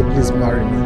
So please marry me.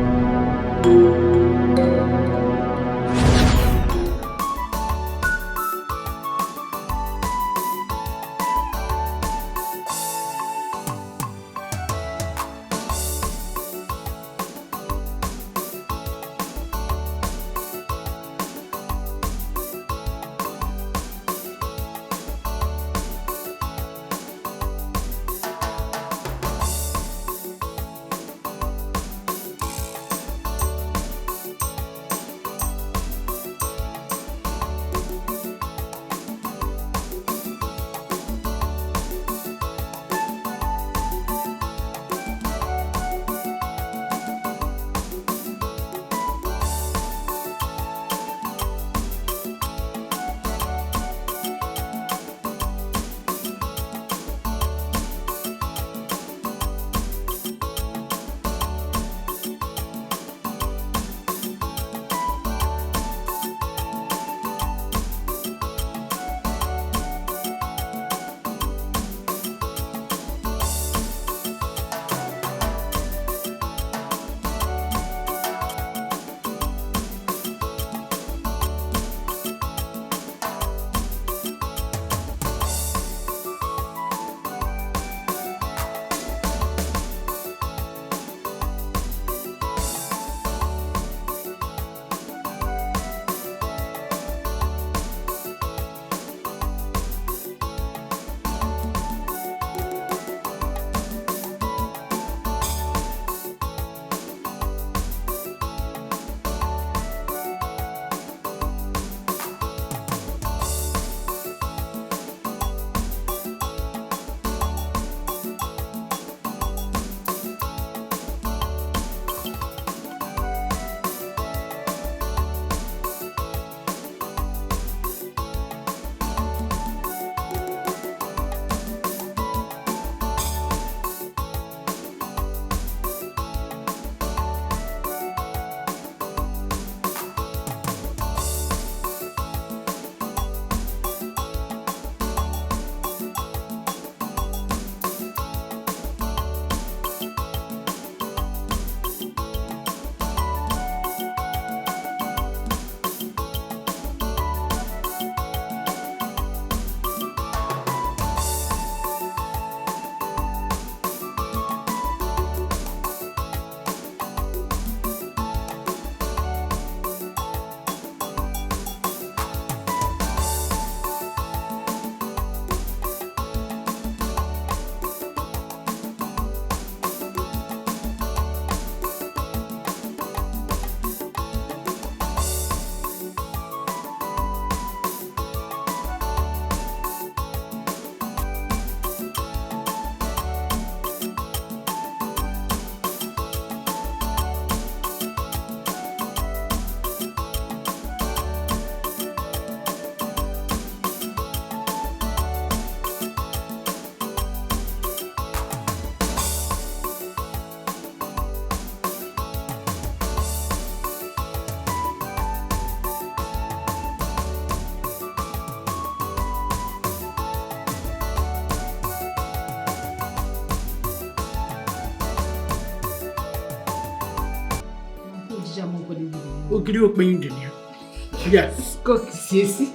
Yes. Cook, see.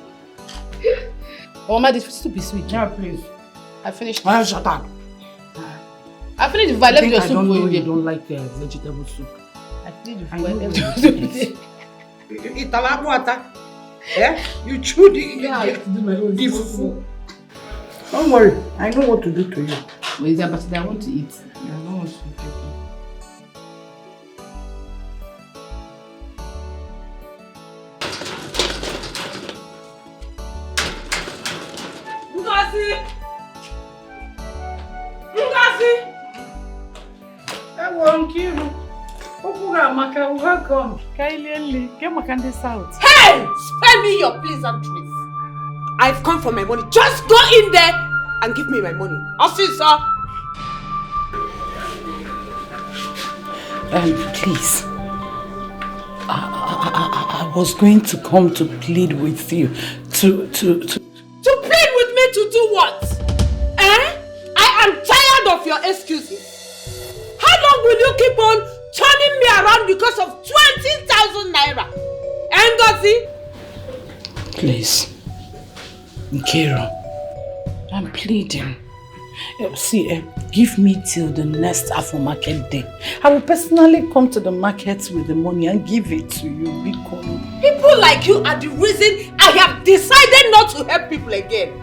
Oh, my, this is too sweet. Yeah, please. I finished. Shut up. I finished if I left your soup. I don't know you don't like vegetable soup. I finished if I I know left what your it soup. Eat a lot water. Yeah? You chew the Yeah, I have to do my own fufu. Don't worry. I know what to do to you. But is that but I want to eat. I don't want to eat. Welcome. Get South. Hey! Spare me your pleasantries. I've come for my money. Just go in there and give me my money. I'll see, sir. Please. I was going to come to plead with you. To plead with me to do what? Eh? I am tired of your excuses. How long will you keep on turning around because of 20,000 naira. Ngozi? Please. Nkiro, I'm pleading. See, give me till the next Afro market day. I will personally come to the market with the money and give it to you, Biko. People like you are the reason I have decided not to help people again.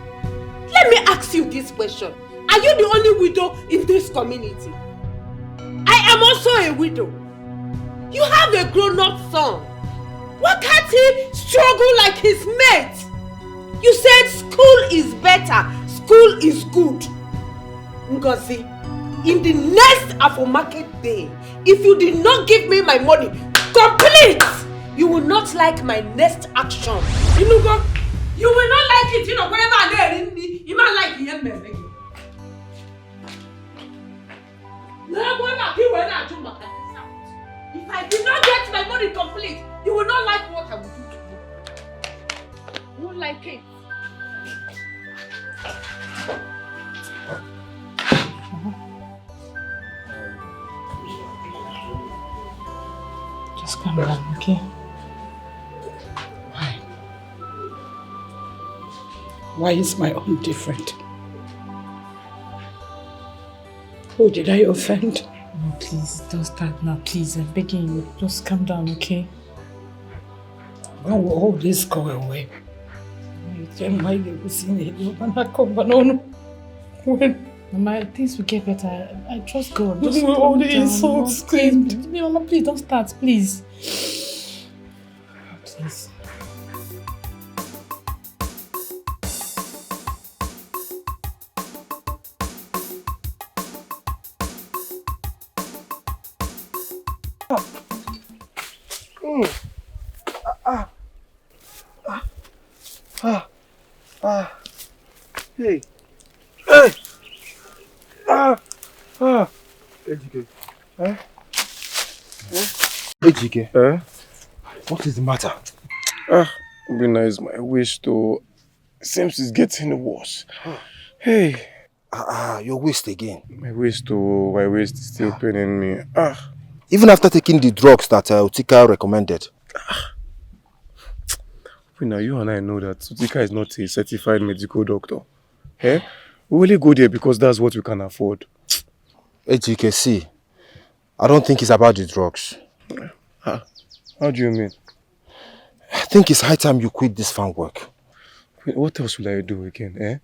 Let me ask you this question. Are you the only widow in this community? I am also a widow. You have a grown-up son. Why can't he struggle like his mate? You said school is better, school is good. Ngozi, in the next Afro market day, if you did not give me my money complete, you will not like my next action. You will not like it. You know, whenever I there, you might like him. If I did not get my money complete, you will not like what I will do to you. You won't like it. Just calm down, okay? Why? Why is my own different? Who did I offend? No, please, don't start now, please. I'm begging you. Just calm down, okay? When will all this go away? When? Mama, things will get better. I trust God. Just all the insults, please. Mama, please don't start, please. Please. Hey. Hey. Ejike. Ejike. What is the matter? Obina is my waist though. Seems it's getting worse. Hey. Your waist again. My waist is still paining me. Even after taking the drugs that Utika recommended. Obina, you and I know that Utika is not a certified medical doctor. Hey? We only go there because that's what we can afford. Ejike, see, I don't think it's about the drugs. How do you mean? I think it's high time you quit this farm work. What else will I do again,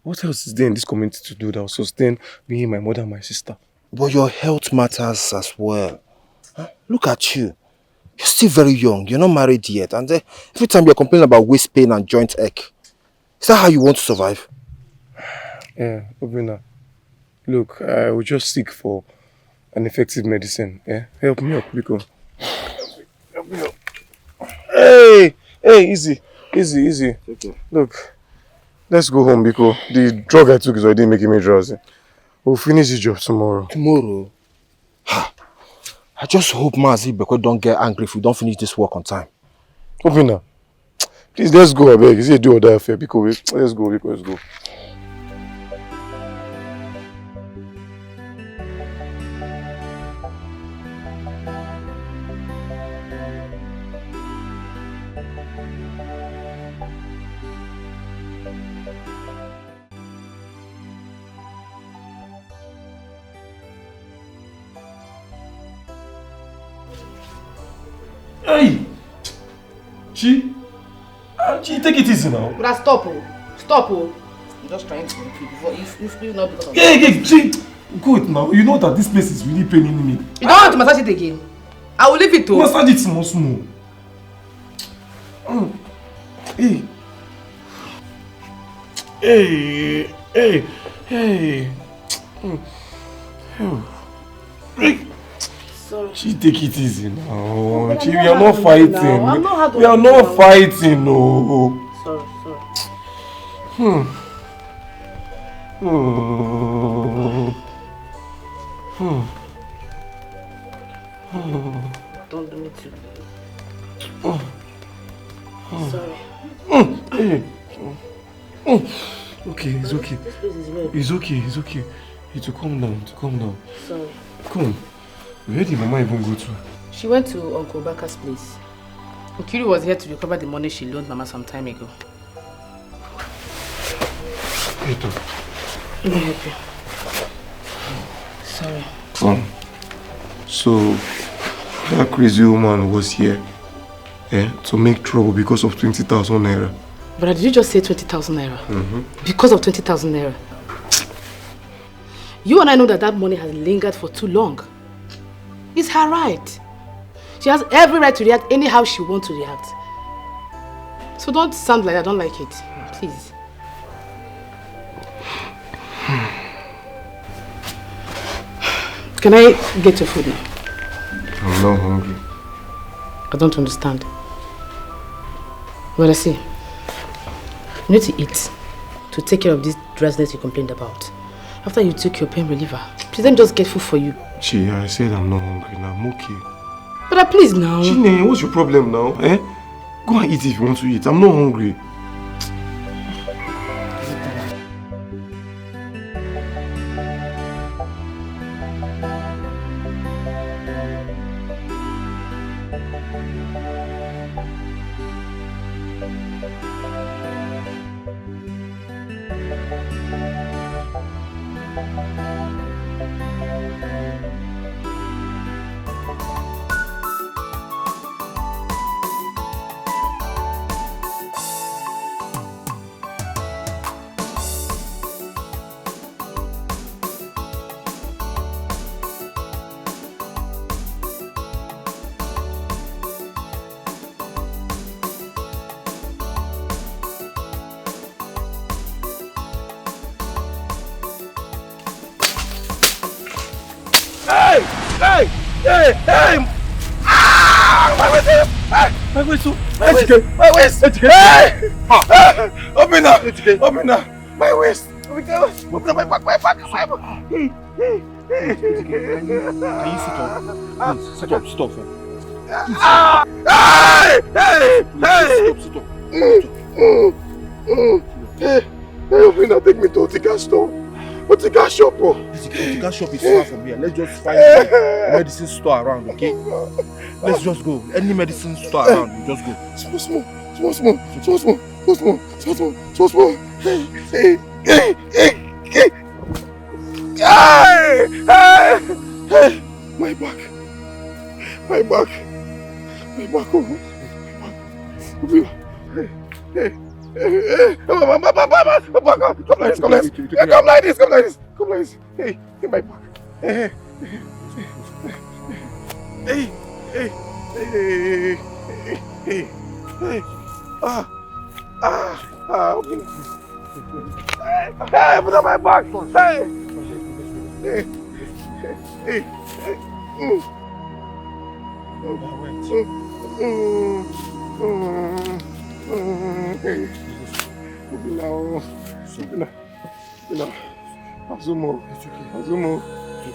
What else is there in this community to do that will sustain me, my mother, and my sister? But your health matters as well. Look at you. You're still very young. You're not married yet. And every time you're complaining about waist pain and joint ache. Is that how you want to survive? Yeah, Obina. Look, I will just seek for an effective medicine. Help me up, Biko. Help me up. Hey, easy. Okay. Look, let's go home, Biko. The drug I took is already making me drowsy. We'll finish the job tomorrow. Tomorrow? I just hope Mazi Beko don't get angry if we don't finish this work on time. Obina, please, let's go, I beg. Is it do or die affair, Biko? Let's go, Biko, let's go. Hey! Chi, take it easy now. But stop, I'm just trying to help you before you not because of Hey, Chi! Good now. You know that this place is really paining me. You don't want to massage it again? I will leave it to. Massage it small. Hey. Sorry. Chi, take it easy now. Chi, we I'm are not not fighting. now. I'm not hard on We are you not now. fighting, no. Sorry. Don't do me too. Sorry. Okay, it's okay. This place is red. It's okay. It will calm down, Sorry. Come on. Where did Mama even go to? She went to Uncle Baka's place. Nkiru was here to recover the money she loaned Mama some time ago. Eto. Let me help you. Sorry. So that crazy woman was here to make trouble because of 20,000 naira. But did you just say 20,000 naira? Because of 20,000 naira? You and I know that that money has lingered for too long. It's her right. She has every right to react anyhow she wants to react. So don't sound like I don't like it. Please. Can I get your food now? I'm not hungry. I don't understand. Well, I see. You need to eat to take care of this dressness you complained about. After you took your pain reliever, please don't just get food for you. Chi, I said I'm not hungry now. I'm okay. But please now. Chine, what's your problem now? Go and eat if you want to eat. I'm not hungry. Hey! My waist! My waist! My waist! Open up! Open up! My waist! Open up my back! My back! Can you sit up? Please, sit up, stop. Sit up. Open up, take me to Otika store. Otika shop. Otika shop is far from here. Let's just find a medicine store around, okay? Let's just go. Any medicine store around, we just go. Small. My back. Come like this. Hey, my back. Hey. Put on my back.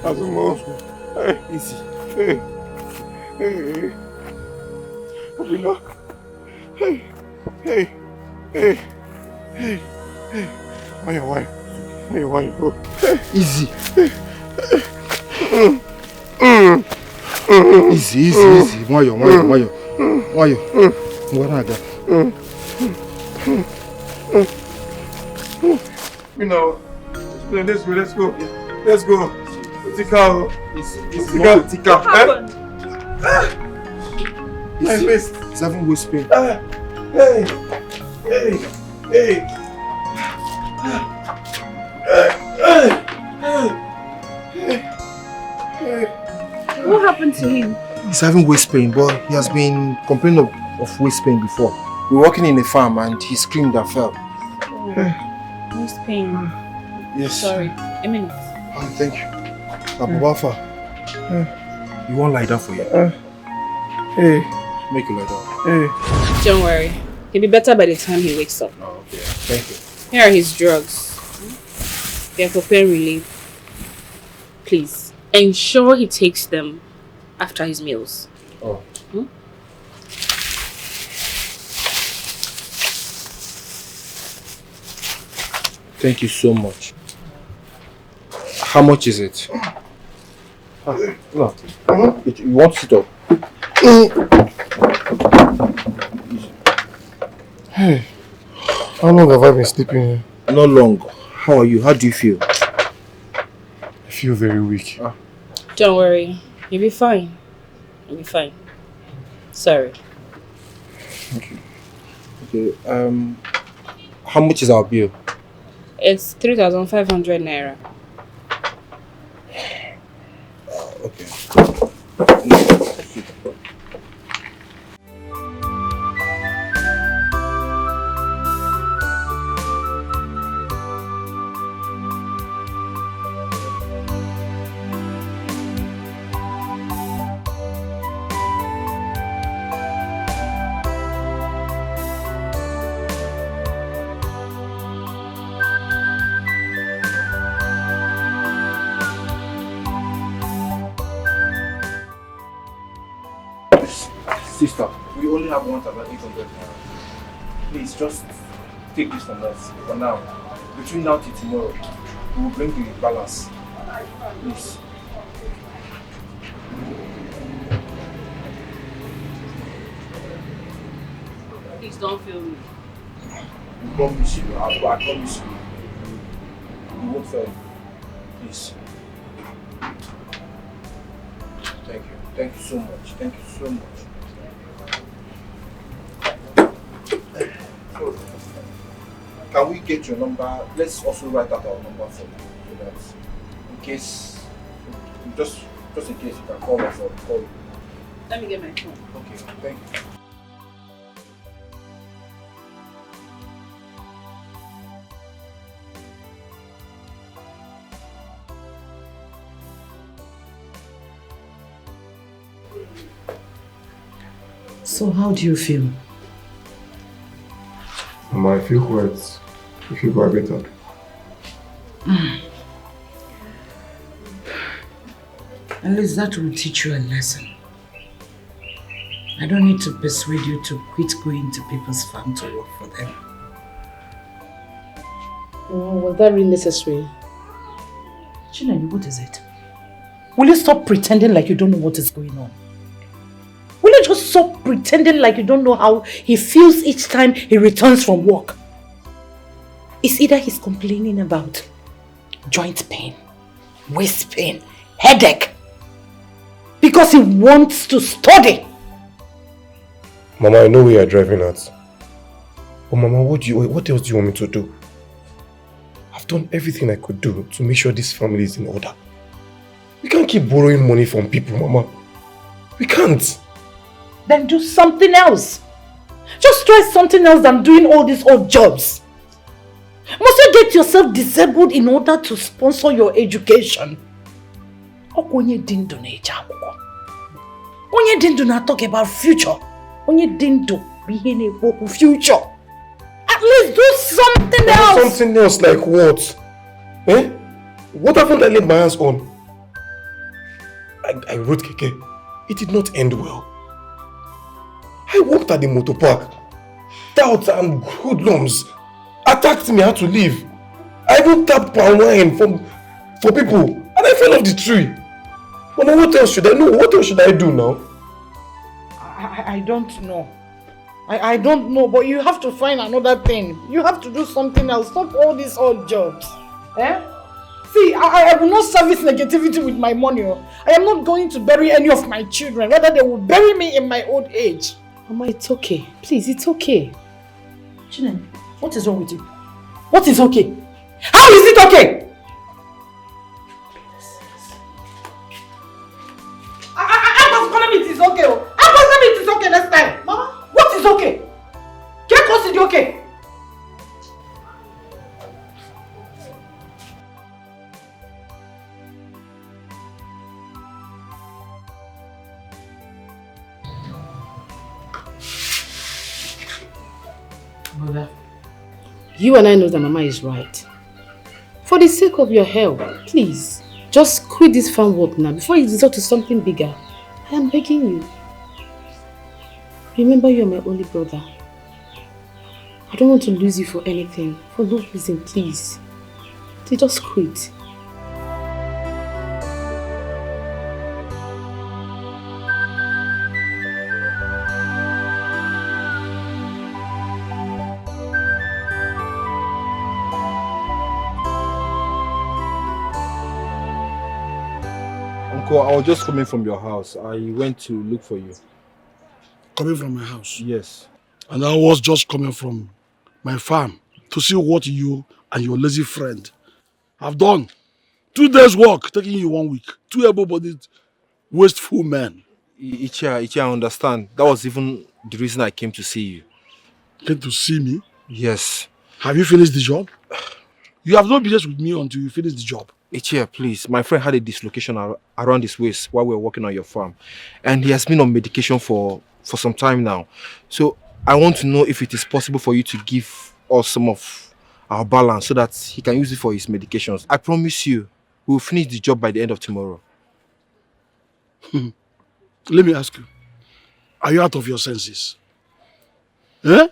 Azumo. Easy. Hey. Why? Easy. Easy. Wayo. Ngwanaga. Let's go. Otika. Otika. My waist. It's having waist pain. Hey. What happened to him? He's having waist pain, but he has been complaining of waist pain before. We were working in a farm and he screamed and fell. Waist pain. Yes. Sorry. A minute. Oh, thank you. Abubafa, you won't lie down for you. Hey. Make you lie down. Hey. Don't worry. He'll be better by the time he wakes up. Oh, okay. Thank you. Here are his drugs. They're for pain relief. Please, ensure he takes them after his meals. Oh. Thank you so much. How much is it? No. You want to sit up? Hey, how long have I been sleeping here? Not long. How are you? How do you feel? I feel very weak. Don't worry. You'll be fine. You'll be fine. Sorry. Okay. How much is our bill? It's 3,500 naira. Okay. Sister, we only have 1,800 naira. Please just take this from us for now. Between now till tomorrow, we will bring the balance. Please. Please don't feel me. We promise you. I promise you. We won't fail you. Please. Thank you. Thank you so much. Thank you so much. So, can we get your number? Let's also write out our number for you, so that in case, just in case you can call us or call you. Let me get my phone. Okay, thank you. So how do you feel? Mama, I feel quite. I feel quite better. At least that will teach you a lesson. I don't need to persuade you to quit going to people's farm to work for them. Oh, was that really necessary? Chinenye, what is it? Will you stop pretending like you don't know what is going on? Will you just stop pretending like you don't know how he feels each time he returns from work? It's either he's complaining about joint pain, waist pain, headache, because he wants to study. Mama, I know where you're driving at. But Mama, what else do you want me to do? I've done everything I could do to make sure this family is in order. We can't keep borrowing money from people, Mama. We can't. Then do something else. Just try something else than doing all these odd jobs. Must you get yourself disabled in order to sponsor your education? Onye dindu na-eje akwụkwọ. Onye dindu na-talk about future. Onye dindu bihe na-ekwu future. At least do something else. Something else like what? Eh? What haven't I laid my hands on? I wrote Keke. It did not end well. I worked at the motor park. Doubts and hoodlums attacked me. I had to leave. I even tapped palm wine for people, and I fell off the tree. Mama, what else should I know? What else should I do now? I don't know. I don't know, but you have to find another thing. You have to do something else. Stop all these odd jobs. Eh? See, I will not service negativity with my money. I am not going to bury any of my children. Rather, they will bury me in my old age. Mama, it's okay. Please, it's okay. Chinen, what is wrong with you? What is okay? How is it okay? I'm calling it is okay. I'm calling it is okay next time. Mama, what is okay? Get close to the okay. Mother, you and I know that Mama is right. For the sake of your health, please, just quit this farm work now before you resort to something bigger. I am begging you. Remember, you are my only brother. I don't want to lose you for anything. For no reason, please. They just quit. Biko, I was just coming from your house. I went to look for you. Coming from my house? Yes. And I was just coming from my farm to see what you and your lazy friend have done. 2 days work, taking you 1 week. 2 able-bodied, wasteful men. Ichia, I understand. That was even the reason I came to see you. Came to see me? Yes. Have you finished the job? You have no business with me until you finish the job. Ichia, please. My friend had a dislocation around his waist while we were working on your farm. And he has been on medication for some time now. So I want to know if it is possible for you to give us some of our balance so that he can use it for his medications. I promise you, we will finish the job by the end of tomorrow. Let me ask you, are you out of your senses? Eh?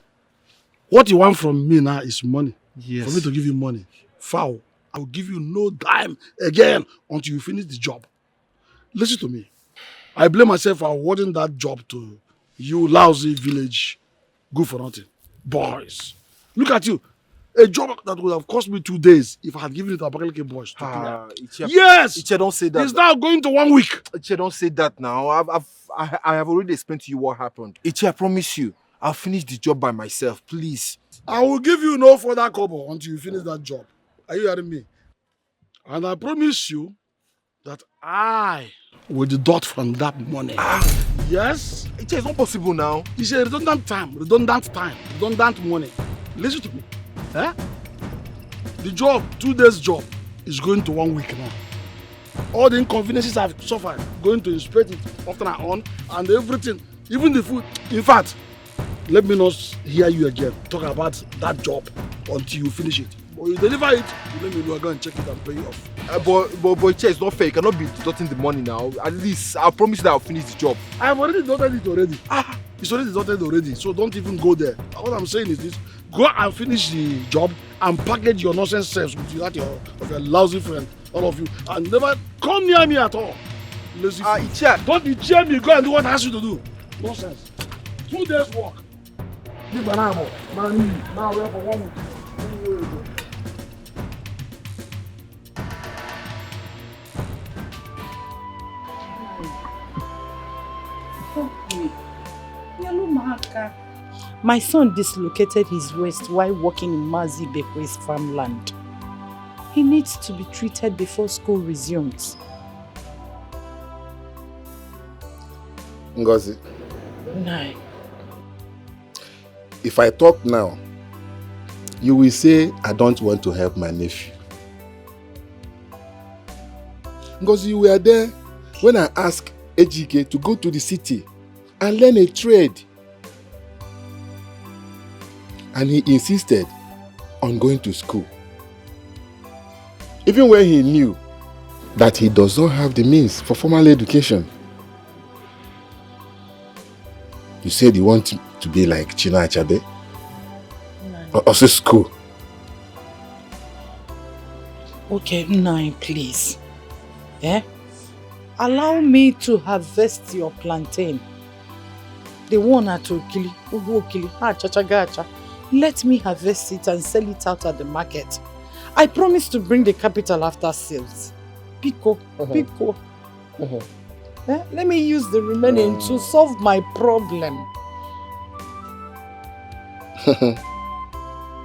What you want from me now is money. Yes. For me to give you money. Foul. I will give you no dime again until you finish the job. Listen to me. I blame myself for awarding that job to you lousy village good for nothing boys. Look at you. A job that would have cost me 2 days if I had given it to Abakaliki boys. Yes! Ichia, don't say that. It's now going to 1 week. Ichia, don't say that now. I have already explained to you what happened. Ichia, I promise you, I'll finish the job by myself, please. I will give you no further kobo until you finish that job. Are you hearing me? And I promise you that I will deduct from that money. Yes? It's not possible now. It's a redundant money. Listen to me. Eh? The job, 2 days job, is going to 1 week now. All the inconveniences I've suffered, going to inspect it often and on, and everything, even the food. In fact, let me not hear you again talk about that job until you finish it. Or you deliver it, you let me know, I go and check it and pay you off. But it's not fair. You cannot be deducting the money now. At least I'll promise you that I'll finish the job. I've already deducted it already. It's already deducted already, so don't even go there. What I'm saying is this: go and finish the job and package your nonsense selves with that of your lousy friend, all of you, and never come near me at all. Lazy fool. Don't be cheer me. Go and do what I ask you to do. Nonsense. 2 days work. Now we're for 1 week. My son dislocated his waist while working in Mazi Bekwe's farmland. He needs to be treated before school resumes. Ngozi. No. If I talk now, you will say I don't want to help my nephew. Ngozi, you were there when I asked Ejike to go to the city and learn a trade. And he insisted on going to school. Even when he knew that he does not have the means for formal education. You said you want to be like China Achabe? Or also school? Okay, Nai, please. Allow me to harvest your plantain. The one at Okili, Chachagacha. Let me harvest it and sell it out at the market. I promise to bring the capital after sales. Pico. Let me use the remaining to solve my problem.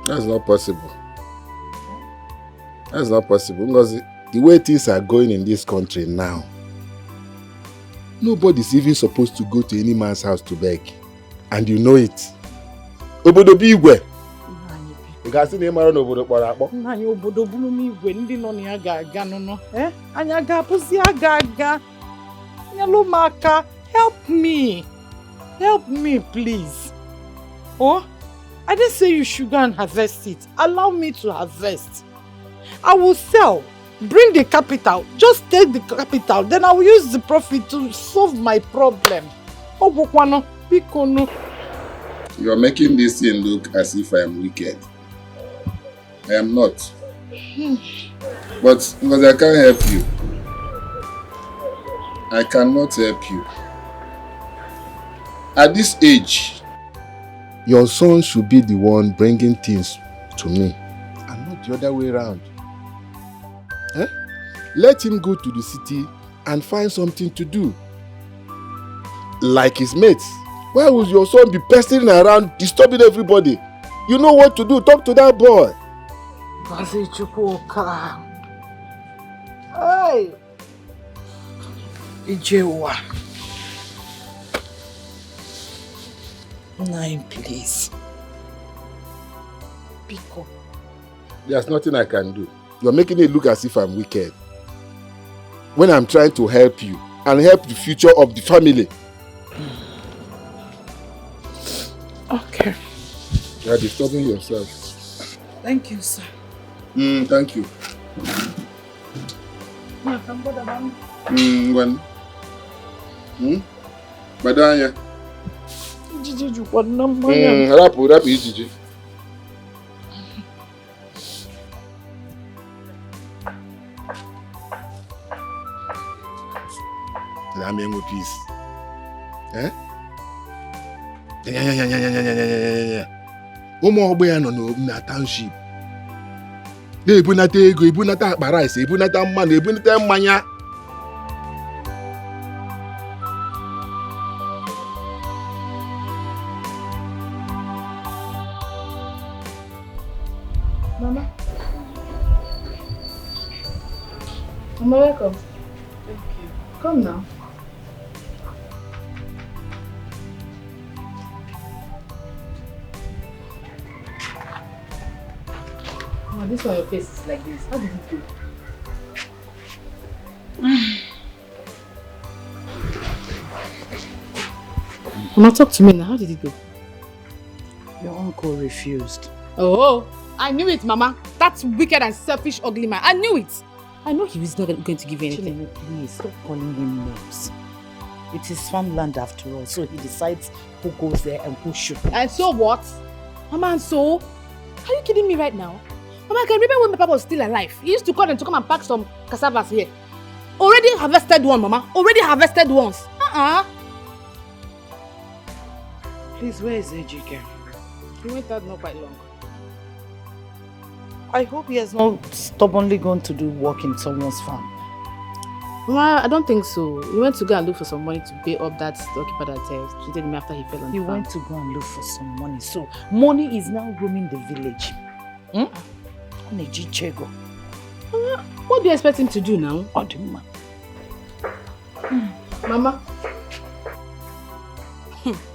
That's not possible. That's not possible because the way things are going in this country now, nobody's even supposed to go to any man's house to beg. And you know it. Obodo bi igwe. You can see name around obodo kpọrọ akpọ. Nanya obodo bulu mi igwe ndị nọ na ya ga-aga no. Anya ga-apụzi aga. Nyalumaka, help me. Help me, please. Oh, I didn't say you should go and harvest it. Allow me to harvest. I will sell. Bring the capital. Just take the capital. Then I will use the profit to solve my problem. You are making this thing look as if I am wicked. I am not. But because I can't help you. I cannot help you. At this age, your son should be the one bringing things to me and not the other way around. Let him go to the city and find something to do. Like his mates. Why would your son be pestering around, disturbing everybody? You know what to do. Talk to that boy. Hey. Ijewa. 9, please. Pico. There's nothing I can do. You're making it look as if I'm wicked. When I'm trying to help you and help the future of the family. Okay. You're disturbing yourself. Thank you, sir. Thank you. When? Badanya. Rapu, Ijiji. Let me peace. Eh? Yeah. Ụmụ ogbe ya nọ na township. Na-ebunata ego, ebunata akpa rice, ebunata mmanụ, ebunata mmanya. Mama. Mama, welcome. Thank you. Come now. Oh, this one your face is like this. How did it go? Mama, talk to me now. How did it go? Your uncle refused. Oh, I knew it, Mama. That wicked and selfish, ugly man. I knew it. I know he was not going to give you anything. Chineme, please stop calling him names. It is farmland after all, so he decides who goes there and who shouldn't. And so what? Mama, and so? Are you kidding me right now? Mama, I can remember when my papa was still alive. He used to call them to come and pack some cassavas here. Already harvested one, Mama. Already harvested once. Please, where is Ejike? He went out not quite long. I hope he has not stubbornly gone to do work in someone's farm. Mama, I don't think so. He went to go and look for some money to pay up that storekeeper that treated him after he fell on the farm. He went to go and look for some money. So, money is now roaming the village. Nejichego. Mama, what do you expect him to do now? Odima. Mama.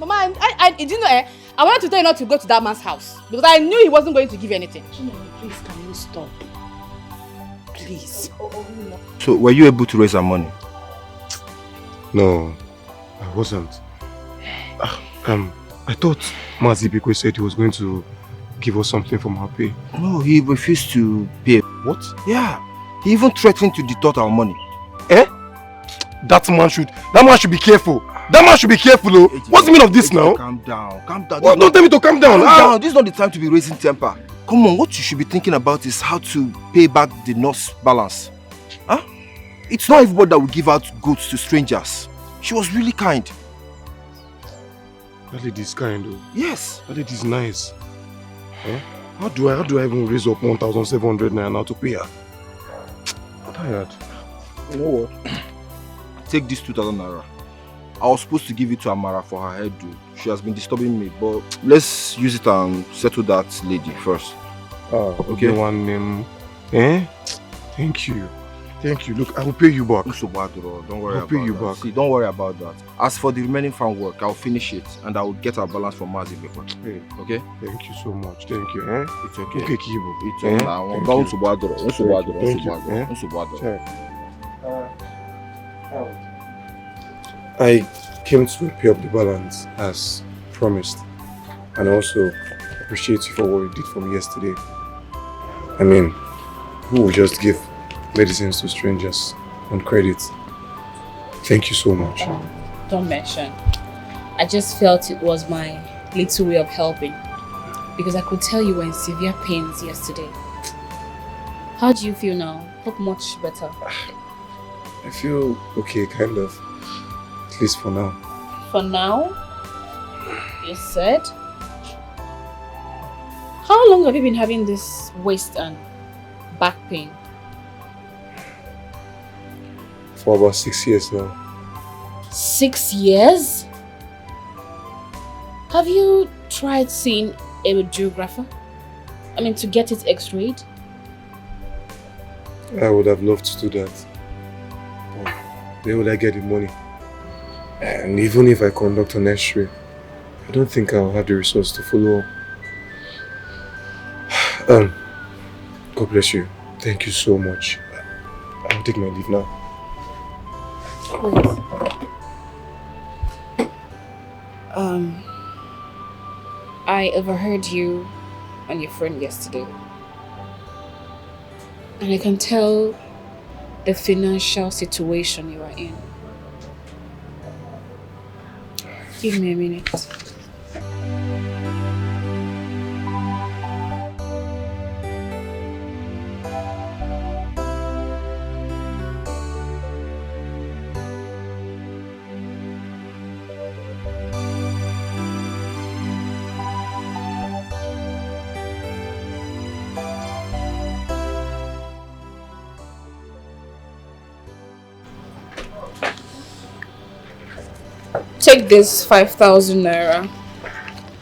Mama, I didn't know. I wanted to tell you not to go to that man's house because I knew he wasn't going to give you anything. Please, can you stop? Please. So, were you able to raise our money? No, I wasn't. I thought Mazibiko said he was going to give us something from our pay. No, he refused to pay. What? Yeah. He even threatened to deduct our money. Eh? That man should be careful. That man should be careful, though. What's the meaning of this now? Calm down. What? Don't tell me to calm down. Calm down. This is not the time to be raising temper. Come on, what you should be thinking about is how to pay back the nurse balance. Huh? It's not everybody that will give out goods to strangers. She was really kind. That lady is kind, though. Yes. That lady is nice. Eh? How do I even raise up 1,700 naira now to pay her? I'm tired. You know what? Take this 2,000 naira. I was supposed to give it to Amara for her hairdo. She has been disturbing me, but let's use it and settle that lady first. Okay. One name. Eh? Thank you. Look, I will pay you back. Don't worry I'll pay you back. See, don't worry about that. As for the remaining farm work, I'll finish it and I will get our balance from Mazi before. Hey, okay? Thank you so much. Thank you. Eh? It's okay. Okay, Kibo. It's okay. I came to pay up the balance as promised, and also appreciate you for what you did for me yesterday. I mean, who would just give medicines to strangers on credit? Thank you so much. Don't mention. I just felt it was my little way of helping because I could tell you were in severe pains yesterday. How do you feel now? Hope much better. I feel okay, kind of. At least for now. For now? You said? How long have you been having this waist and back pain? For about 6 years now. 6 years? Have you tried seeing a radiographer? I mean, to get it x-rayed? I would have loved to do that. But where would I get the money? And even if I conduct an x-ray, I don't think I'll have the resource to follow up. God bless you. Thank you so much. I'll take my leave now. I overheard you and your friend yesterday. And I can tell the financial situation you are in. Give me a minute. Take this 5,000 naira,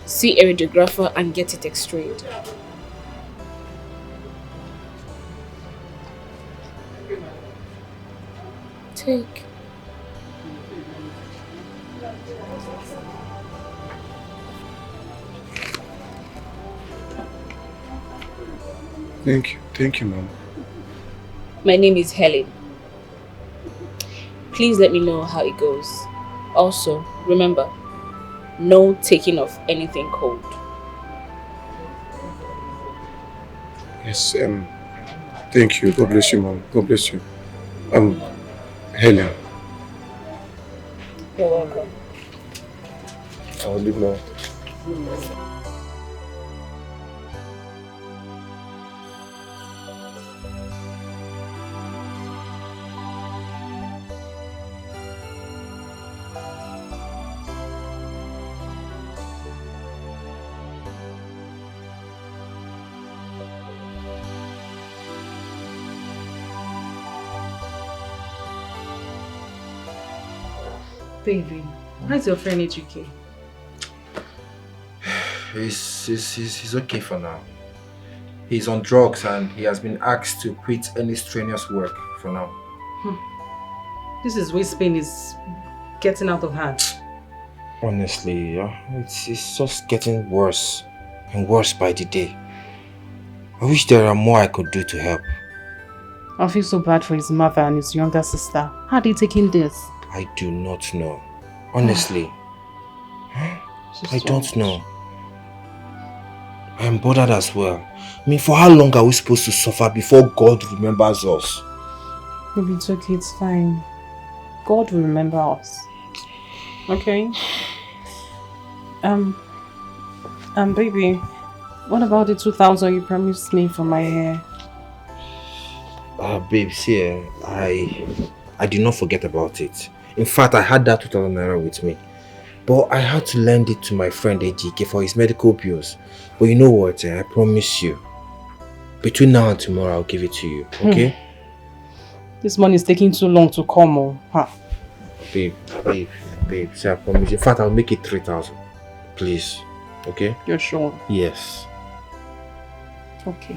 see a radiographer and get it x-rayed. Take. Thank you, Mom. My name is Helen. Please let me know how it goes. Also, remember, no taking of anything cold. Yes, thank you. God bless you, Mom. God bless you. Helen. You're welcome. I'll leave now. Baby, how's your friend HUK? He's okay for now. He's on drugs and he has been asked to quit any strenuous work for now. This is waist pain is getting out of hand. Honestly, it's just getting worse and worse by the day. I wish there are more I could do to help. I feel so bad for his mother and his younger sister. How are they taking this? I do not know. Honestly. I don't know. I am bothered as well. I mean, for how long are we supposed to suffer before God remembers us? Baby, it's okay, it's fine. God will remember us. Okay? Baby, what about the 2,000 you promised me for my hair? Babe, see, I did not forget about it. In fact, I had that 2,000 naira with me. But I had to lend it to my friend AGK for his medical bills. But you know what, I promise you, between now and tomorrow, I'll give it to you, okay? This money is taking too long to come, Babe, see, I promise you. In fact, I'll make it 3,000. Please, okay? You're sure? Yes. Okay.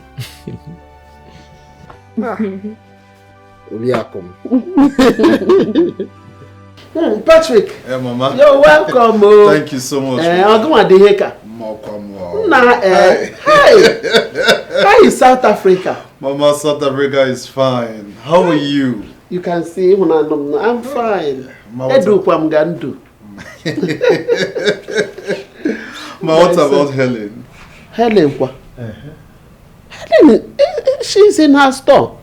Patrick. Hey, Mama. You're welcome. Thank you so much. I'll go and Deheka. How is South Africa? Mama, South Africa is fine. How are you? You can see when I'm fine. Ma, what about Helen? Helen, what? Helen, she's in her store.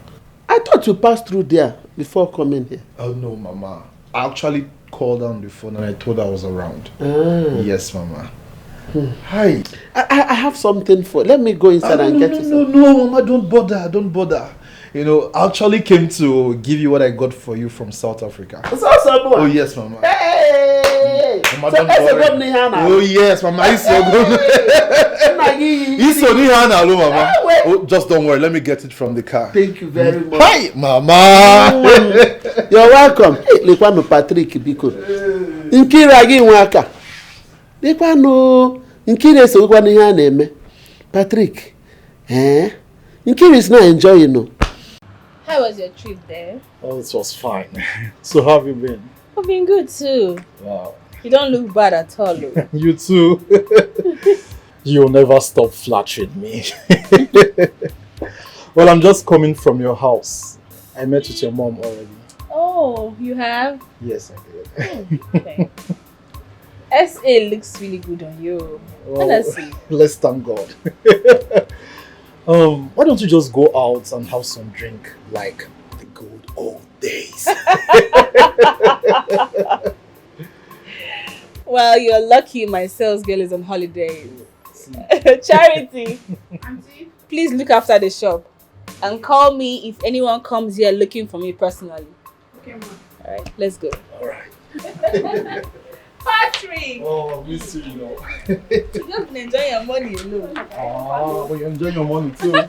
I thought you passed through there before coming here. Oh no, Mama. I actually called on the phone and I told her I was around. Yes, Mama. Hi. I have something for. Let me go inside and get you some. No, Mama, don't bother. You know, I actually came to give you what I got for you from South Africa. Oh yes, Mama. Hey! Mama, don't worry. Oh yes, Mama, it's so good. It's so hello, Mama. Oh, just don't worry. Let me get it from the car. Thank you very much. Hi, Mama. You're welcome. Lekwano Patrick biko. Nkiri agi nwaka. Lekwano Nkiri so gwanu ihe na-eme. Patrick. Nkiri is not enjoying no. How was your trip there? Oh, it was fine. So how have you been? I've been good too. Wow. You don't look bad at all. You too. You'll never stop flattering me. Well, I'm just coming from your house. I met with your mom already. Oh, you have? Yes, I did. Okay. SA looks really good on you. Honestly. Let's thank God. Why don't you just go out and have some drink like the good old days? Well, you're lucky my sales girl is on holidays. Charity, Auntie, please look after the shop and call me if anyone comes here looking for me personally. okay, ma. Alright, let's go. Alright. Patrick! Oh, I miss you, You just been enjoying your money alone. Oh, well, you enjoy your money too.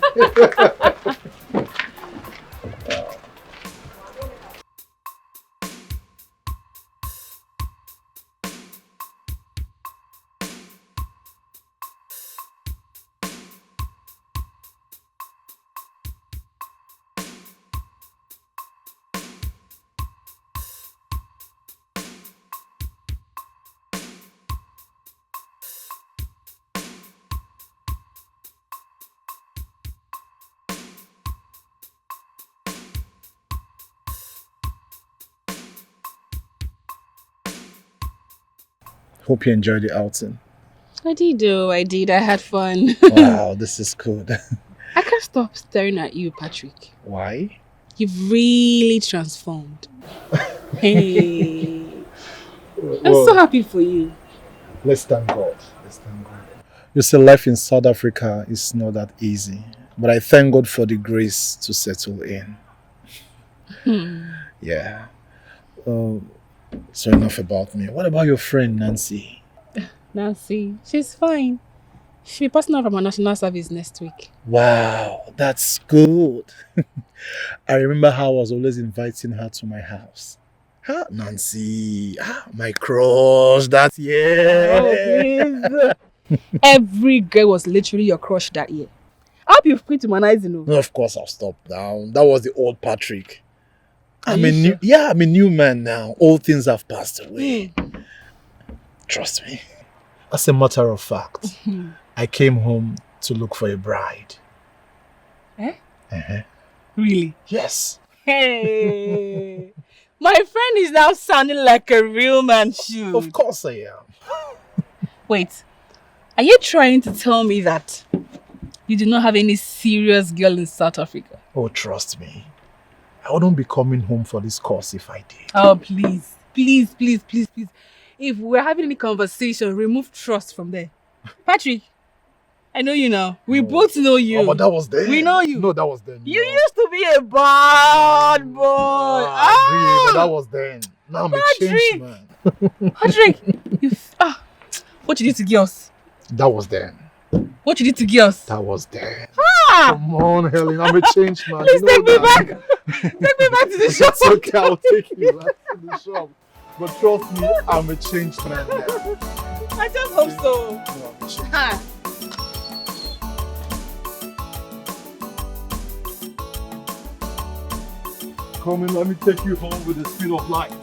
Hope you enjoyed the outing. I did. I had fun. Wow, this is good. I can't stop staring at you, Patrick. Why? You've really transformed. Hey. I'm so happy for you. Let's thank God. You see, life in South Africa is not that easy. But I thank God for the grace to settle in. Yeah. So enough about me. What about your friend Nancy? Nancy, she's fine. She'll be passing out from her national service next week. Wow, that's good. I remember how I was always inviting her to my house. Huh? Nancy, my crush, that year. Oh, please. Every girl was literally your crush that year. I hope you've quit humanizing. No, of course I've stopped now. That was the old Patrick. I'm a new man now. All things have passed away. Trust me. As a matter of fact, I came home to look for a bride. Eh? Uh-huh. Really? Yes. Hey. My friend is now sounding like a real man should. Of course I am. Wait. Are you trying to tell me that you do not have any serious girl in South Africa? Oh, trust me. I wouldn't be coming home for this course if I did. Oh, please. Please, please, please, please. If we're having any conversation, remove trust from there. Patrick, I know you now. We both know you. Oh, but that was then. We know you. No, that was then. You used to be a bad boy. I agree, but that was then. Now I'm a changed man. Patrick, what you did to girls? That was then. What you did to girls? That was then. Ah! Come on, Helen, I'm a changed man. Please take me back. Take me back to the shop. It's okay, I'll take you back to the shop. But trust me, I'm a changed man now. I just hope so. No, I'm a changed man. Ha. Come in, let me take you home with the speed of light.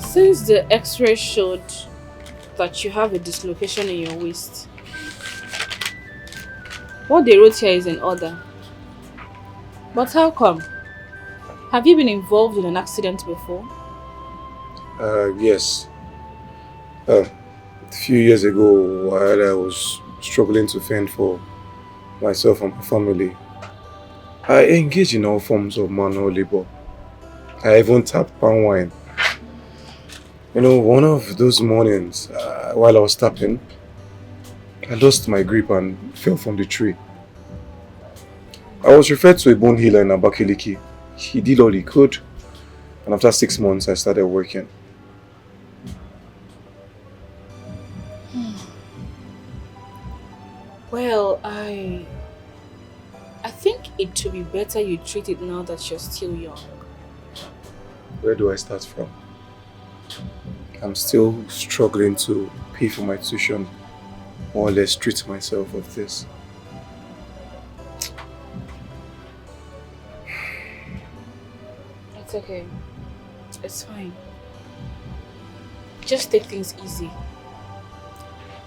Since the x-ray showed that you have a dislocation in your waist, what they wrote here is in order. But how come? Have you been involved in an accident before? Yes. A few years ago, while I was struggling to fend for myself and my family, I engaged in all forms of manual labor. I even tapped palm wine. You know, one of those mornings, while I was tapping, I lost my grip and fell from the tree. I was referred to a bone healer in Abakaliki. He did all he could. And after 6 months, I started working. Well, I think it would be better you treat it now that you're still young. Where do I start from? I'm still struggling to pay for my tuition, more or less treat myself of this. It's okay. It's fine. Just take things easy.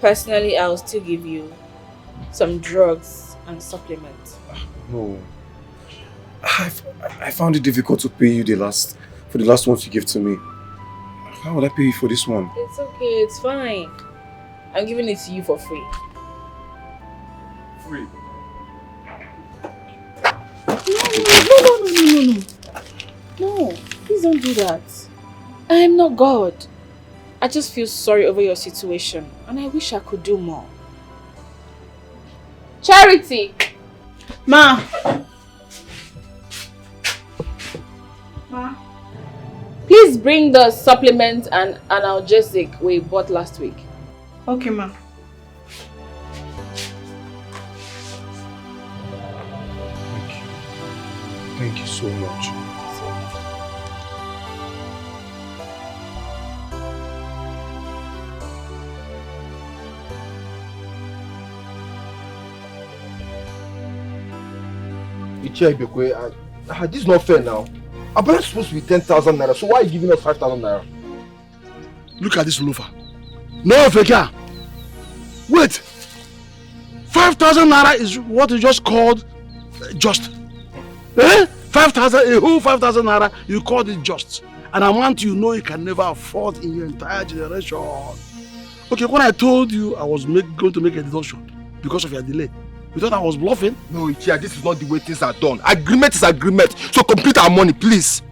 Personally, I'll still give you some drugs and supplements. No. I found it difficult to pay you for the last ones you gave to me. How would I pay you for this one? It's okay, it's fine. I'm giving it to you for free. Free? No. No, please don't do that. I am not God. I just feel sorry over your situation and I wish I could do more. Charity! Ma! Please bring the supplement and analgesic we bought last week. Okay, ma. Thank you so much. This is not fair now. Our brother's supposed to be 10,000 naira, so why are you giving us 5,000 naira? Look at this loafer. No fake. Wait. 5,000 naira is what you just called just. 5,000, a whole 5,000 naira, you called it just. An amount you know you can never afford in your entire generation. Okay, when I told you I was going to make a deduction because of your delay, you thought I was bluffing? No, Ichia, this is not the way things are done. Agreement is agreement. So complete our money, please.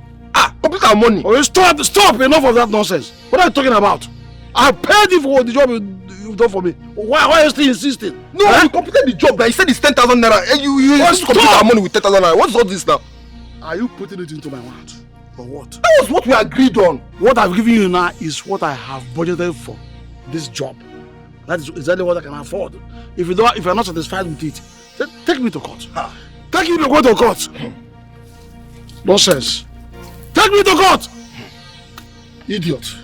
Complete our money. Oh, stop! Enough of that nonsense. What are you talking about? I paid you for the job you've done for me. Why are you still insisting? No, you completed the job. Now you said it's 10,000 naira. And you just complete our money with 10,000 naira. What's all this now? Are you putting it into my mouth? For what? That was what we agreed on. What I've given you now is what I have budgeted for this job. That is exactly what I can afford. If you're not satisfied with it, then take me to court. Take me to court. Nonsense. Take me to court. Idiot.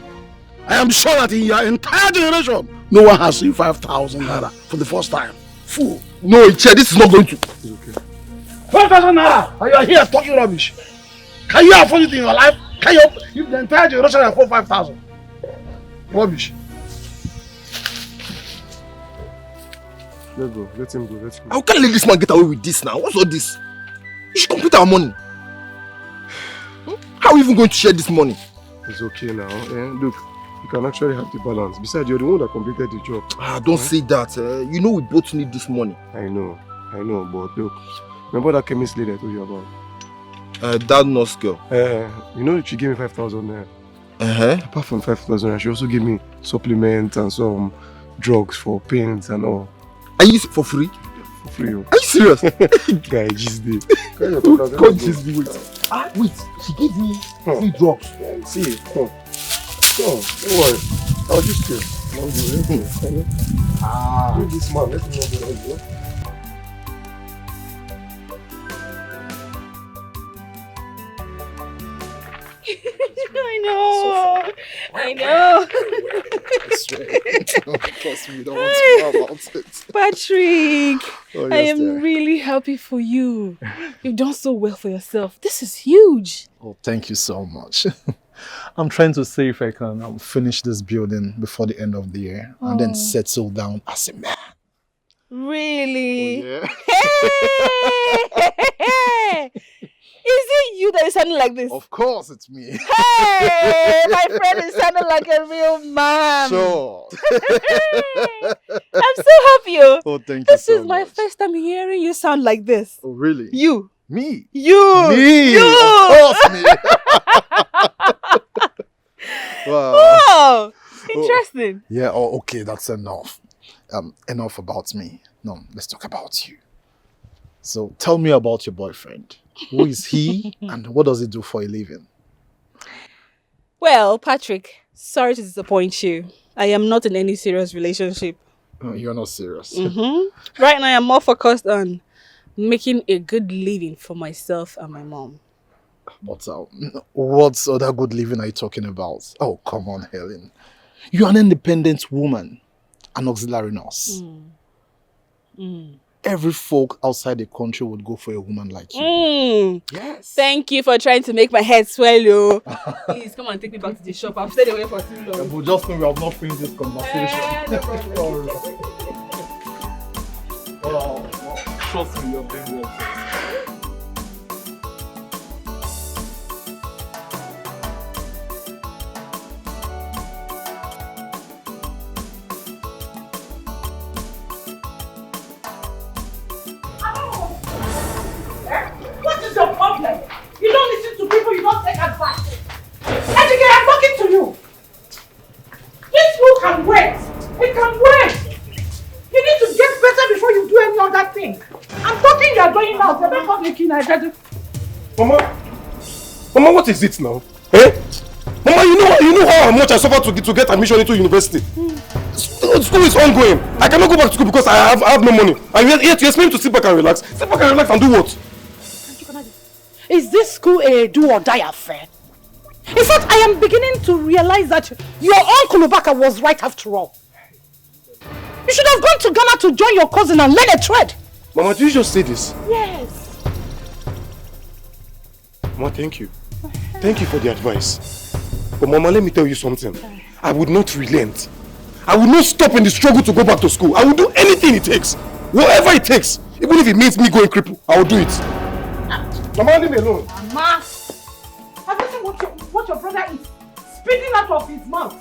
I am sure that in your entire generation, no one has seen 5,000 naira for the first time. Fool. No, Ichia, this is not going to. It's okay. 5,000 naira, and you are here talking rubbish. Can you afford it in your life? Can you? If the entire generation afford 5,000. Rubbish. Let go. Let him go. How can let this man get away with this now? What's all this? You should complete our money. How are we even going to share this money? It's okay now. Look, you can actually have the balance. Besides, you're the one that completed the job. Don't say that. You know we both need this money. I know, but look, remember that chemist lady I told you about? That nurse girl. You know she gave me 5,000 naira. Apart from 5,000 naira, she also gave me supplements and some drugs for pains and all. Are you for free? For free. Are you serious? Guy, just did. God, just wait. Wait, she gave me free drugs. See, don't worry. I'll just kill. Leave this man, let me know the idea. I know. Plus, we don't want to know about it. Patrick, Oh, yes, I am dear. really happy for you. You've done so well for yourself. This is huge. Oh, thank you so much. I'm trying to see if I can finish this building before the end of the year and then settle down as a man. Really? Oh, Hey! Is it you that is sounding like this? Of course, it's me. Hey! My friend is sounding like a real man. Sure. I'm so happy. Oh, thank you This so is my much. first time hearing you sound like this. Oh, really? You. Me? You. Me? You. Of course, me. Wow. Wow. Interesting. Yeah, okay, that's enough. Enough about me. No, let's talk about you. So tell me about your boyfriend. Who is he and what does he do for a living? Well, Patrick, sorry to disappoint you. I am not in any serious relationship. Oh, you're not serious. Right now, I'm more focused on making a good living for myself and my mom. But what other good living are you talking about? Oh, come on, Helen. You're an independent woman, an auxiliary nurse. Every folk outside the country would go for a woman like you. Yes. Thank you for trying to make my head swell. Please come and take me back to the shop. I've stayed away for too long. But just when we have not finished this conversation. Trust me, you're being well. What is your problem? You don't listen to people, you don't take advice. Ejike, I'm talking to you. This food can wait. It can wait. You need to get better before you do any other thing. I'm talking, you are going out. You're not making Naija. Mama, what is it now? Eh? Mama, you know how much I suffered to get admission into university. School is ongoing. I cannot go back to school because I have no money. And yet you expect me to sit back and relax. Sit back and relax and do what? Is this school a do or die affair? In fact, I am beginning to realize that your uncle Ubaka was right after all. You should have gone to Ghana to join your cousin and learn a trade. Mama, did you just say this? Yes. Mama, thank you. Thank you for the advice. But Mama, let me tell you something. I would not relent. I will not stop in the struggle to go back to school. I will do anything it takes. Whatever it takes. Even if it means me going cripple, I will do it. Mama, leave me alone. Mama, have you seen what your brother is spitting out of his mouth?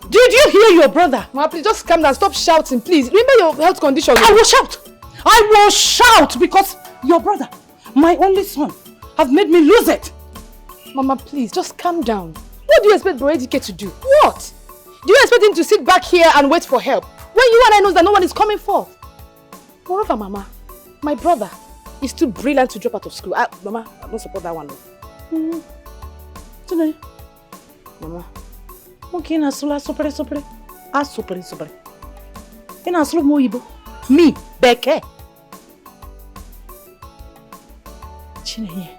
Did you hear your brother? Mama, please just calm down. Stop shouting, please. Remember your health condition. I will shout. I will shout because your brother, my only son, have made me lose it. Mama, please, just calm down. What do you expect Bro Ejike to do? What? Do you expect him to sit back here and wait for help when you and I know that no one is coming forth? Moreover, Mama, my brother is too brilliant to drop out of school. Mama, I don't support that one. Mama. Okay, na sula sopre. Ah, sopre. Ina sulu mo ibo. Me, Beke. Chineye,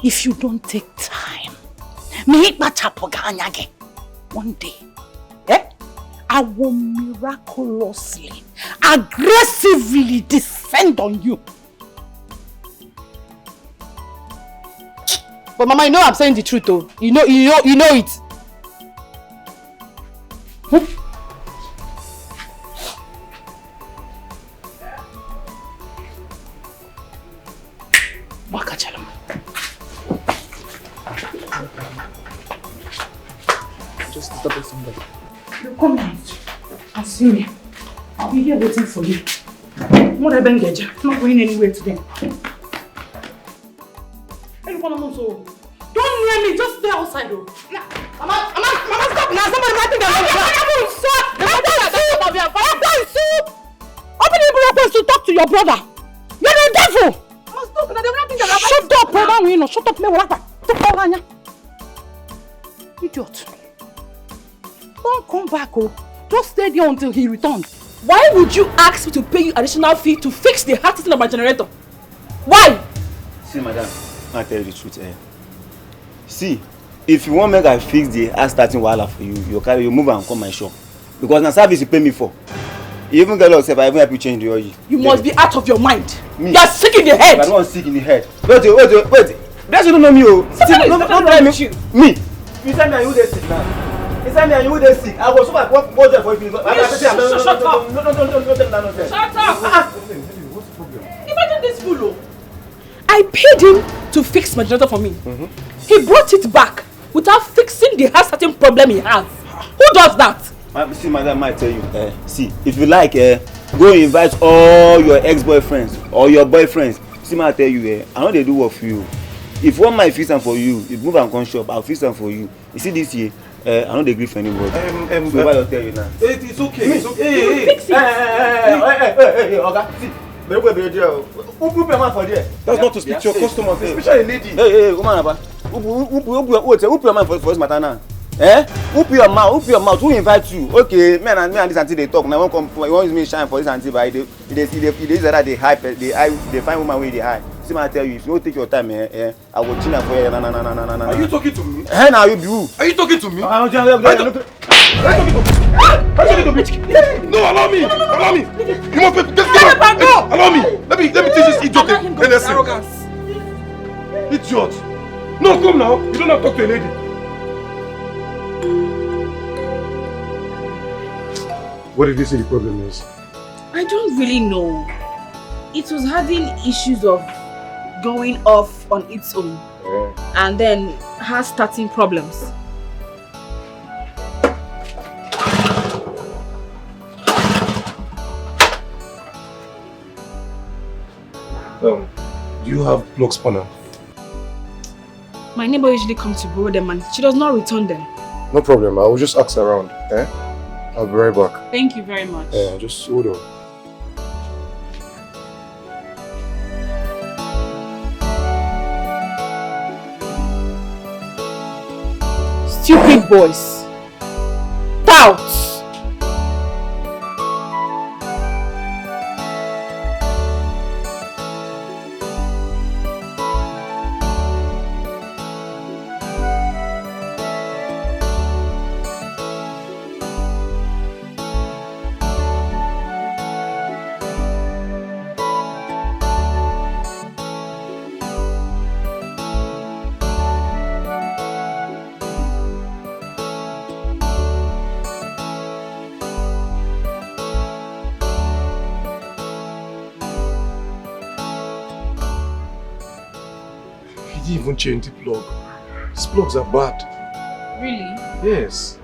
if you don't take time, one day, I will miraculously, aggressively descend on you. But Mama, you know I'm saying the truth though. You know it. Just stop with somebody. You come out and see me. I'll be here waiting for you. I'm not going anywhere today. Don't near me, just stay outside though. Mama, stop now. Somebody might think I'm open your mouth to talk to your brother. You're the devil. Mama, stop now. They will not think that. Shut up, brother. Shut up, idiot. Don't come back, oh. Just stay there until he returns. Why would you ask me to pay you additional fee to fix the heart system of my generator? Why? See, madam, I'll tell you the truth. See, if you want me to fix the heart starting wahala for you, you move and come my shop. Because the service you pay me for. You even get yourself, I even help you change the oil. You must be out of your mind. Me? You are sick in the head. I'm not sick in the head. Wait. That's you don't know me, oh. Don't try me. Me? You tell me are you there sick now? You tell me are you there sick? I was so like what there for you. Shut up. No. Shut up. What's the problem? Imagine this fool. I paid him to fix my generator for me. He brought it back without fixing the heart starting problem he has. Who does that? See, madam, I tell you, see, if you like, go invite all your ex-boyfriends or your boyfriends. See, I tell you, I know they do work for you. If one might fix them for you, if move and come shop, I'll fix them for you. You see this year, I don't agree for anybody. So what I'll tell you now. It's okay. It's okay. Hey, okay. See, Who put your man for there? That's not to speak to your customer, especially a lady. Hey, woman, who put your man for this matter now? Eh? Who put your mouth? Who invite you? Okay, me and this auntie they talk. Now won't come. You want use me shine for this auntie, but they that they hype, they find woman where they high. See, I tell you, if you don't take your time, I will Regina for you. No. Are you talking to me? Hey, now you be who? Are you talking to me? Are you talking to me? No, allow me. You must get out. Allow me. Let me teach this idiot a lesson. Idiot. No, come now. You don't have to talk to a lady. What did you say the problem is? I don't really know. It was having issues of going off on its own. And then her starting problems. Do you have plug spanner? My neighbor usually comes to borrow them and she does not return them. No problem. I will just ask around. I'll be right back. Thank you very much. Just hold on. Stupid boys. Touts. Even change the plug. These plugs are bad. Really? Yes.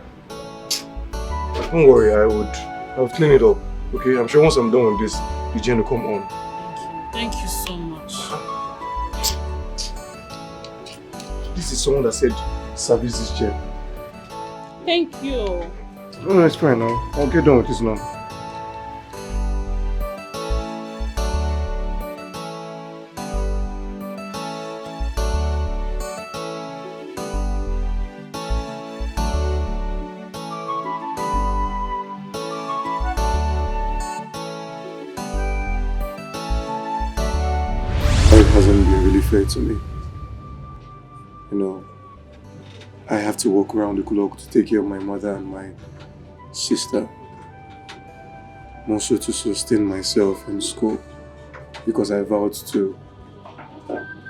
Don't worry, I'll clean it up. Okay, I'm sure once I'm done with this, the gen will come on. Thank you so much. This is someone that said service this gen. Thank you. No, it's fine now. I'll get done with this now. Hasn't been really fair to me. You know, I have to walk around the clock to take care of my mother and my sister. Also to sustain myself in school because I vowed to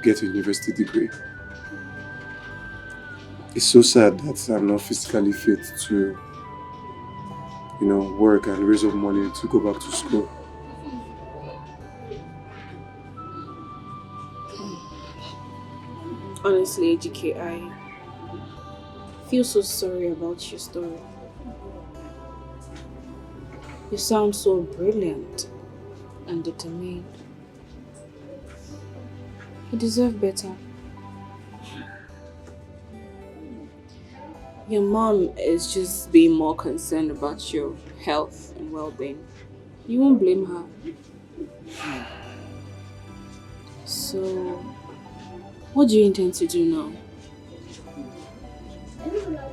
get a university degree. It's so sad that I'm not physically fit to, you know, work and raise up money to go back to school. Honestly, AGK, I feel so sorry about your story. You sound so brilliant and determined. You deserve better. Your mom is just being more concerned about your health and well-being. You won't blame her. So, what do you intend to do now?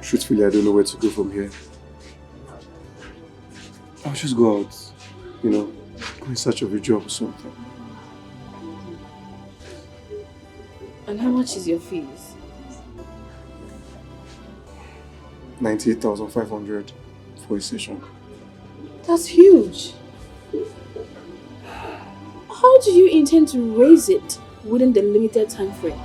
Truthfully, I don't know where to go from here. I'll just go out, you know, go in search of a job or something. And how much is your fees? 98,500 for a session. That's huge. How do you intend to raise it within the limited time frame?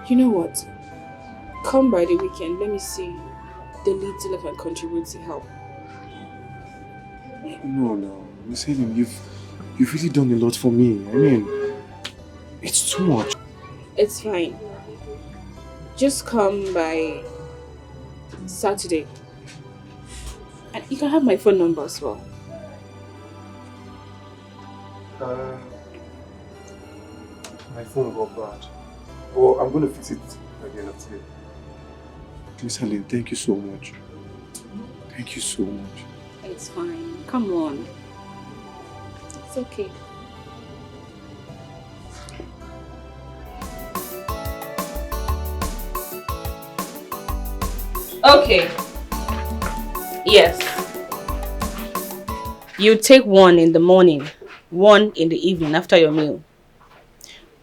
You know what? Come by the weekend, let me see the little I can contribute to help. No, Miss Helen, you've really done a lot for me. I mean, it's too much. It's fine. Just come by Saturday. And you can have my phone number as well. My phone got bad. Well, I'm going to fix it by the end of today. Miss Helen, thank you so much. Thank you so much. It's fine. Come on. It's okay. Okay. Yes. You take one in the morning, one in the evening after your meal.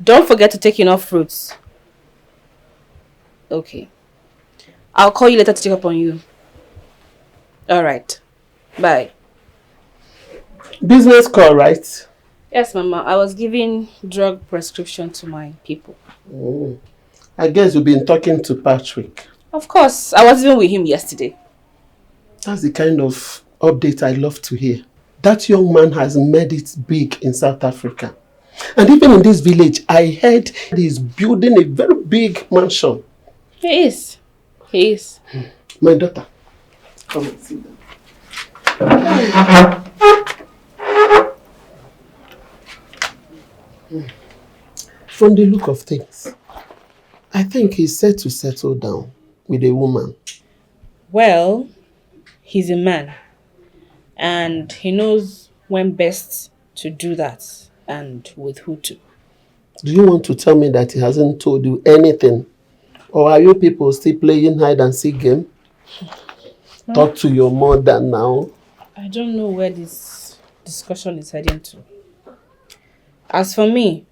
Don't forget to take enough fruits. Okay. I'll call you later to check up on you. Alright. Bye. Business call, right? Yes, Mama. I was giving drug prescription to my people. Oh. I guess you've been talking to Patrick. Of course. I was even with him yesterday. That's the kind of update I love to hear. That young man has made it big in South Africa. And even in this village, I heard he's building a very big mansion. He is. He is. My daughter, come and sit down. From the look of things, I think he's set to settle down with a woman. Well, he's a man. And he knows when best to do that and with who to. Do you want to tell me that he hasn't told you anything? Or are you people still playing hide and seek game? Talk to your mother now. I don't know where this discussion is heading to. As for me,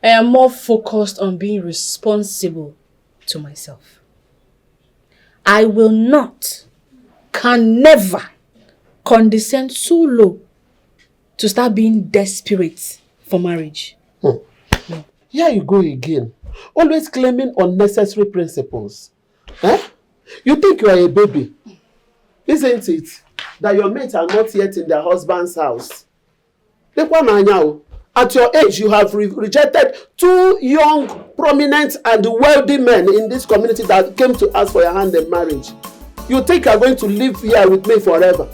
I am more focused on being responsible to myself. I will not, can never condescend so low to start being desperate for marriage. No. Here you go again. Always claiming unnecessary principles. Eh? You think you are a baby, isn't it? That your mates are not yet in their husband's house. At your age, you have rejected 2 young, prominent and wealthy men in this community that came to ask for your hand in marriage. You think you are going to live here with me forever?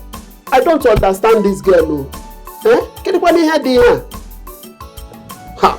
I don't understand this girl. No. Eh? Can you hear the ha?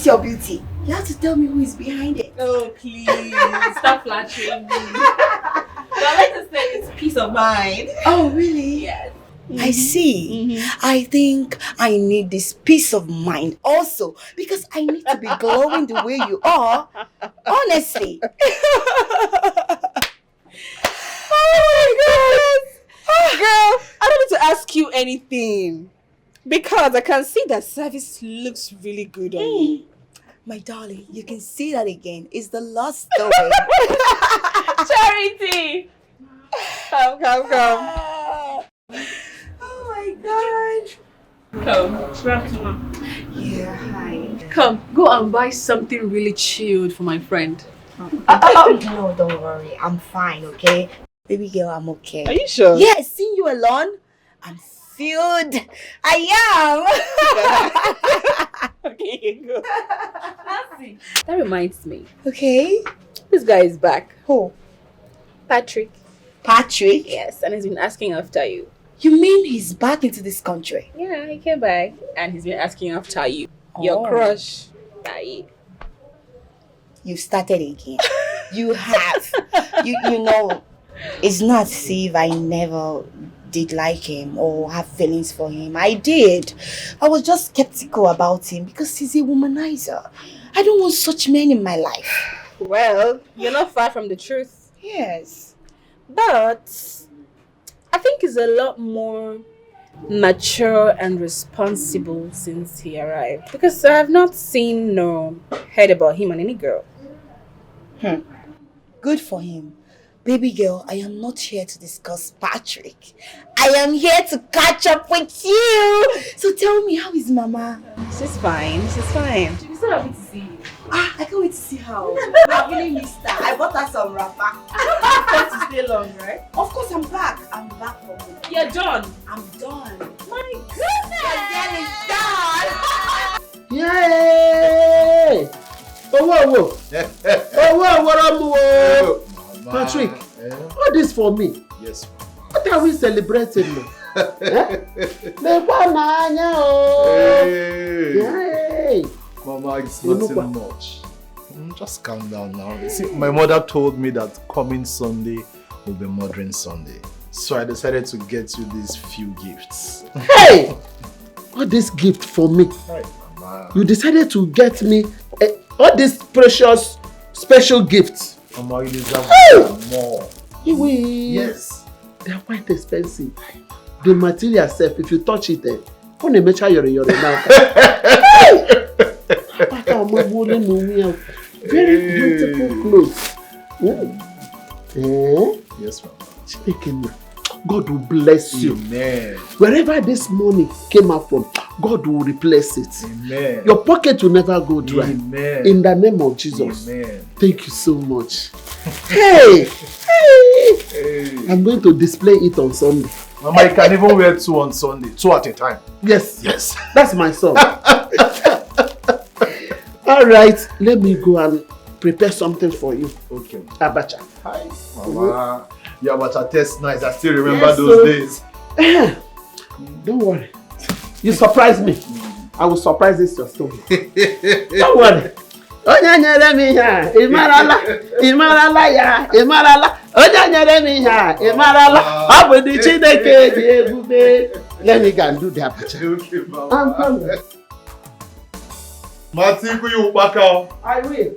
Your beauty. You have to tell me who is behind it. Oh, please. Stop flattering me. But I like to say it's peace of mind. Oh, really? Yes. I see. I think I need this peace of mind also because I need to be glowing the way you are. Honestly. Oh my God. Girl, I don't need to ask you anything. Because I can see that service looks really good on you. My darling, you can see that again. It's the last story. Charity! Come. Oh my God. Come. Yeah, hi. Come, go and buy something really chilled for my friend. No, don't worry. I'm fine, okay? Baby girl, I'm okay. Are you sure? Yes, seeing you alone, I'm filled. I am. Okay, go. That reminds me. Okay. This guy is back. Who? Patrick. Patrick? Yes, and he's been asking after you. You mean he's back into this country? Yeah, he came back and he's been asking after you. Your crush. Aye. You started again. You have. You know, it's not as if I never did like him or have feelings for him. I did. I was just skeptical about him because he's a womanizer. I don't want such men in my life. Well, you're not far from the truth. Yes. But I think he's a lot more mature and responsible since he arrived. Because I have not seen nor heard about him and any girl. Good for him. Baby girl, I am not here to discuss Patrick. I am here to catch up with you. So tell me, how is Mama? She's fine. She's fine. She's so happy to see you. I can't wait to see her. I really missed her. I bought her some wrapper. You have to stay long, right? Of course, I'm back. I'm back for good. You're done. I'm done. My goodness. The girl is done. Yay! Oh, Patrick, what this for me? Yes. What are we celebrating now? Hey. Mama, it's nothing much. Just calm down now. See, my mother told me that coming Sunday will be Mothering Sunday. So I decided to get you these few gifts. Hey! What this gift for me? Right, Mama. You decided to get me all these precious, special gifts. Mama, you deserve more. Yes. They are quite expensive. The material self, if you touch it, only make sure you're now. Very beautiful clothes. Yes, Mama. God will bless you. Amen. Wherever this money came out from, God will replace it. Amen. Your pocket will never go dry. Amen. In the name of Jesus. Amen. Thank you so much. Hey! I'm going to display it on Sunday. Mama, you can even wear 2 on Sunday. 2 at a time. Yes. Yes. That's my son. All right. Let me go and prepare something for you. Okay. Abacha. Hi, Mama. Your abacha tastes nice. I still remember those days. Don't worry. You surprise me. I will surprise this your story. Don't worry. Onye nyere m ihe a, ị marala ya, ị marala. Onye nyere m ihe a, ị marala. Ọ bụ ndị Chineke dị ebube. Let me go and do the abacha. Okay, Mama. I'm coming. Matiku, you back out. I will.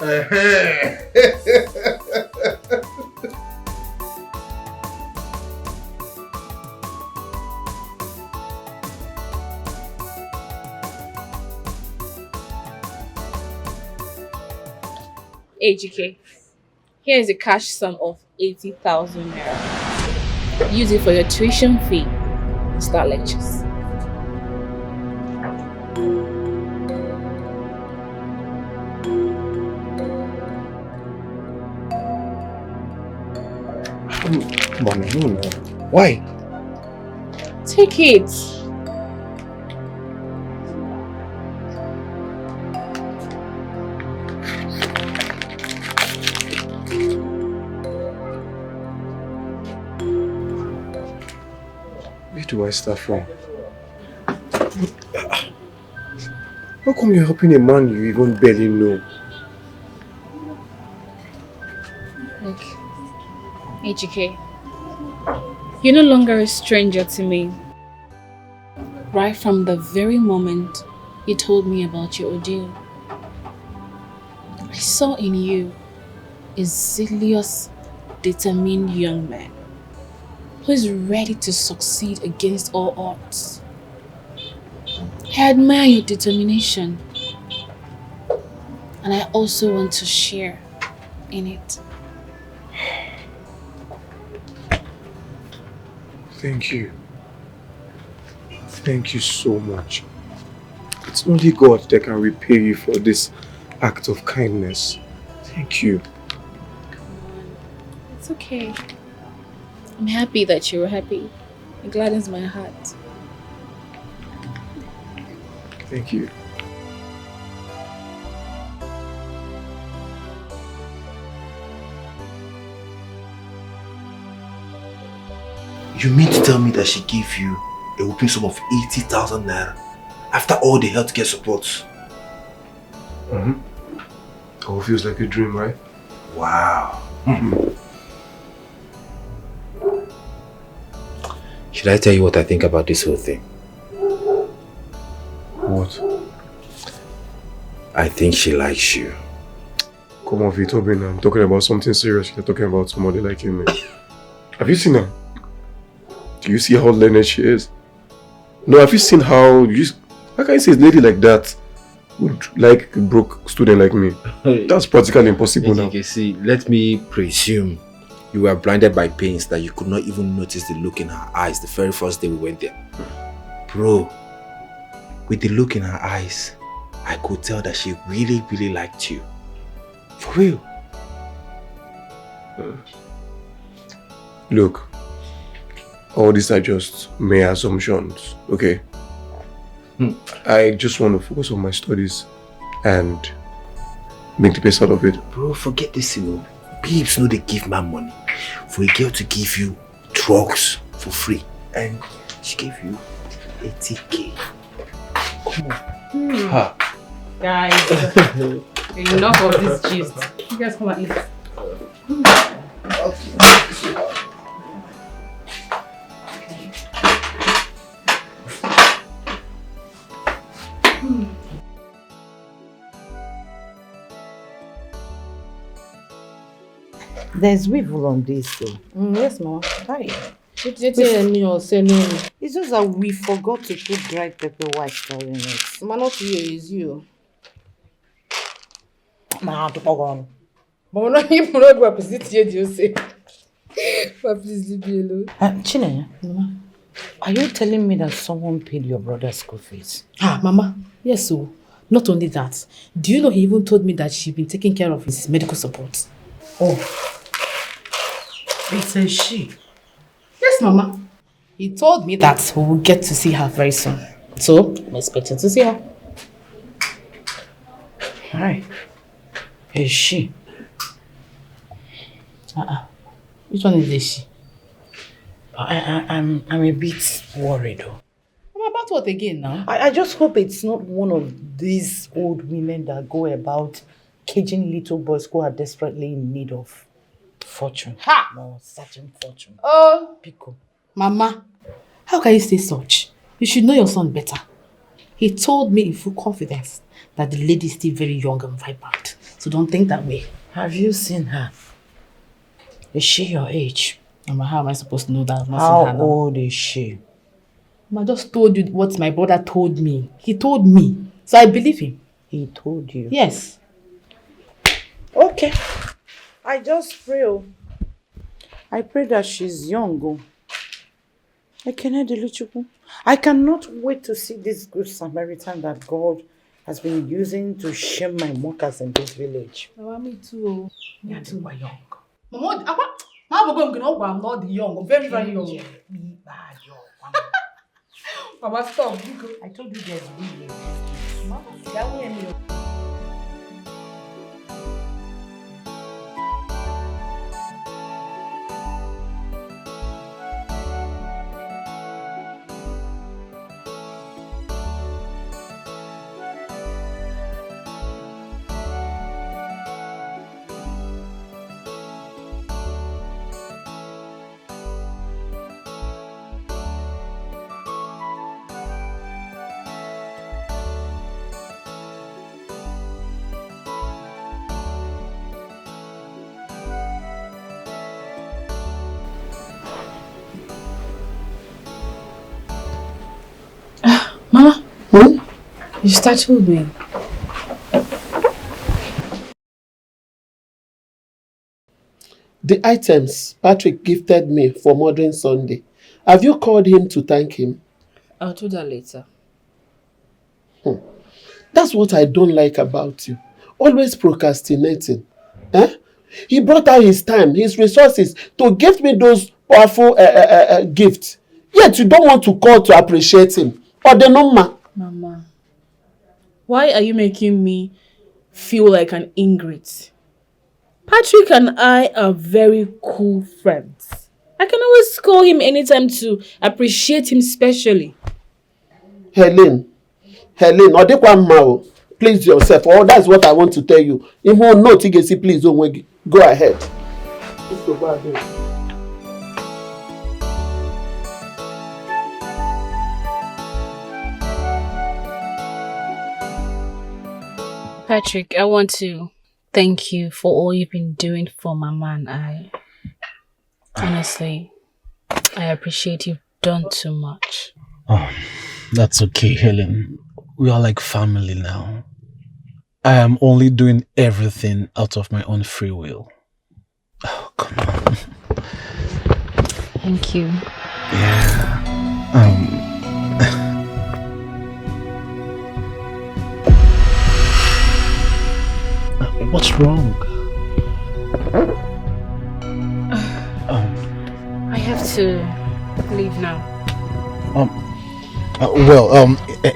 AGK, here is a cash sum of 80,000 naira. Use it for your tuition fee and start lectures. Mommy, no. Why? Take it. Where do I start from? How come you're helping a man you even barely know? Look, AGK, you're no longer a stranger to me. Right from the very moment you told me about your ordeal, I saw in you a zealous, determined young man who is ready to succeed against all odds. I admire your determination, and I also want to share in it. Thank you. Thank you so much. It's only God that can repay you for this act of kindness. Thank you. It's okay. I'm happy that you were happy. It gladdens my heart. Thank you. You mean to tell me that she gave you a whooping sum of 80,000 naira after all the healthcare support? All feels like a dream, right? Wow. Should I tell you what I think about this whole thing? What? I think she likes you. Come on, Vito, I'm talking about something serious. You're talking about somebody liking me. Have you seen her? Do you see how learned she is? No, have you seen how can you say a lady like that would like a broke student like me. That's practically impossible now. See, let me presume you were blinded by pains that you could not even notice the look in her eyes the very first day we went there. Bro, with the look in her eyes, I could tell that she really, really liked you. For real. Look, all these are just mere assumptions, okay? I just want to focus on my studies and make the best out of it. Bro, forget this, Babes know they give man money for a girl to give you drugs for free. And she gave you 80k. Come on. Ha. Guys, enough of this gist. You guys come and eat. There's weevil on this though. Yes, Mama. Hi. It's just that we forgot to put dried pepper white in it. Mama, not you, it's you. Mama, to go Mama, not you, not go opposite here, you say. But please leave me alone. Chinenye, Mama, are you telling me that someone paid your brother's school fees? Mama, yes, so. Not only that, do you know he even told me that she's been taking care of his medical support? Oh. It's a she. Yes, Mama. He told me that we will get to see her very soon. So, I'm expecting to see her. Alright. Is she? Which one is this she? I'm a bit worried though. About what again now? I just hope it's not one of these old women that go about caging little boys who are desperately in need of fortune. Ha! No, searching fortune. Oh! Pico. Mama, how can you say such? You should know your son better. He told me in full confidence that the lady is still very young and vibrant. So don't think that way. Have you seen her? Is she your age? Mama, how am I supposed to know that? How old is she? I just told you what my brother told me. He told me. So I believe him. He told you? Yes. Okay. I just pray. I pray that she's young. I cannot wait to see this good Samaritan that God has been using to shame my mockers in this village. Mama, me too. Me too. You are young. Mama, I'm not young. I'm very, very young. Mama, stop. I told you there's weed. Mama, that way me. Mama, you start with me. The items Patrick gifted me for Modern Sunday, have you called him to thank him? I'll do that later. That's what I don't like about you. Always procrastinating. He brought out his time, his resources to give me those powerful gifts. Yet you don't want to call to appreciate him. Mama, why are you making me feel like an ingrate? Patrick and I are very cool friends. I can always call him anytime to appreciate him specially. Helen, please yourself. Oh, that's what I want to tell you. Please don't go ahead. Patrick, I want to thank you for all you've been doing for Mama and I. Honestly, I appreciate you've done too much. Oh, that's okay, Helen. We are like family now. I am only doing everything out of my own free will. Oh, come on. Thank you. Yeah. What's wrong? I have to leave now.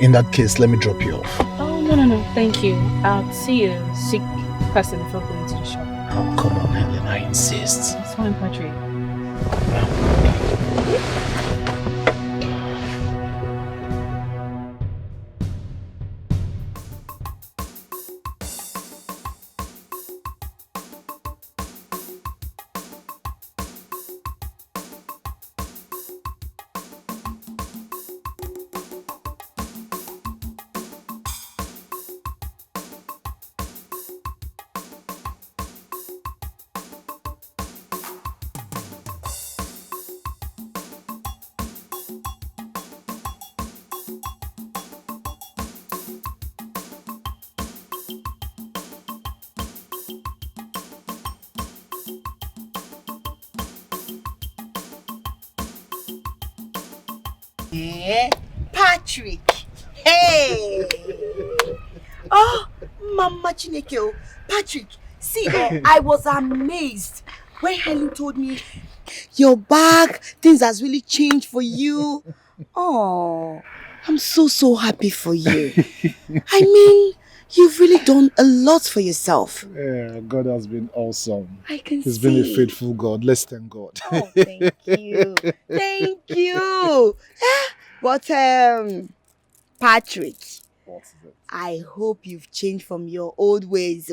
In that case, let me drop you off. Oh, no. Thank you. I'll see you sick person before going to the shop. Oh, come on, Helen. I insist. It's fine, Patrick. Patrick. Hey. Oh, Mama Chineke. Patrick, see, I was amazed when Helen told me your bag, things has really changed for you. Oh, I'm so happy for you. I mean, you've really done a lot for yourself. Yeah, God has been awesome. I can He's see. been a faithful God. Let's thank God. Oh, thank you. Thank you. But, Patrick, I hope you've changed from your old ways.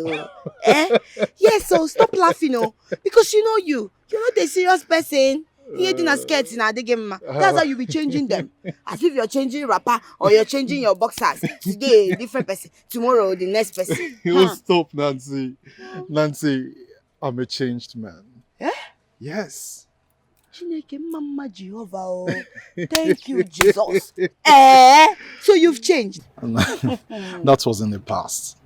Yes, so stop laughing, because you're not a serious person. You ain't scared in the game. That's how you be changing them. As if you're changing rapper or you're changing your boxers. Today, different person. Tomorrow, the next person. You stop, Nancy. Nancy, I'm a changed man. Eh? Yes. Chineke Mama Jehovah. Thank you, Jesus. So you've changed. That was in the past.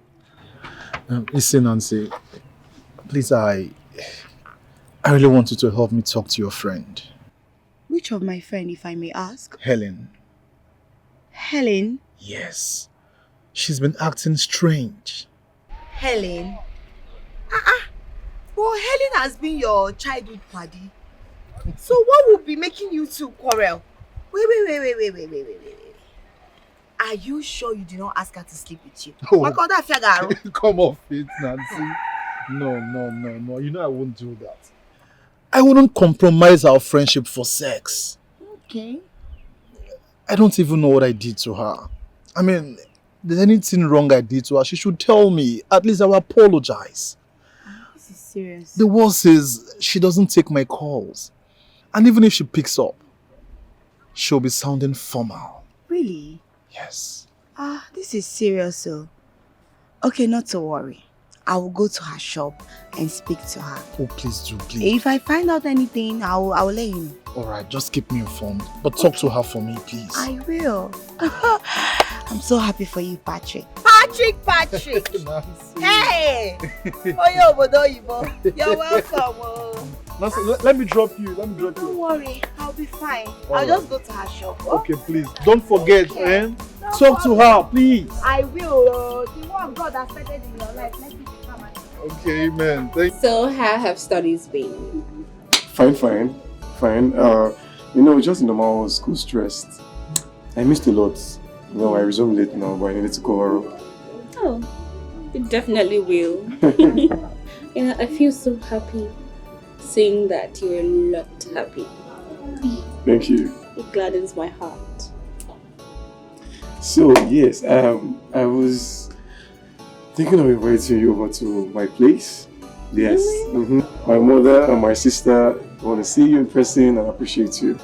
Listen, Nancy. Please, I really want you to help me talk to your friend. Which of my friend, if I may ask? Helen. Helen? Yes. She's been acting strange. Helen? Well, Helen has been your childhood buddy. So what would be making you two quarrel? Wait. Are you sure you did not ask her to sleep with you? Oh. Come off it, Nancy. No. You know I won't do that. I wouldn't compromise our friendship for sex. Okay. I don't even know what I did to her. I mean, there's anything wrong I did to her, she should tell me. At least I will apologize. This is serious. The worst is she doesn't take my calls. And even if she picks up, she'll be sounding formal. Really? Yes. This is serious, so. Okay, not to worry. I will go to her shop and speak to her. Oh, please do, please. If I find out anything, I will let you know. Alright, just keep me informed. But talk to her for me, please. I will. I'm so happy for you, Patrick. Patrick! Hey! You're welcome. Nancy, let me drop you. Don't worry, I'll be fine. All I'll right. just go to her shop. Okay, please. Don't forget, talk to her, please. I will. The one God has started in your life, let me become an. Okay, amen. So, how have studies been? Fine. Just normal school stressed. I missed a lot. I resumed late now, but I needed to cover up. Oh, you definitely will. I feel so happy seeing that you're a lot happy. Thank you. It gladdens my heart. So, yes, I was thinking of inviting you over to my place. Yes. Really? My mother and my sister want to see you in person and appreciate you.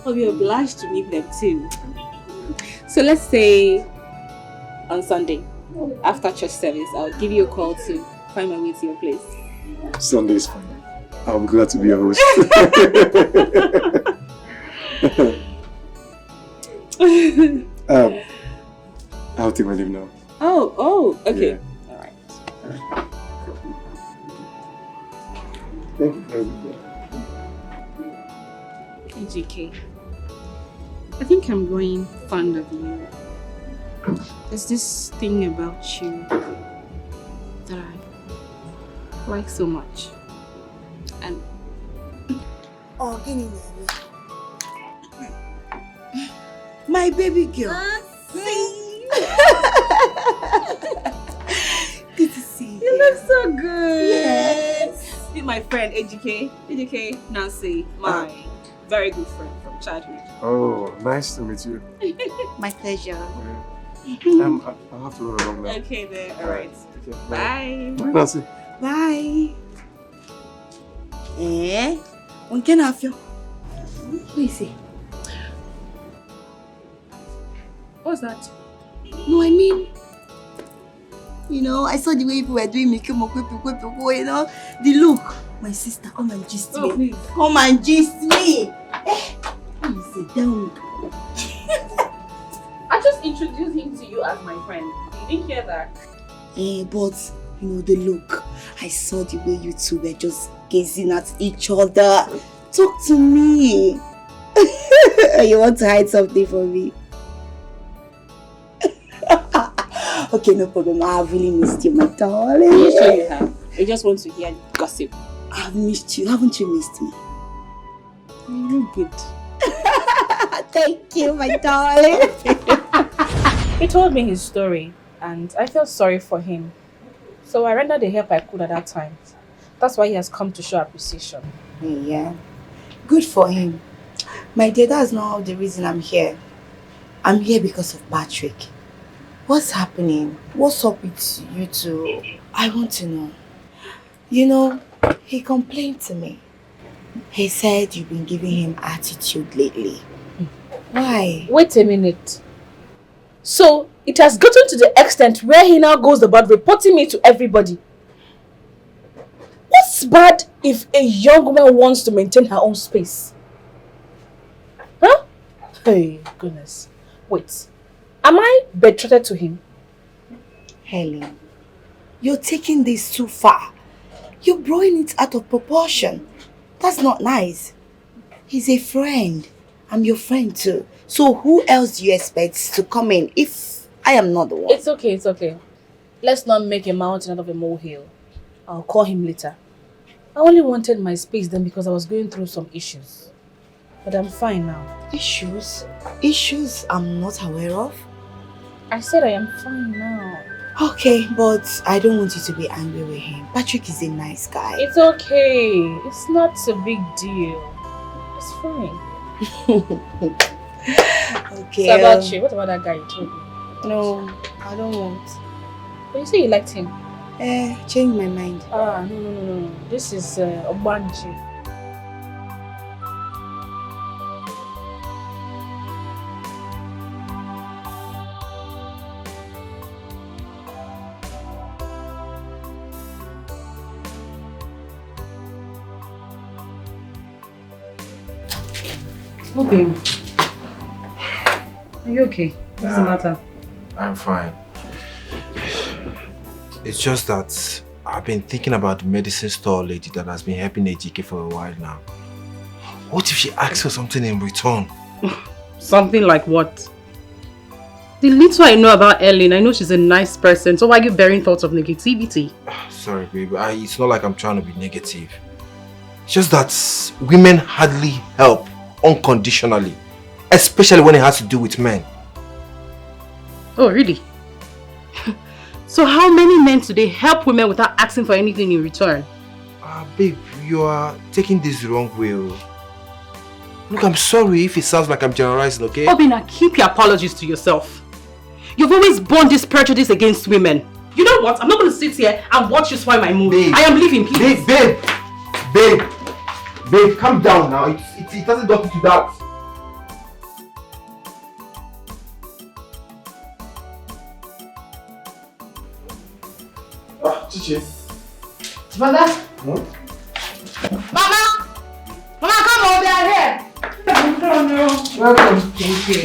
I'll be obliged to meet them too. So let's say on Sunday, after church service, I'll give you a call to find my way to your place. Sunday is fine. I'm glad to be your host. I'll take my leave now. Oh, okay. Yeah. Alright. Thank you very much. AJK, I think I'm growing fond of you. There's this thing about you that I like so much. And Oh, get in there. My baby girl. Good to see you. you look so good. Yes. Meet my friend AJK Nancy, my very good friend from childhood. Oh, nice to meet you. My pleasure. I'll have to run along now. Okay then, alright. Okay, Bye. Bye, Nancy. Bye. On can have you. Who is he? What's that? No, I mean, you know, I saw the way people were doing me, you know, the look. My sister, come and gist me. Please. Come and gist me. Please sit down. I just introduced him to you as my friend. You didn't hear that? But, you know, the look. I saw the way you two were just gazing at each other. Talk to me. You want to hide something from me? Okay, no problem. I have really missed you, my darling. You sure you have? I just want to hear gossip. I've missed you. Haven't you missed me? You look good. Thank you, my darling. He told me his story and I felt sorry for him. So I rendered the help I could at that time. That's why he has come to show appreciation. Yeah. Good for him. My dear, that's not the reason I'm here. I'm here because of Patrick. What's happening? What's up with you two? I want to know. You know, he complained to me. He said you've been giving him attitude lately. Why? Wait a minute. So it has gotten to the extent where he now goes about reporting me to everybody. What's bad if a young woman wants to maintain her own space? Huh? Hey, goodness. Wait. Am I betrothed to him? Helen, you're taking this too far. You're blowing it out of proportion. That's not nice. He's a friend. I'm your friend too. So who else do you expect to come in if I am not the one? It's okay, it's okay. Let's not make a mountain out of a molehill. I'll call him later. I only wanted my space then because I was going through some issues. But I'm fine now. Issues? Issues I'm not aware of? I said I am fine now. Okay, but I don't want you to be angry with him. Patrick is a nice guy. It's okay. It's not a big deal. It's fine. Okay. So about you, what about that guy you told me? No, I don't want. But you say you liked him? Change my mind. No. This is Obanji. Okay. Are you okay? What's the matter? I'm fine. It's just that I've been thinking about the medicine store lady that has been helping AJK for a while now. What if she asks for something in return? Something like what? The little I know about Ellen, I know she's a nice person, so why are you bearing thoughts of negativity? Sorry, baby. It's not like I'm trying to be negative. It's just that women hardly help unconditionally, especially when it has to do with men. Oh, really? So how many men today help women without asking for anything in return? Babe, you are taking this the wrong way. Look, I'm sorry if it sounds like I'm generalizing, okay? Obina, keep your apologies to yourself. You've always borne this prejudice against women. You know what? I'm not going to sit here and watch you spoil my mood. Babe, I am leaving, please. Babe, calm down now. It doesn't go to that. Chichi. Mother? Hmm? Mama! Mama, come over here! Welcome. Thank you.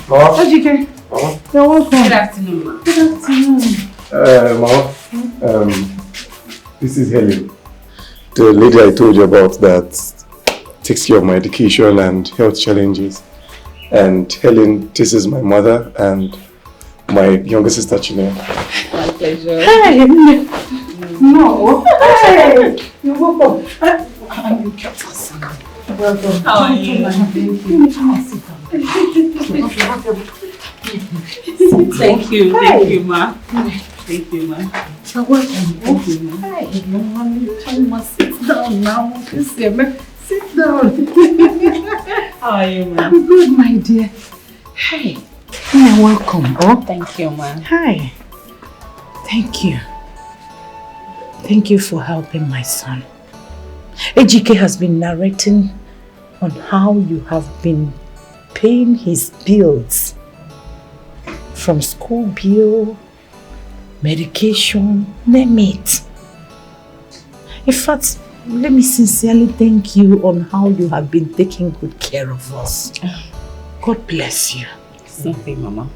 What? AJK. Mama? You're welcome. Good afternoon, ma. Good afternoon. Mama, this is Helen. The lady I told you about that takes care of my education and health challenges. And Helen, this is my mother and my younger sister Chinea. My pleasure. Hey! No. Hey! You're welcome. And you kept us. Welcome. How are you? Thank you. Thank you. Thank you, ma. Thank you, ma. You're welcome. Thank you, ma. Hey, no one, sit down now. Sit down. How are you, ma? I'm good, my dear. Hey, you're welcome. Oh, thank you, ma. Hi. Thank you. Thank you for helping my son. Ejike has been narrating on how you have been paying his bills. From school bill, medication, name it. In fact, let me sincerely thank you on how you have been taking good care of us. God bless you. Something, Mama.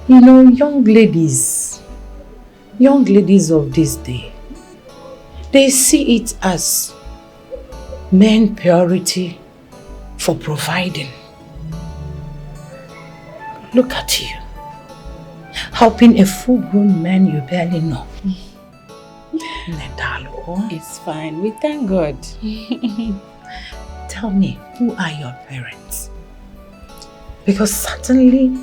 You know, young ladies of this day, they see it as men priority for providing. Look at you, helping a full-grown man you barely know. It's fine. We thank God. Tell me, who are your parents? Because certainly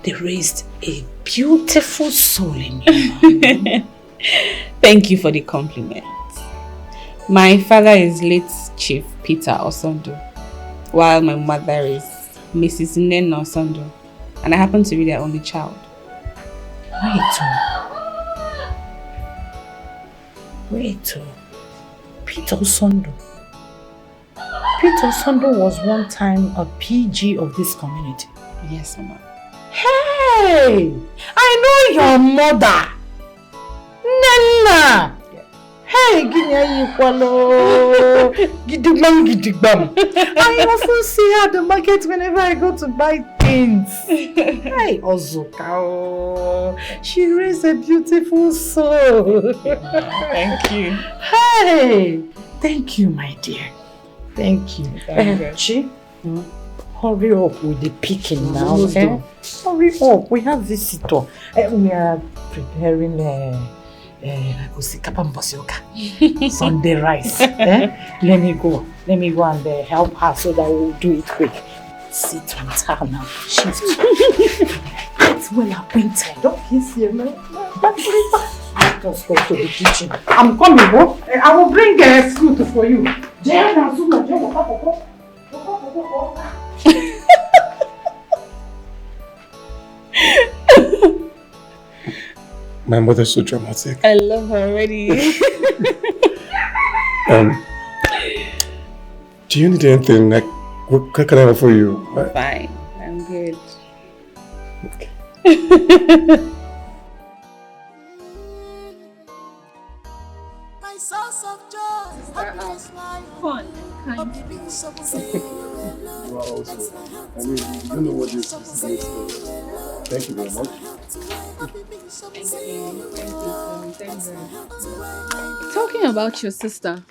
they raised a beautiful soul in you. Thank you for the compliment. My father is late Chief Peter Osondo, while my mother is Mrs. Nena Osondo, and I happen to be their only child. Wait, Peter Osondo. Peter Osondo was one time a PG of this community. Yes, Mama. Hey! I know your mother! Nana! Hey, Gidigbam. I often see her at the market whenever I go to buy things. Hey, Ozuka. She raised a beautiful soul. Thank you. Hey! Thank you, my dear. Thank you. Chi, hurry up with the picking now. Eh? Hurry up. We have visitor. We are preparing Sunday rice. Let me go and help her so that we'll do it quick. Sit with her now. She's well acquainted. Don't kiss her, man. Let us go to the kitchen. I'm coming, bro. I will bring fruit for you. My mother's so dramatic. I love her already. Do you need anything? Like, what can I offer you? Fine, I'm good. My source of joy, happiness, fun. Wow, I mean, you don't know what this is. Thank you very much. Talking about your sister,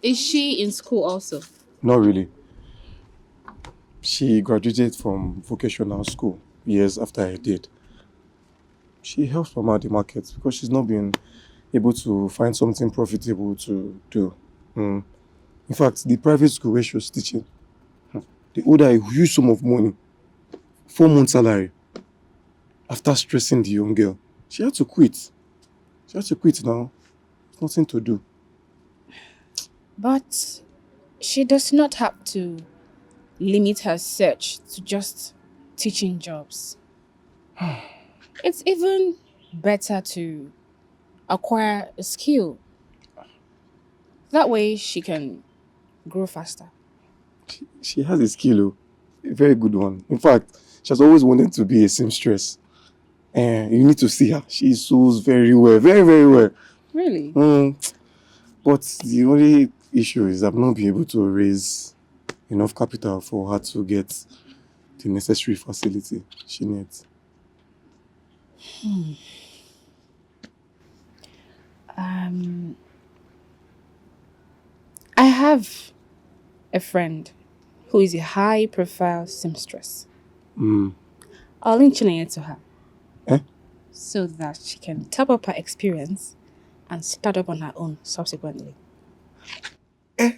is she in school also? Not really. She graduated from vocational school years after I did. She helps Mama at the market because she's not been able to find something profitable to do. In fact, the private school where she was teaching, they owed her a huge sum of money, 4 months salary. After stressing the young girl, she had to quit. She had to quit now. There's nothing to do. But she does not have to limit her search to just teaching jobs. It's even better to acquire a skill. That way she can grow faster. She has a skill, a very good one. In fact, she has always wanted to be a seamstress. And you need to see her. She sews very well, very, very well. Really? But the only issue is I've not been able to raise enough capital for her to get the necessary facility she needs. I have a friend who is a high-profile seamstress. I'll link Chineye to her. So that she can top up her experience and start up on her own subsequently. Are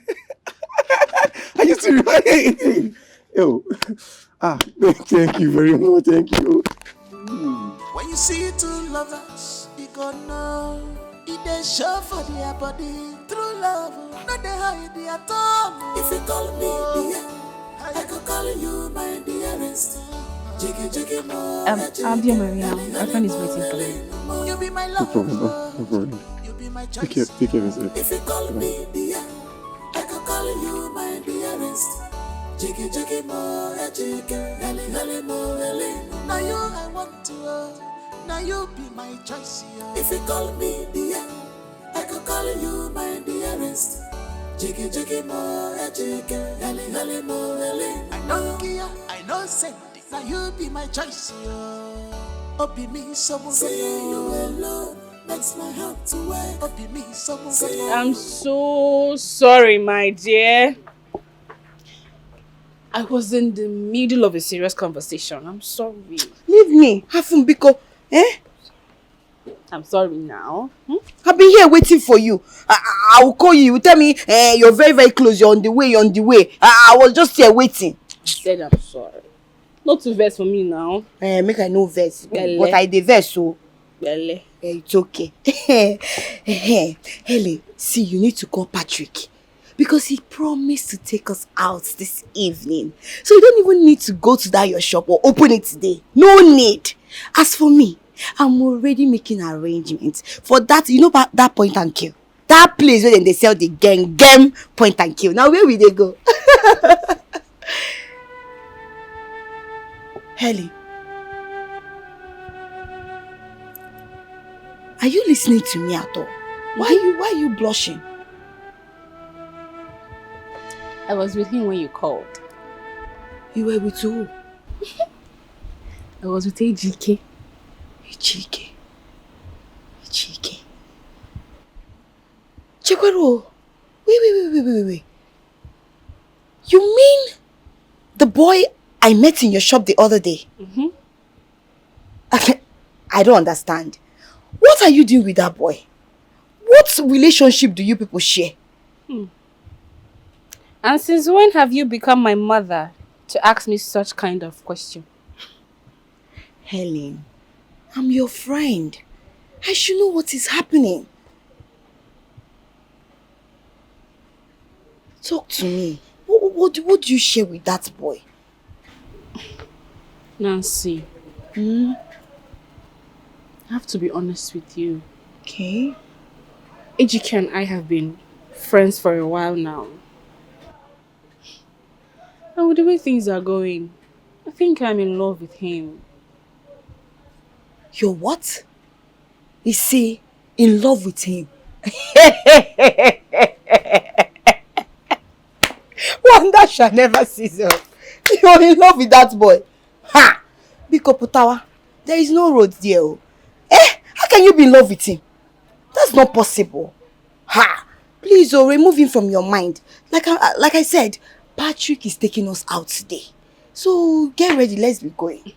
you serious? Yo. Thank you very much. Thank you. When you see two lovers, you gonna know. It they show for their body. True love, not they hide their tongue. If you call me dear, I could call you my dearest. I'll be on my way now. My friend is waiting for me. You be my No love. problem. No problem. You be my Take care of yourself. If you call me dear, I could call you my dearest. Jiggy mo, jiggy, heli mo, heli. Now you I want to, now you be my choice. If you call me dear, I could call you my dearest. Jiggy mo, jiggy, heli mo, heli. I know Kia, I know Sandy. Now you be my choice. Oh, be me someone. See you alone makes my heart to work. Oh, be me someone. I'm so sorry, my dear. I was in the middle of a serious conversation. I'm sorry. Leave me. Hafumbiko. I'm sorry now. I've been here waiting for you. I will call you. You tell me you're very, very close. You're on the way. I was just here waiting. I said I'm sorry. Not to verse for me now. Make I no verse. Belle. But I the verse so. Belle. It's okay. Helen, see, you need to call Patrick. Because he promised to take us out this evening. So you don't even need to go to that your shop or open it today. No need. As for me, I'm already making arrangements for that, you know about that point and kill. That place where they sell the gang point and kill. Now where will they go? Helen, are you listening to me at all? Why are you blushing? I was with him when you called. You were with who? I was with AGK. AGK. Chekwaro, wait. You mean the boy I met in your shop the other day? I don't understand. What are you doing with that boy? What relationship do you people share? And since when have you become my mother to ask me such kind of question? Helen, I'm your friend. I should know what is happening. Talk to me. What do you share with that boy? Nancy. I have to be honest with you. Okay. Ejike and I have been friends for a while now. And with the way things are going, I think I'm in love with him. You're what? You see, in love with him. Wonder shall never cease. You're in love with that boy. Ha! Biko Putawa, there is no road there. How can you be in love with him? That's not possible. Ha! Please, remove him from your mind. Like I said, Patrick is taking us out today. So get ready, let's be going.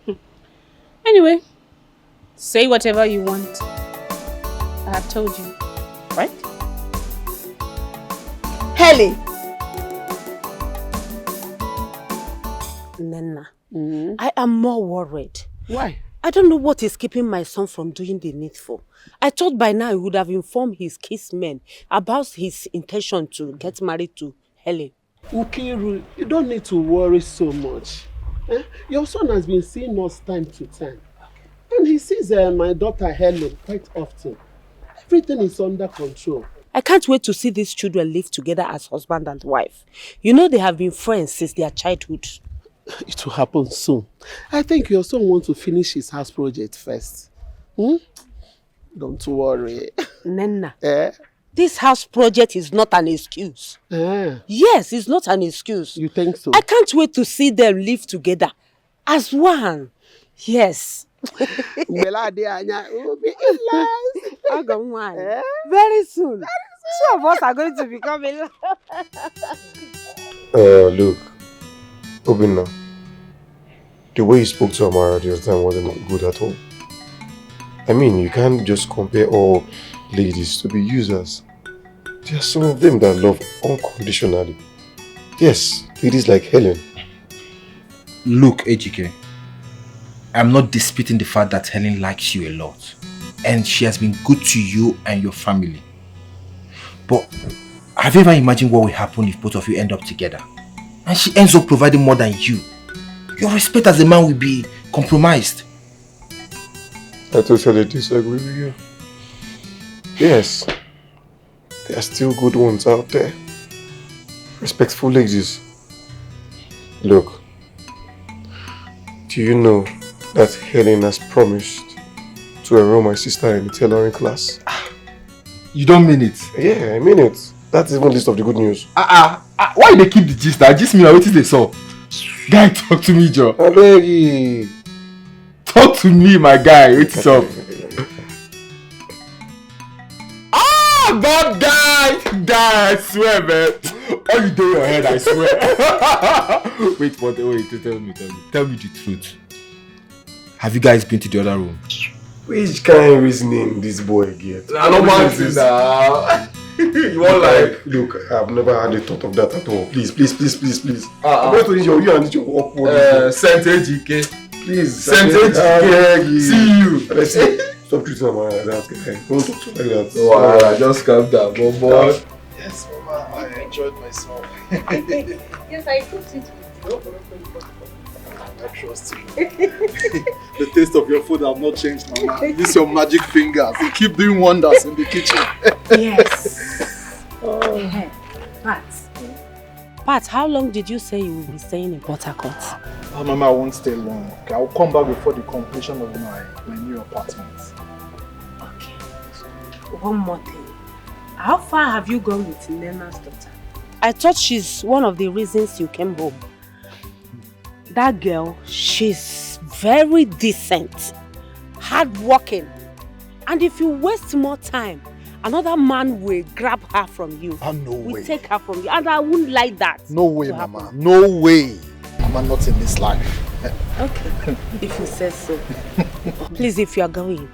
Anyway, say whatever you want. I have told you, right? Helen. Nana, I am more worried. Why? I don't know what is keeping my son from doing the needful. I thought by now he would have informed his kinsmen about his intention to get married to Helen. Nkiru, you don't need to worry so much. Your son has been seeing us time to time. And he sees my daughter Helen quite often. Everything is under control. I can't wait to see these children live together as husband and wife. You know they have been friends since their childhood. It will happen soon. I think your son wants to finish his house project first. Don't worry. Nana, this house project is not an excuse. Yes, it's not an excuse. You think so? I can't wait to see them live together As one. Yes. Very soon. Two of us are going to become in love. Look, Obinna, the way you spoke to Amara the other time wasn't good at all. I mean, you can't just compare all ladies to be users. There are some of them that love unconditionally. Yes, ladies like Helen. Look, Ejike, I'm not disputing the fact that Helen likes you a lot. And she has been good to you and your family. But have you ever imagined what will happen if both of you end up together? And she ends up providing more than you. Your respect as a man will be compromised. I totally disagree with you. Yes, there are still good ones out there. Respectful ladies. Look, do you know that Helen has promised to enroll my sister in the tailoring class? You don't mean it? Yeah, I mean it. That's even list of the good news. Why they keep the gist? I just mean what is they saw. Guy, talk to me, Joe. I beg you. Talk to me, my guy. What's up? God, die, I swear, man. All you do in your head, I swear. wait, tell me the truth. Have you guys been to the other room? Which kind of reasoning this boy gets? I don't mind this now. You want like, look, I've never had a thought of that at all. Please. I'm going to need you and need your upward. Saint Ejike. Please. Saint Ejike. See you. Let's see. Stop treating her like that, guy. Don't talk to like that. Oh, just calm down, Mama. Yes, Mama, I enjoyed myself. Yes, I cooked it with you. I trust you. The taste of your food have not changed, Mama. Use your magic fingers. You keep doing wonders in the kitchen. Yes. Pat, how long did you say you will be staying in Port Harcourt? Oh, Mama, I won't stay long. Okay, I'll come back before the completion of my new apartment. Okay. One more thing. How far have you gone with Nena's daughter? I thought she's one of the reasons you came home. That girl, she's very decent, hardworking. And if you waste more time, another man will grab her from you. No way. Will take her from you. And I wouldn't like that. No way, Mama. No way. Mama, not in this life. Okay, if you say so. Please, if you are going,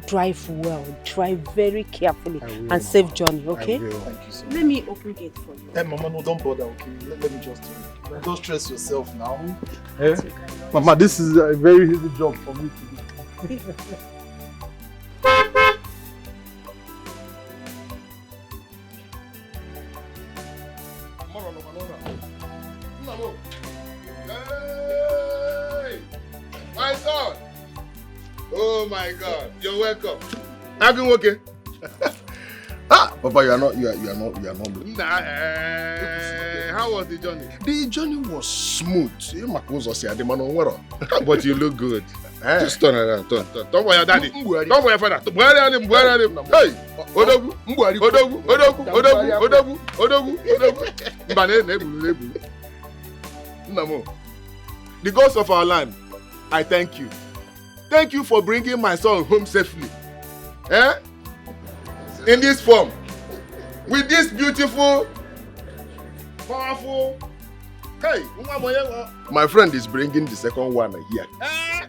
drive well. Drive very carefully and safe journey, okay? I will. Thank you so much. Let me open gate for you. Hey, Mama, no, don't bother, okay? Let me just do it. Don't stress yourself now. Eh? Mama, this is a very easy job for me to do. My son! Oh my God! You're welcome. Have you okay? Papa, you are not. Nah, How was the journey? the journey was smooth. But you look good. Just turn around, turn. Don't worry, daddy. Don't worry, father. Hey, Odogu. Namo, the gods of our land, I thank you. Thank you for bringing my son home safely. In this form, with this beautiful, powerful. Hey, my friend is bringing the second one here. Hey,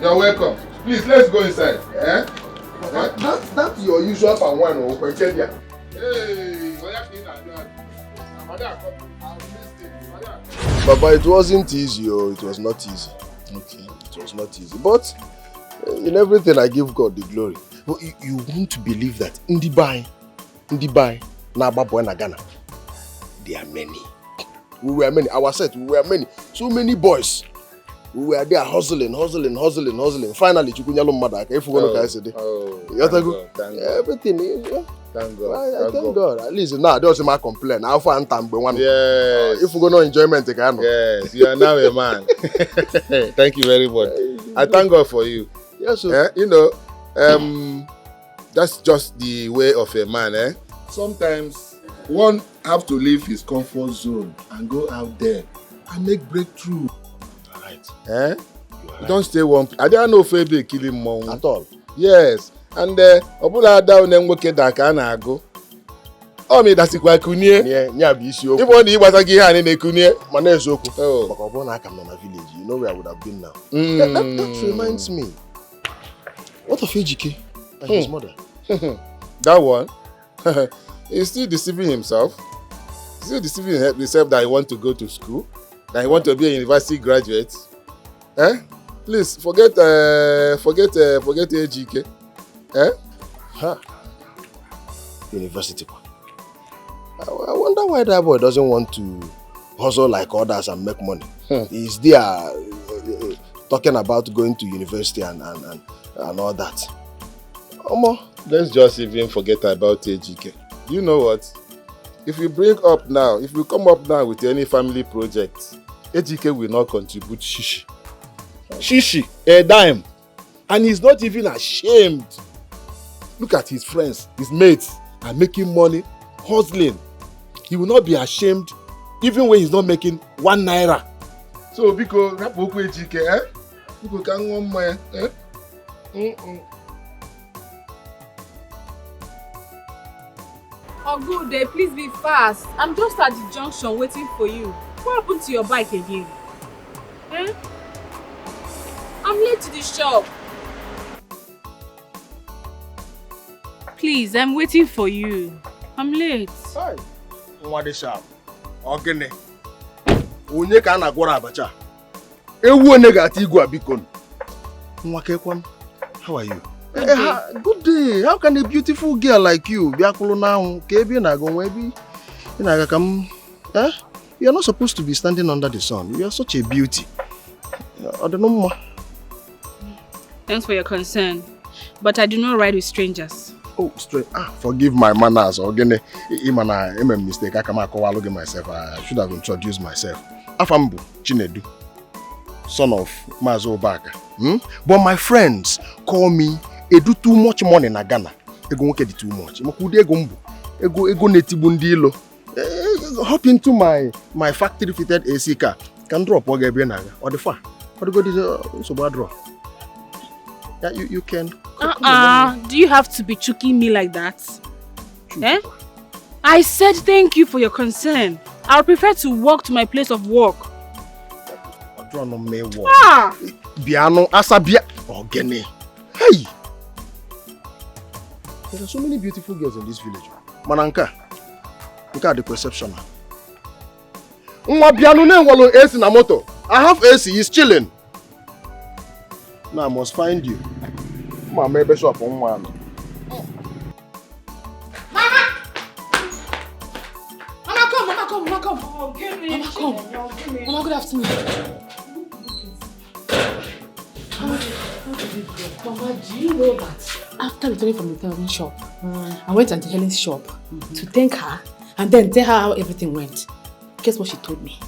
you're welcome. Please, let's go inside. That's your usual fan one. Hey, Baba, it wasn't easy. It was not easy. Okay, it was not easy. But in everything, I give God the glory. But you won't believe that in Dubai, na Ghana, there are many. We were many. Our set, we were many. So many boys. We were there hustling. Finally, Chukunyalo Madaka. If you want to say it, everything. Yeah. Thank God. Thank God. At least now, there was my complaint. How far and one. Yes. If we go no enjoyment, yes, you are now a man. Thank you very much. I thank God for you. Yes, sir. You know, that's just the way of a man. Sometimes one have to leave his comfort zone and go out there and make breakthrough. Right. Eh? Right. Don't stay one place. I don't know if Febe kill him more. At all. Yes. And Obula down and work that can I go. Oh, me that's quite kunie. Yeah, be issue. If one was a gear and a kunie, Manezoku. Oh, Bakabona come on a village. You know where I would have been now. That reminds me. What of Ejike and his mother? That one? He's still deceiving himself. He's still deceiving himself that he wants to go to school, that he wants to be a university graduate. Eh? Please forget Ejike. Eh? Huh. University. I wonder why that boy doesn't want to hustle like others and make money. He's there talking about going to university and all that. Omo, let's just even forget about Ejike. You know what? If we come up now with any family project, Ejike will not contribute shishi. Shishi, a dime. And he's not even ashamed. Look at his friends, his mates are making money, hustling. He will not be ashamed even when he's not making 1 naira. So, because Rapoku Ejike, eh? Because can one man, eh? Oh, good day. Please be fast. I'm just at the junction waiting for you. What happened to your bike again? Eh? I'm late to the shop. Please, I'm waiting for you. I'm late. Hi. What sharp? Ogene. Onye ka na gwara abacha. Ewu one ga-ati igwe abikon. Nwakekwan. How are you? Good day. How can a beautiful girl like you be akulu now? Kebi na go maybe. Ina ga kam. Eh? You're not supposed to be standing under the sun. You're such a beauty. I don't know. Thanks for your concern, but I do not ride with strangers. Oh, straight. Forgive my manners. Ogene, I made a mistake. I can't call myself. I should have introduced myself. Afambu Chinedu, son of Mazo Baka. But my friends call me. They do too much money in Ghana. They go get too much. Ego netibundilo. Hop into my factory fitted AC car. Can drop or the far. Or the go to so bad draw. Yeah, you can. Do you have to be choking me like that? Eh? I said thank you for your concern. I would prefer to walk to my place of work. Biano Asabia Ogene. Hey! There are so many beautiful girls in this village. Mananka, look at the perception. Biano ne walo AC na moto. I have AC, he's chilling. Now I must find you. Mama, maybe shop on one. Mama, come. Oh, give me. Mama, come. Mama, good afternoon. Mama, do you know that after returning from the television shop, I went to Auntie Helen's shop to thank her and then tell her how everything went. Guess what she told me?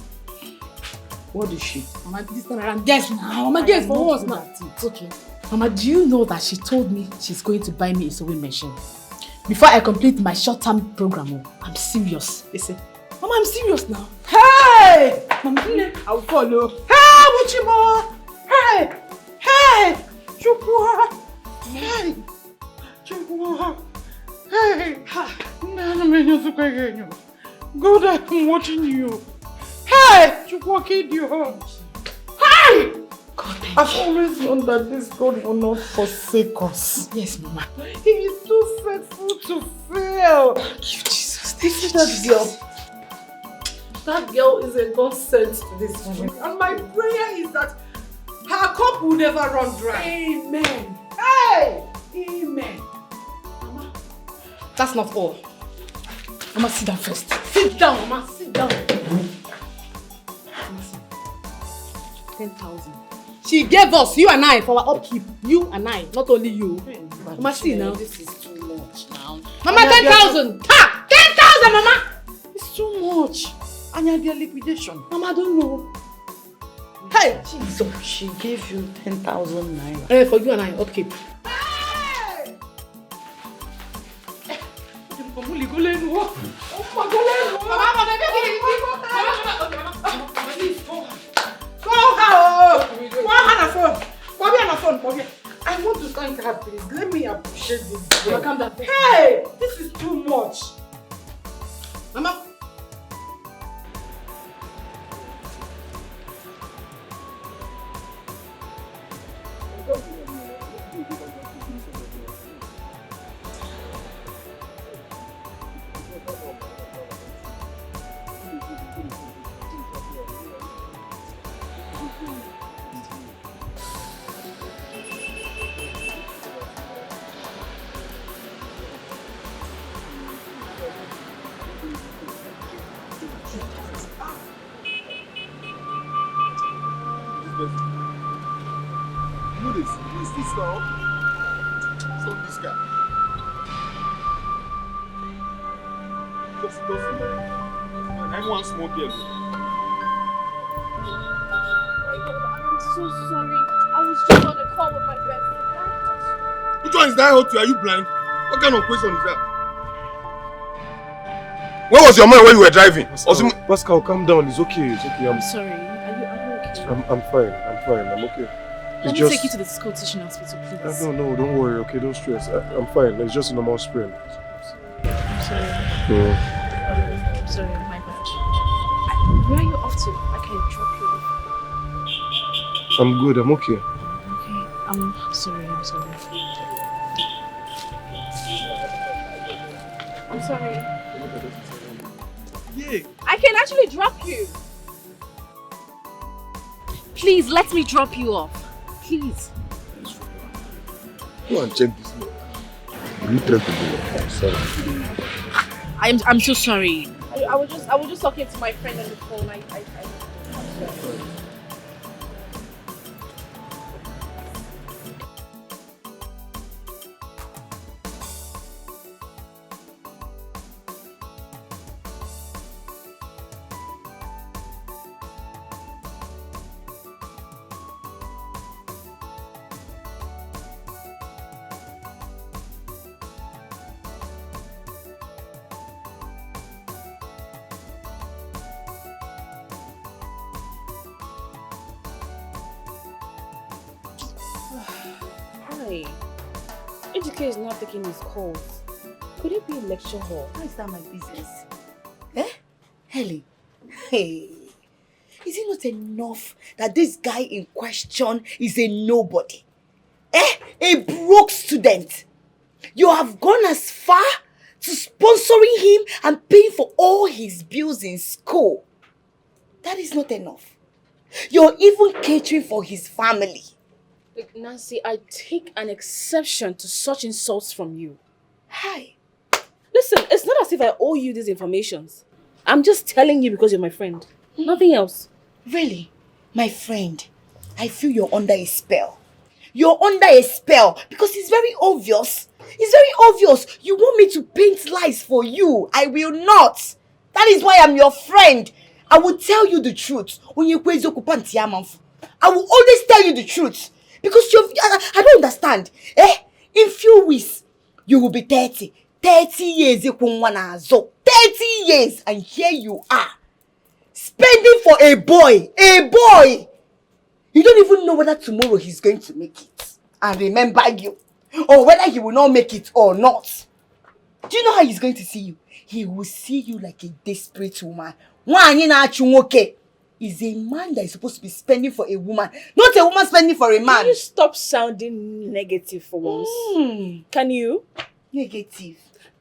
What is she? Mama, this time around, guess now. Mama, guess for once now. It's okay. Mama, do you know that she told me she's going to buy me a sewing machine before I complete my short-term program? I'm serious. Listen, Mama, I'm serious now. Hey! Mama, I'll follow. Hey, Wuchima! Hey! Chukwa! Hey! Chukwa! Hey! Good, I'm watching you. Hey! Chukwa, kid you. Hey! God, I've always known that this God will not forsake us. Yes, Mama. He is too faithful to fail. Thank you, Jesus. Thank you, that girl. That girl is a God sent to this woman. And my prayer is that her cup will never run dry. Amen. Hey! Amen. Mama, that's not all. Mama, sit down first. Sit down, Mama. Sit down. 10,000. She gave us, you and I, for our upkeep. You and I, not only you. Mama, see now. This is too much now. Mama, 10,000! Ha! 10,000, Mama! It's too much. And you're their liquidation. Mama, I don't know. Hey! So she gave you 10,000 naira. For you and I, upkeep. Hey! I want to thank her, please. Let me appreciate this. Hey, this is too much. Mama. Small girl. I'm so sorry. I was just on a call with my best friend. Which one is that hot to you? Are you blind? What kind of question is that? Where was your mind when you were driving? Pascal, calm down. It's okay. It's okay. I'm sorry. Are you okay? I'm fine. I'm okay. Let me take you to the school teaching hospital, please. No, don't worry. Okay, don't stress. I'm fine. It's just a normal sprain. I'm sorry. I'm sorry. My bad. Where are you off to? I can drop you off. I'm good. I'm okay. Okay. I'm sorry. I'm sorry. Yeah. I can actually drop you. Please, let me drop you off. Please. Go and check this note. You try to do it. Sorry. I'm so sorry. I was just talking to my friend on the phone. I'm sorry. Hi. Ejike is not taking his calls. Could it be a lecture hall? How is that my business? Eh? Helen? Hey. Is it not enough that this guy in question is a nobody? Eh? A broke student. You have gone as far to sponsoring him and paying for all his bills in school. That is not enough. You're even catering for his family. Look, Nancy, I take an exception to such insults from you. Hi. Listen, it's not as if I owe you these informations. I'm just telling you because you're my friend. Nothing else. Really? My friend, I feel you're under a spell. You're under a spell because it's very obvious. It's very obvious. You want me to paint lies for you. I will not. That is why I'm your friend. I will tell you the truth. I will always tell you the truth. Because I don't understand. Eh? In few weeks, you will be 30. 30 years. 30 years. And here you are. Spending for a boy. A boy. You don't even know whether tomorrow he's going to make it. And remember you. Or whether he will not make it or not. Do you know how he's going to see you? He will see you like a desperate woman. Is a man that is supposed to be spending for a woman, not a woman spending for a man. Can you stop sounding negative for once? Can you? Negative.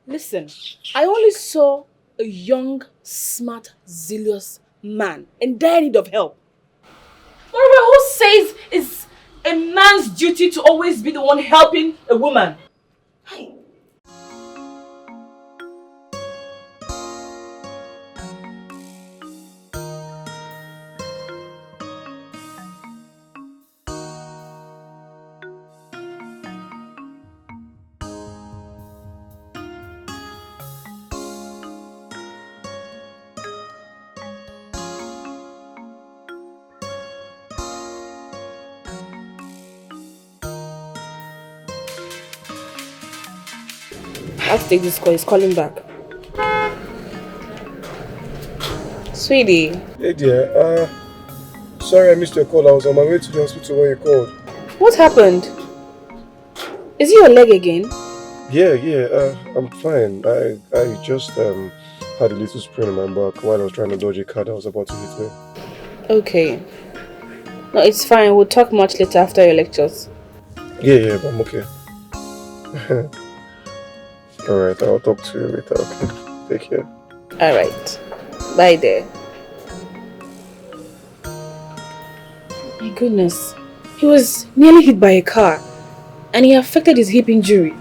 Listen, I only saw a young, smart, zealous man in dire need of help. Moreover, who says it's a man's duty to always be the one helping a woman? I have to take this call. He's calling back. Sweetie. Hey dear, sorry I missed your call. I was on my way to the hospital when you called. What happened? Is it your leg again? Yeah, I'm fine. I just had a little sprain in my back while I was trying to dodge a car that was about to hit me. Okay. No, it's fine. We'll talk much later after your lectures. Yeah, but I'm okay. Alright, I'll talk to you later, okay? Take care. Alright. Bye there. My goodness. He was nearly hit by a car and he affected his hip injury.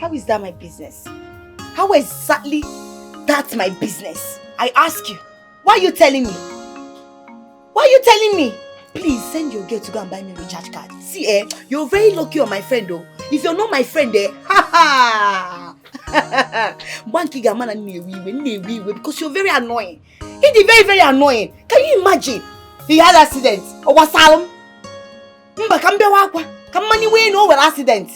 How is that my business? How exactly that's my business? I ask you. Why are you telling me? Why are you telling me? Please send your girl to go and buy me a recharge card. See, you're very lucky on my friend though. If you're not my friend, ha ha! Because you're very annoying. He's very, very annoying. Can you imagine? He had an accident. Or was Salem? No accident.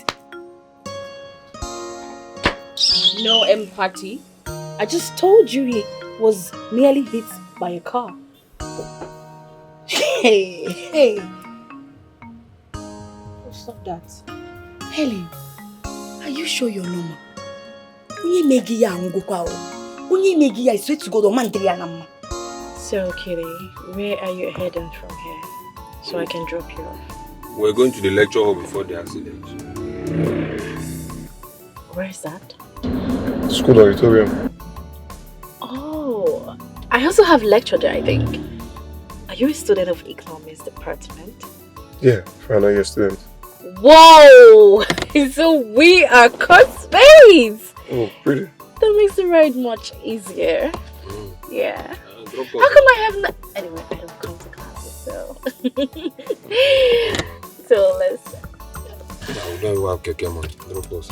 No empathy. I just told you he was nearly hit by a car. Hey. Oh, stop that. Helen, are you sure you're normal? I swear to God, So, Kitty, where are you heading from here? So I can drop you off. We're going to the lecture hall before the accident. Where is that? School auditorium. Oh, I also have lecture there, I think. Are you a student of economics department? Yeah, final year student. Whoa! So we are classmates! Oh, pretty. That makes the ride much easier. Yeah. How come I have not? Anyway, I don't come to classes, so. So let's. We don't have keke man. Drop us.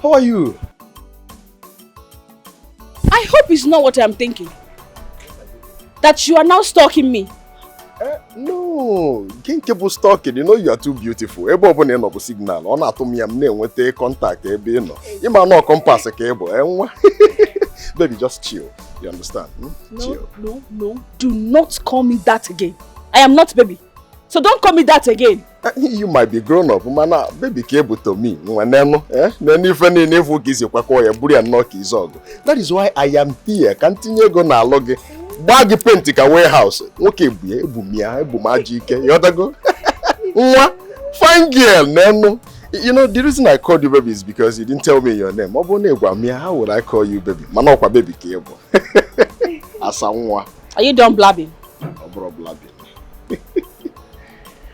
How are you? I hope it's not what I'm thinking. That you are now stalking me. No, Kinkable stalking. You know you are too beautiful. Ebo obo na no signal. Ona to me am na enwete contact ebe no. You ma no compass ke ebo. Baby, just chill. You understand? Chill. No. Do not call me that again. I am not baby. So don't call me that again. You might be grown up, mana baby cable to me. That is why I am here. Continue go na log. Bag paint ka warehouse. Okay, ebu magic. You other go. Fine girl, neno. You know the reason I called you baby is because you didn't tell me your name. How would I call you baby? Manokwa baby cable. Asanwa. Are you done blabbing? Blabbing.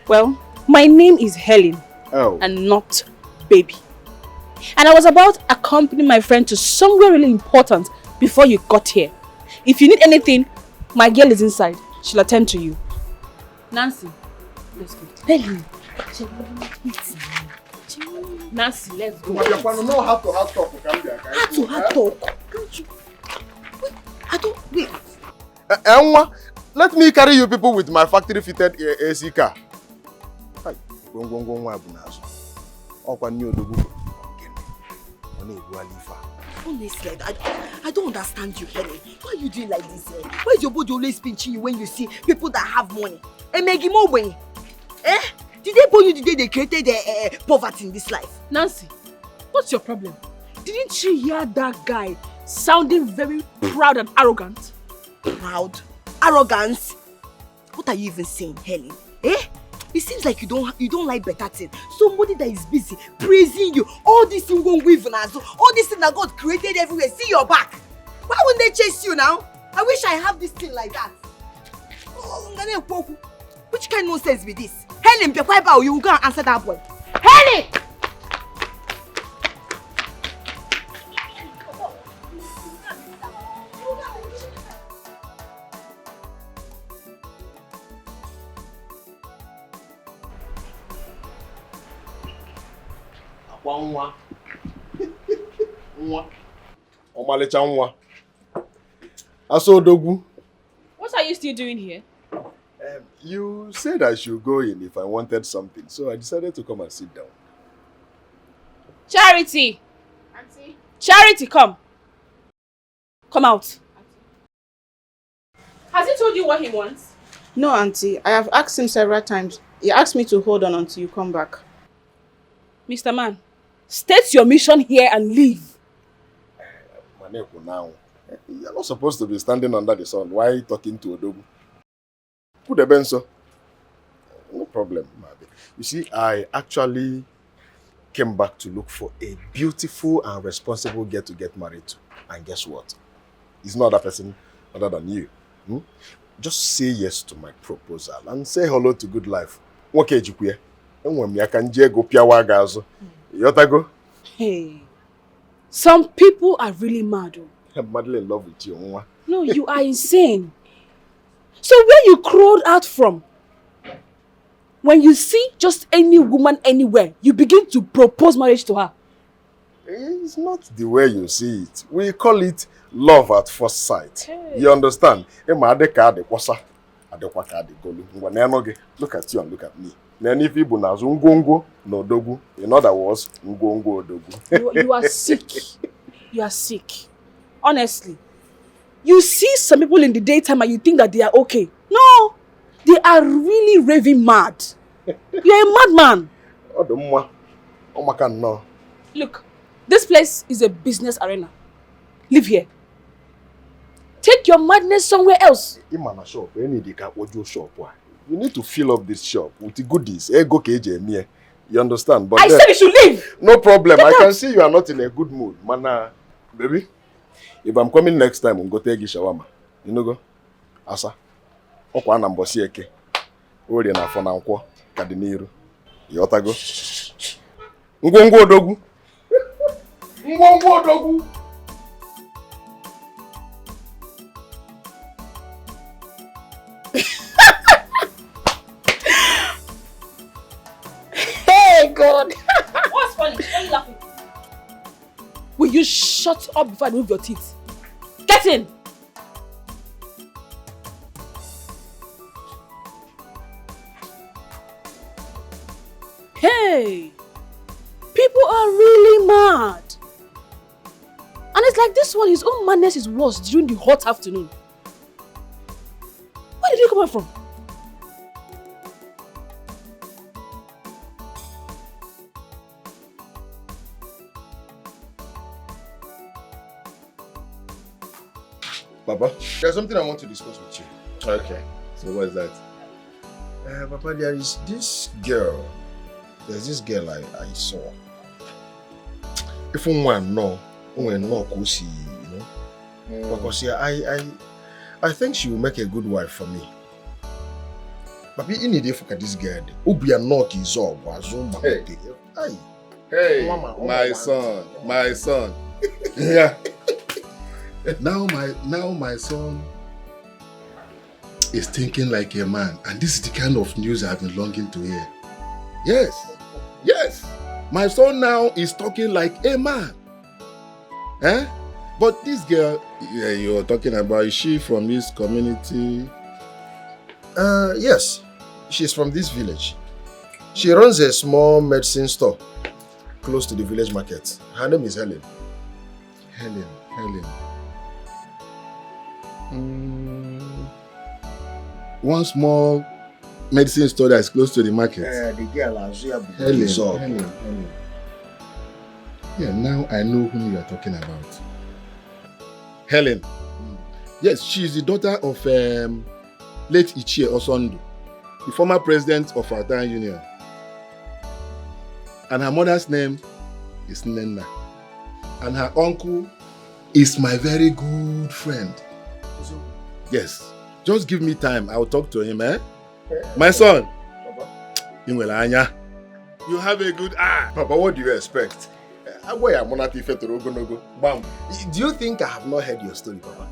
Well, my name is Helen. Oh. And not baby. And I was about to accompany my friend to somewhere really important before you got here. If you need anything, my girl is inside. She'll attend to you. Nancy, let's go. Helen. Nancy, let's go. No, how to talk. How to talk? Wait. Enwa, let me carry you people with my factory fitted AC car. Honestly, I don't understand you, Helen. Why are you doing like this? Why is your body always pinching you when you see people that have money? And make more money? Did they born you the day they created poverty in this life? Nancy, what's your problem? Didn't you hear that guy sounding very proud and arrogant? Proud? Arrogance? What are you even saying, Helen? It seems like you don't like better things. Somebody that is busy praising you. All this thing won't weave now. All this thing that God created everywhere. See your back. Why wouldn't they chase you now? I wish I have this thing like that. Which kind of nonsense with this? Helen, you will go and answer that boy. Helen! Nwa. Nwa. Omalecha nwa. Aso Odogwu. What are you still doing here? You said I should go in if I wanted something, so I decided to come and sit down. Charity! Auntie? Charity, come. Come out. Has he told you what he wants? No, Auntie. I have asked him several times. He asked me to hold on until you come back. Mr. Man, state your mission here and leave. Maneko now. You're not supposed to be standing under the sun. Why are you talking to Odogwu? Put the benzo. No problem, Mabi. You see, I actually came back to look for a beautiful and responsible girl to get married to. And guess what? It's not that person other than you. Just say yes to my proposal and say hello to good life. Okay, Jukwe. Hey, some people are really mad. I'm madly in love with you. No, you are insane. So where you crawled out from? When you see just any woman anywhere, you begin to propose marriage to her. It's not the way you see it. We call it love at first sight. Hey. You understand? Look at you and look at me. Many people now Ngongo no Dogu. In other words, Ngongo Dogu. You are sick. You are sick. Honestly. You see some people in the daytime and you think that they are okay. No. They are really raving mad. You're a madman. Look, this place is a business arena. Live here. Take your madness somewhere else. You need to fill up this shop with the goodies. You understand? But I said you should leave. No problem. I can see you are not in a good mood. Mana, baby, if I'm coming next time, I'm going to take you shawarma. You know go? Asa. Okwa na mbosi eke. Ori na afọ na nkwọ ka dị n'iru. Yotago. Ngwongwo Odogwu. Ngwongwo Odogwu. Hey God. What's funny? Why are you laughing? Will you shut up before I remove your teeth? Get in! Hey! People are really mad. And it's like this one, his own madness is worse during the hot afternoon. Where did he come from? Papa, there's something I want to discuss with you. Okay. So what is that? Papa, there is this girl. There's this girl I saw. If one no, you know. Because I think she will make a good wife for me. Papa, you need to look at this girl. Obi not is all. Hey, my son. Yeah. Now my son is thinking like a man, and this is the kind of news I've been longing to hear. Yes, my son now is talking like a man. But this girl you're talking about, is she from this community? Yes, she's from this village. She runs a small medicine store close to the village market. Her name is Helen. Helen. One small medicine store that is close to the market. The girl Helen. Yeah, now I know whom you are talking about. Helen. Yes, she is the daughter of late Ichie Osondu, the former president of our town union. And her mother's name is Nena. And her uncle is my very good friend. Yes. Just give me time. I'll talk to him, My son. You have a good eye. Papa, what do you expect? Do you think I have not heard your story, Papa?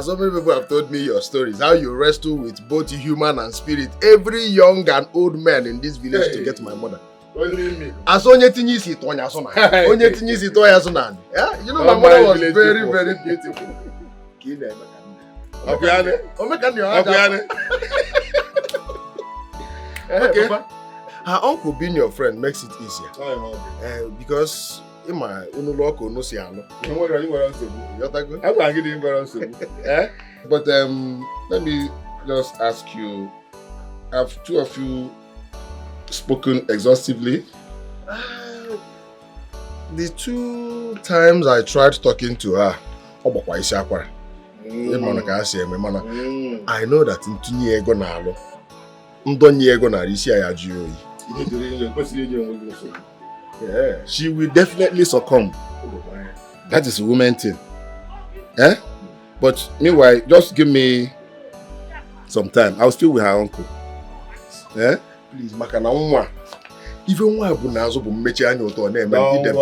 So many people have told me your stories. How you wrestle with both human and spirit. Every young and old man in this village to get my mother. Only me. As onye tinye isi tonya so na. Onye tinye isi tonya so na. Yeah, you know my mother was very very beautiful. Kile Obiane. Omeka ni Obiane. Okay. Her uncle being your friend makes it easier. Because Ima unuloko no si ano. But let me just ask you, have two of you spoken exhaustively? The 2 times I tried talking to her, I know that in 2 years ago now, yeah, she will definitely succumb. That is a woman thing. Eh? But meanwhile, just give me some time. I'll still with her uncle. Eh? Please, makana unwa. Even one bu nazo bu mechi anyo to na eme idem.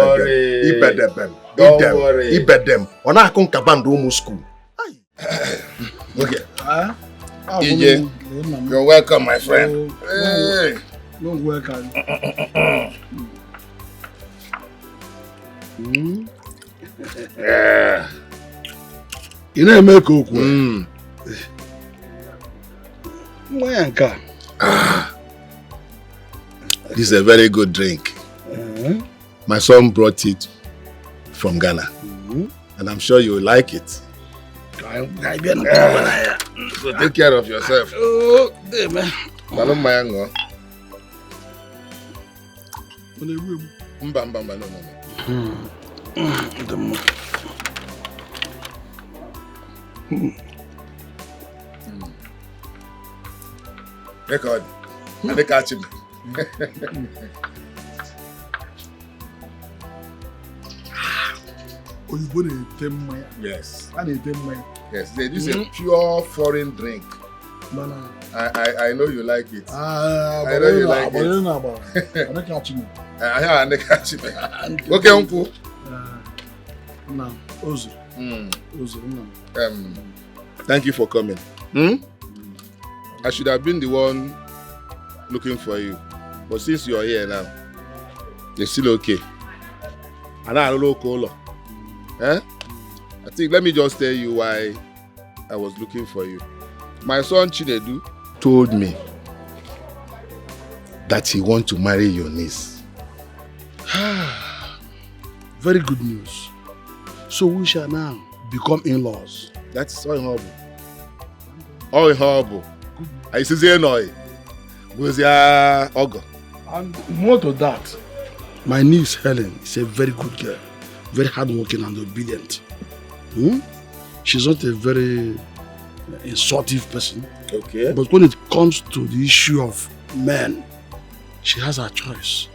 Don't worry. Ibedem. Ona akon kabando mu school. Okay. EJ, you're welcome, my friend. Hey. You're welcome. Yeah. You know, make cook. This is a very good drink. My son brought it from Ghana, and I'm sure you will like it. So take care of yourself. Oh, man. Record. And they catch him. Yes. Yes, this is a pure foreign drink. I know you like it. I know you like it. I catch him. Okay, uncle. No, Ozu. Thank you for coming. I should have been the one looking for you, but since you are here now, you're still okay. And I don't know color. I think let me just tell you why I was looking for you. My son Chinedu told me that he wants to marry your niece. Very good news. So we shall now become in-laws. That's so horrible. Oh, horrible. I say no. Was your Ogo? And more to that, my niece Helen is a very good girl, very hardworking and obedient. She's not a very insultive person. Okay. But when it comes to the issue of men, she has her choice.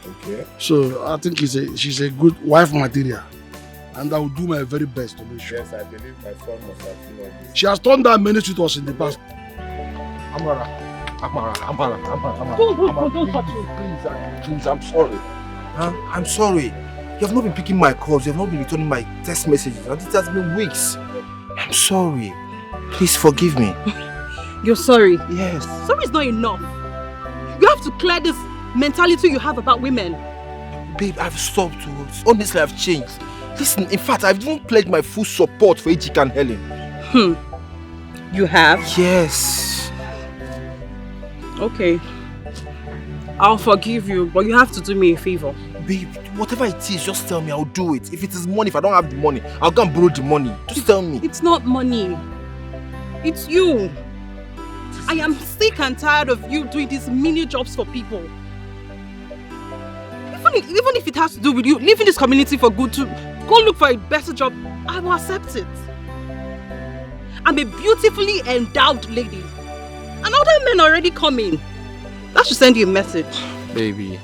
Okay. So I think she's a good wife material. And I will do my very best to make sure. Yes, I believe my son must have seen all this. She has done that many to us in the past. Amara. Don't touch me. Please, I'm sorry. I'm sorry. You have not been picking my calls. You have not been returning my text messages. And it has been weeks. I'm sorry. Please forgive me. You're sorry? Yes. Sorry is not enough. You have to clear this mentality you have about women. Babe, I've stopped. Honestly, I've changed. Listen, in fact, I've even pledged my full support for Ejika and Helen. You have? Yes. Okay. I'll forgive you, but you have to do me a favor. Babe, whatever it is, just tell me, I'll do it. If it is money, if I don't have the money, I'll go and borrow the money. Just tell me. It's not money. It's you. I am sick and tired of you doing these mini jobs for people. Even if it has to do with you leaving this community for good to go look for a better job, I will accept it. I'm a beautifully endowed lady. And other men are already coming. That should send you a message. Baby.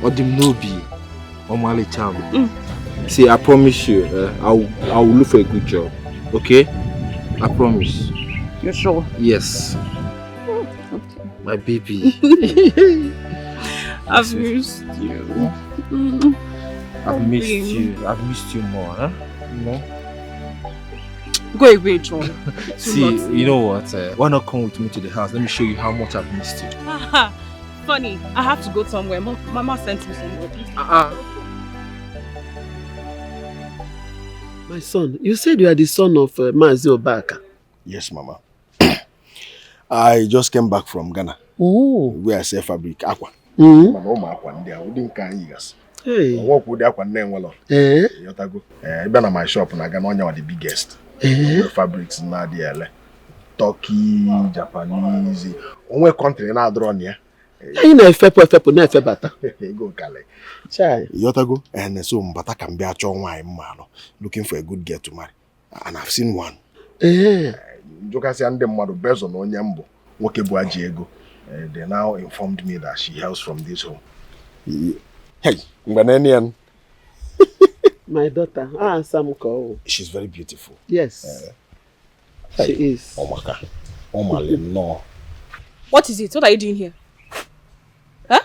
Odimnobi. Omale Cham. See, I promise you, I will look for a good job. Okay? I promise. You're sure? Yes. Okay. My baby. I've missed you. I've missed you more, huh? No? Go away, John. See, you know what? Why not come with me to the house? Let me show you how much I've missed you. funny. I have to go somewhere. Mama sent me somebody. My son, you said you are the son of Mazi Obaka. Yes, Mama. I just came back from Ghana. Oh. Where I sell fabric, aqua. Mm-hmm. Hey. I work with aqua name well. Yotago. Even on my shop, and I can only the biggest. Fabrics na the Turkey, Japanese. Only country na drawn here. You know, fepo na bata. Go Kale. Chai. Yotago. And so Mbata can be a chong man looking for a good girl to marry. And I've seen one. Jokasi and them mother based on Onyambo. Wokebo Ajiego. They now informed me that she hails from this home. Hey, Mbanenian. My daughter, Samuko. She's very beautiful. Yes. She is. Omaka. Omale, no. What is it? What are you doing here? Huh?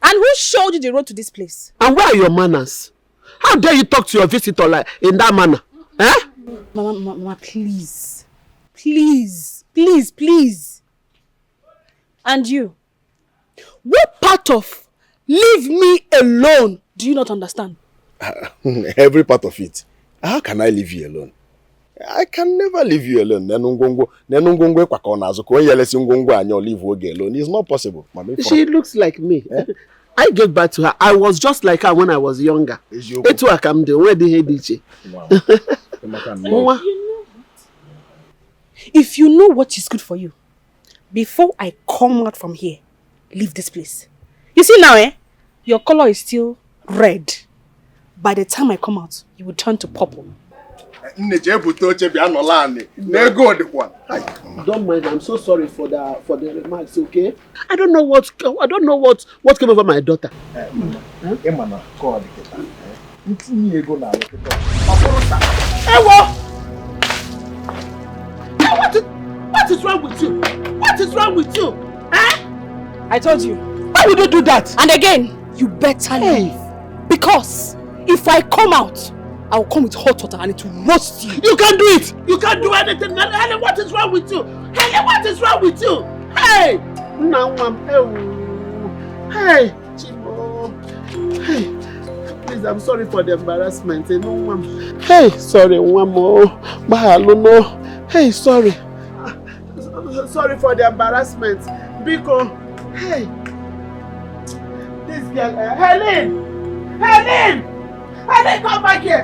And who showed you the road to this place? And where are your manners? How dare you talk to your visitor like in that manner? Mama, please. Please. And you? What part of leave me alone do you not understand? Every part of it. How can I leave you alone? I can never leave you alone. It's not possible. She looks like me. I gave birth to her. I was just like her when I was younger. If you know what is good for you, before I come out from here, leave this place. You see now, your color is still red. By the time I come out, you will turn to purple. Don't mind, I'm so sorry for the remarks, okay? I don't know what came over my daughter. What is wrong with you? What is wrong with you? I told you. Why would you do that? And again, you better leave. Because if I come out, I will come with hot water and it will roast you. You can't do it. You can't do anything. Helen, what is wrong with you? Helen, what is wrong with you? Hey! Now hey! Chibo. Hey! Please, I'm sorry for the embarrassment. Hey, sorry, one more. Bahalono. Hey, sorry. Sorry for the embarrassment. Biko. Hey! This girl, Helen! Helen! Helen, come back here!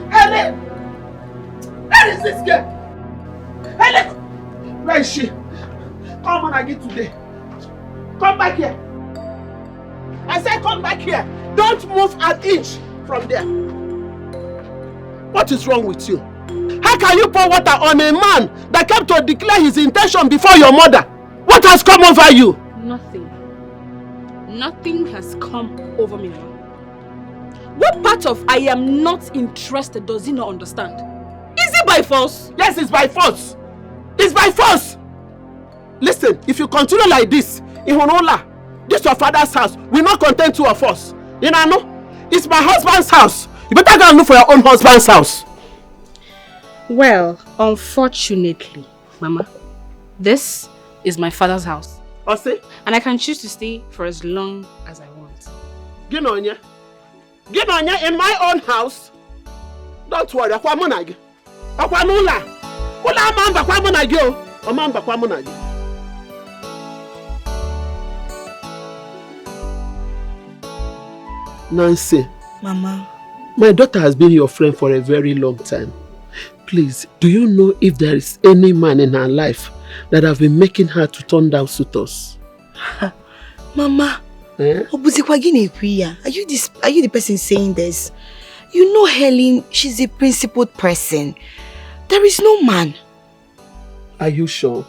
Helen! Where is this girl? Helen! Where is she? Come on again today. Come back here. I said come back here. Don't move an inch from there. What is wrong with you? How can you pour water on a man that came to declare his intention before your mother? What has come over you? Nothing. Nothing has come over me now. What part of I am not interested does he not understand? Is it by force? Yes, it's by force. It's by force. Listen, if you continue like this, Ihonola, this your father's house will not contain two of us. You know, it's my husband's house. You better go and look for your own husband's house. Well, unfortunately, Mama, this is my father's house. See? And I can choose to stay for as long as I want. Ginonya in my own house. Don't worry, Akwa Munagi. Akwa Nula. Ula mamba kwa Munagi. O mamba kwa Munagi. Nancy. Mama. My daughter has been your friend for a very long time. Please, do you know if there is any man in her life that have been making her to turn down suitors? Mama, are you the person saying this? You know Helen, she's a principled person. There is no man. Are you sure?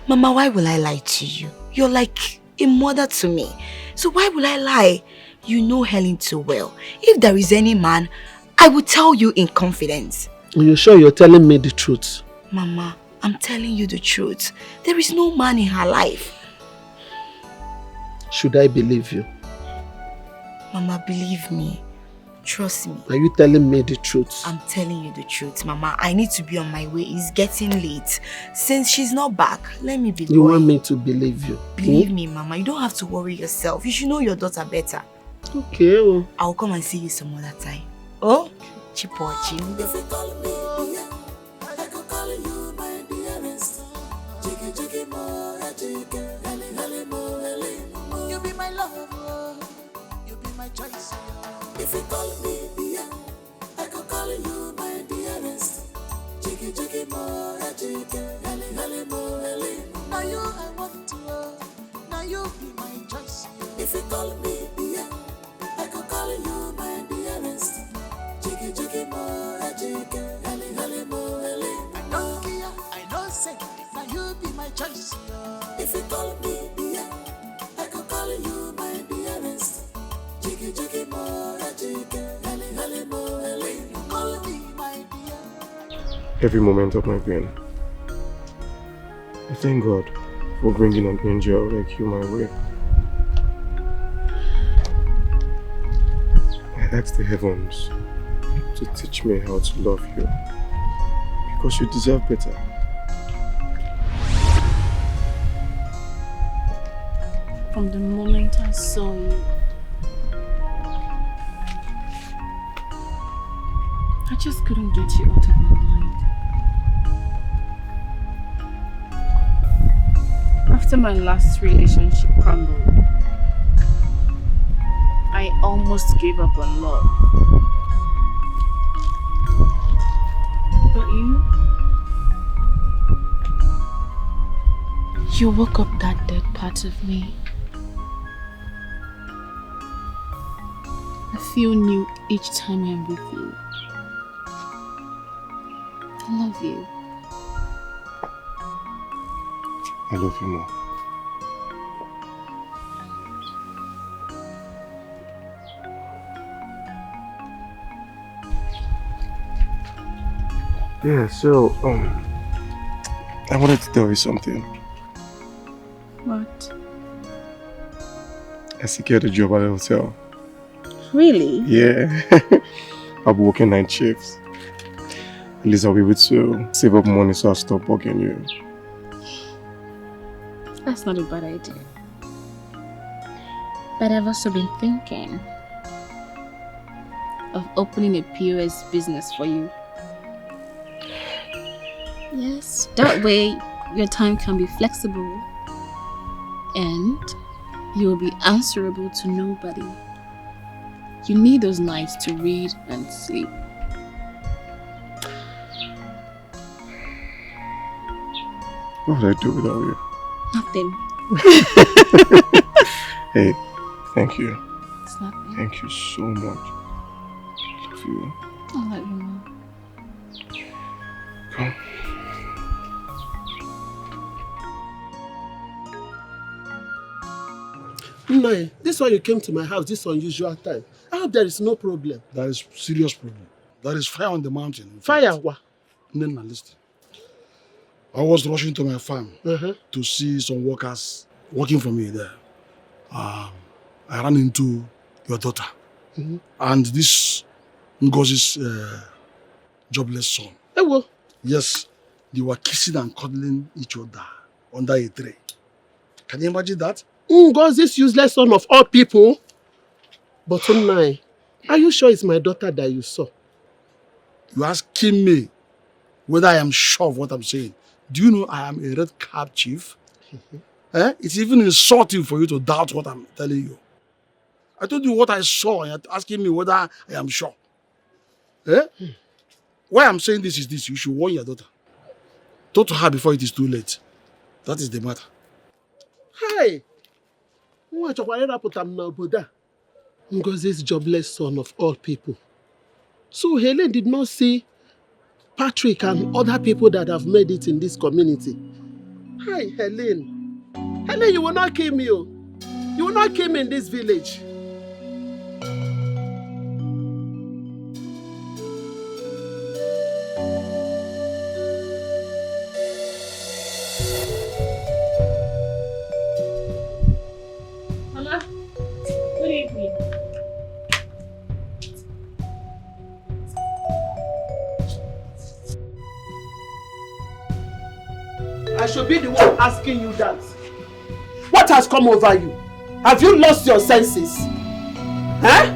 Mama, why will I lie to you? You're like a mother to me. So why will I lie? You know Helen too well. If there is any man, I will tell you in confidence. Are you sure you're telling me the truth? Mama, I'm telling you the truth. There is no man in her life. Should I believe you? Mama, believe me. Trust me. Are you telling me the truth? I'm telling you the truth, Mama. I need to be on my way. It's getting late. Since she's not back, let me be You going. want me to believe you? Believe me, Mama. You don't have to worry yourself. You should know your daughter better. Okay. Oh. I'll come and see you some other time. Oh? Chipochi. If you call me, I could call you my dearest. Jiggy, jiggy, more, jiggy, helly, helly, more, helly. You be my lover, you be my choice. If you call me, I could call you my dearest. Jiggy, jiggy, more, jiggy, helly, helly, more, helly. Now you I want to, now you be my choice. If you call me, I could call you my dearest. Jiggy, jiggy, more, jiggy, helly, helly, more, helly. I don't care, I don't say, now you be my choice. If you call me, I could call you my dearest. Jiggy, jiggy, more, jiggy, helly, helly, more, helly. Call me my dear. Every moment of my pain, I thank God for bringing an angel like you my way. I ask the heavens to teach me how to love you, because you deserve better. From the moment I saw you, I just couldn't get you out of my mind. After my last relationship crumbled, I almost gave up on love. But you woke up that dead part of me. I feel new each time I'm with you. I love you. I love you more. Yeah, so, I wanted to tell you something. What? I secured a job at a hotel. Really? Yeah. I'll be working night shifts. At least I'll be able to save up money so I'll stop bugging you. That's not a bad idea. But I've also been thinking of opening a POS business for you. Yes, that way your time can be flexible and you will be answerable to nobody. You need those nights to read and sleep. What would I do without you? Nothing. Hey, thank you. It's nothing. Thank you so much. Love you. I love you more. Come. Nai, this one you came to my house this unusual time. I hope there is no problem. There is serious problem. There is fire on the mountain. Fire what? Then listen. I was rushing to my farm to see some workers working for me there. I ran into your daughter and this Ngozi's jobless son. Hello. Yes, they were kissing and cuddling each other under a tree. Can you imagine that? Ngozi's useless son of all people. But Nai, are you sure it's my daughter that you saw? You asking me whether I am sure of what I'm saying. Do you know I am a red cap chief? It's even insulting for you to doubt what I'm telling you. I told you what I saw and you're asking me whether I am sure. Why I'm saying this is this. You should warn your daughter. Talk to her before it is too late. That is the matter. Hi! Ngozi's jobless son of all people. So Helen did not see Patrick and other people that have made it in this community. Hi, Helen. Helen, you will not kill me. You will not kill me in this village. Mama, good evening. I should be the one asking you that. What has come over you? Have you lost your senses? Huh?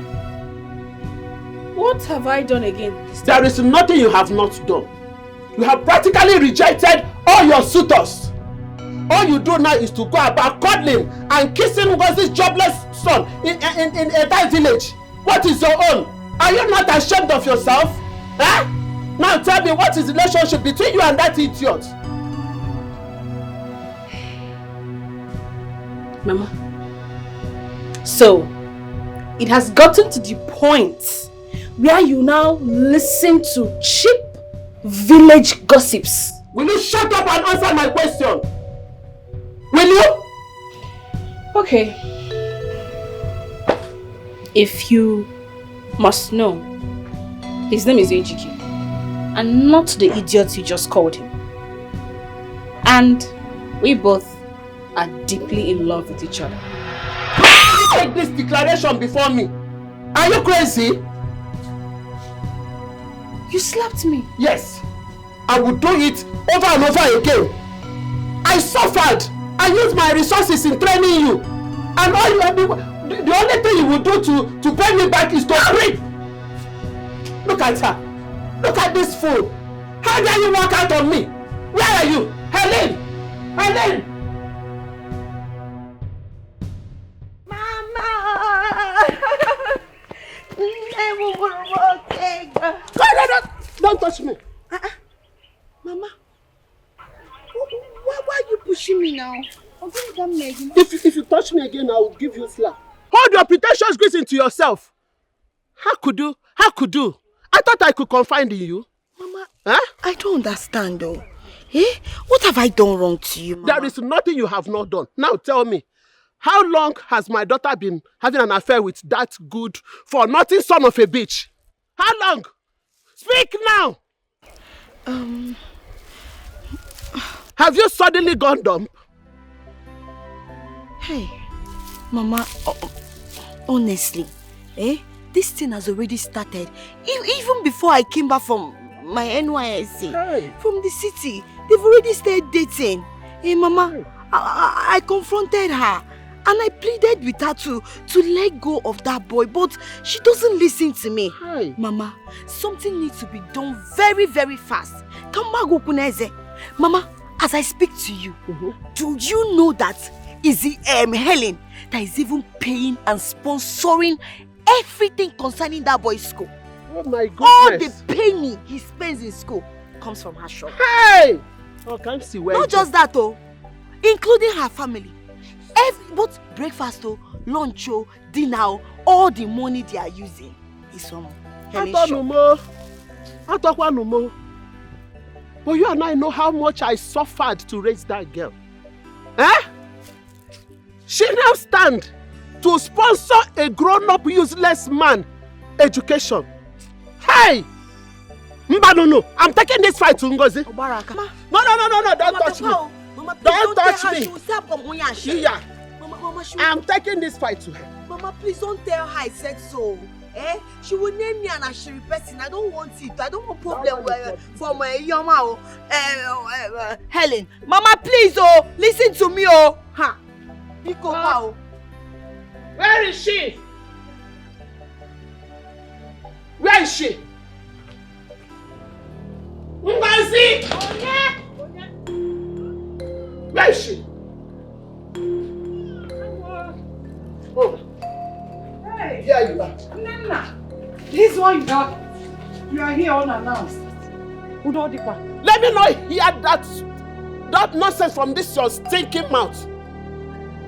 What have I done again? There is nothing you have not done. You have practically rejected all your suitors. All you do now is to go about cuddling and kissing Ngozi's jobless son in a that village. What is your own? Are you not ashamed of yourself? Huh? Now tell me, what is the relationship between you and that idiot? Mama. So, it has gotten to the point where you now listen to cheap village gossips. Will you shut up and answer my question? Will you? Okay. If you must know, his name is Ejiki, and not the idiot you just called him. And we both are deeply in love with each other. How do you make this declaration before me? Are you crazy? You slapped me. Yes. I will do it over and over again. I suffered. I used my resources in training you. And all you the only thing you will do to pay me back is to creep. Look at her. Look at this fool. How dare you walk out on me? Where are you? Helen! Helen! Don't touch me. Mama, why are you pushing me now? If you touch me again, I will give you a slap. Hold your pretentious greeting to yourself. How could you? How could you? I thought I could confide in you. Mama, huh? I don't understand though. What have I done wrong to you, Mama? There is nothing you have not done. Now tell me, how long has my daughter been having an affair with that good for nothing son of a bitch? How long? Speak now! Have you suddenly gone dumb? Hey, Mama, honestly, this thing has already started. Even before I came back from my NYSC, from the city, they've already started dating. Hey, Mama, I confronted her and I pleaded with her to let go of that boy, but she doesn't listen to me. Mama, something needs to be done very, very fast. Mama, as I speak to you, do you know that is the Helen that is even paying and sponsoring everything concerning that boy's school? Oh my goodness. All the penny he spends in school comes from her shop. Hey! Oh, can't see where. Not just that, including her family. Both breakfast, lunch, dinner, all the money they are using is from Helen's shop. But you and I know how much I suffered to raise that girl. She now stands to sponsor a grown-up useless man education. Hey! No, I'm taking this fight to Ngozi. No, don't touch me. Don't touch me. I'm taking this fight to her. Mama, please don't tell her I said so. She will name me an Ashiri person. I don't want it. I don't want problem for my Yoma. Helen, Mama, please, listen to me, Where is she? Where is she? Ngozi! Where is she? Oh. Hey! Here you are. Nana! This one you are here unannounced. Let me not hear that nonsense from this your stinking mouth.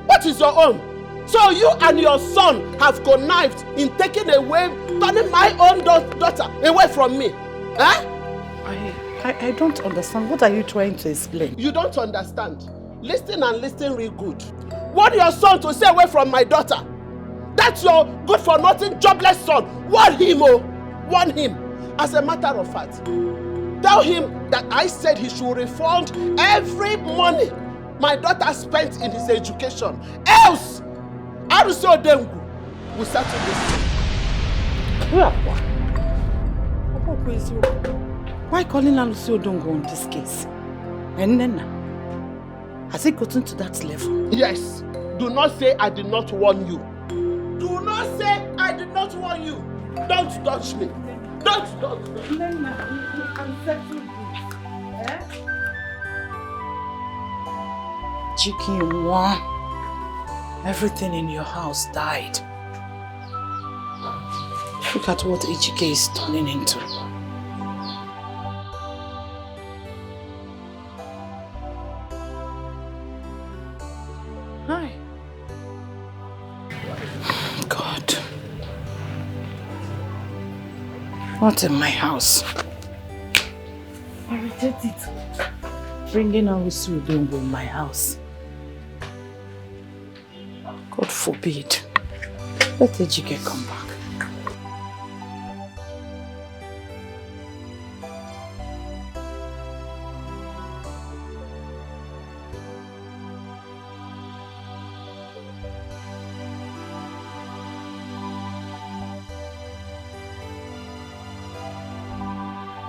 What is your own? So you and your son have connived in taking away, turning my own daughter away from me. I don't understand. What are you trying to explain? You don't understand. Listen and listen real good. Want your son to stay away from my daughter. That's your good-for-nothing, jobless son. Warn him, warn him. As a matter of fact, tell him that I said he should refund every money my daughter spent in his education. Else, Aruso Dengu will settle this. Why calling Aruso Dengu on this case? And Nana, Has it gotten to that level? Yes. Do not say I did not warn you. Do not say I did not warn you. Don't touch me. Don't touch me. Nena, you can settle this. Eh? Chicken one. Everything in your house died. Look at what Ejike is turning into. Hi. God. What in my house? I reject it. Bringing Awusu in my house. God forbid. Let Ejike come back.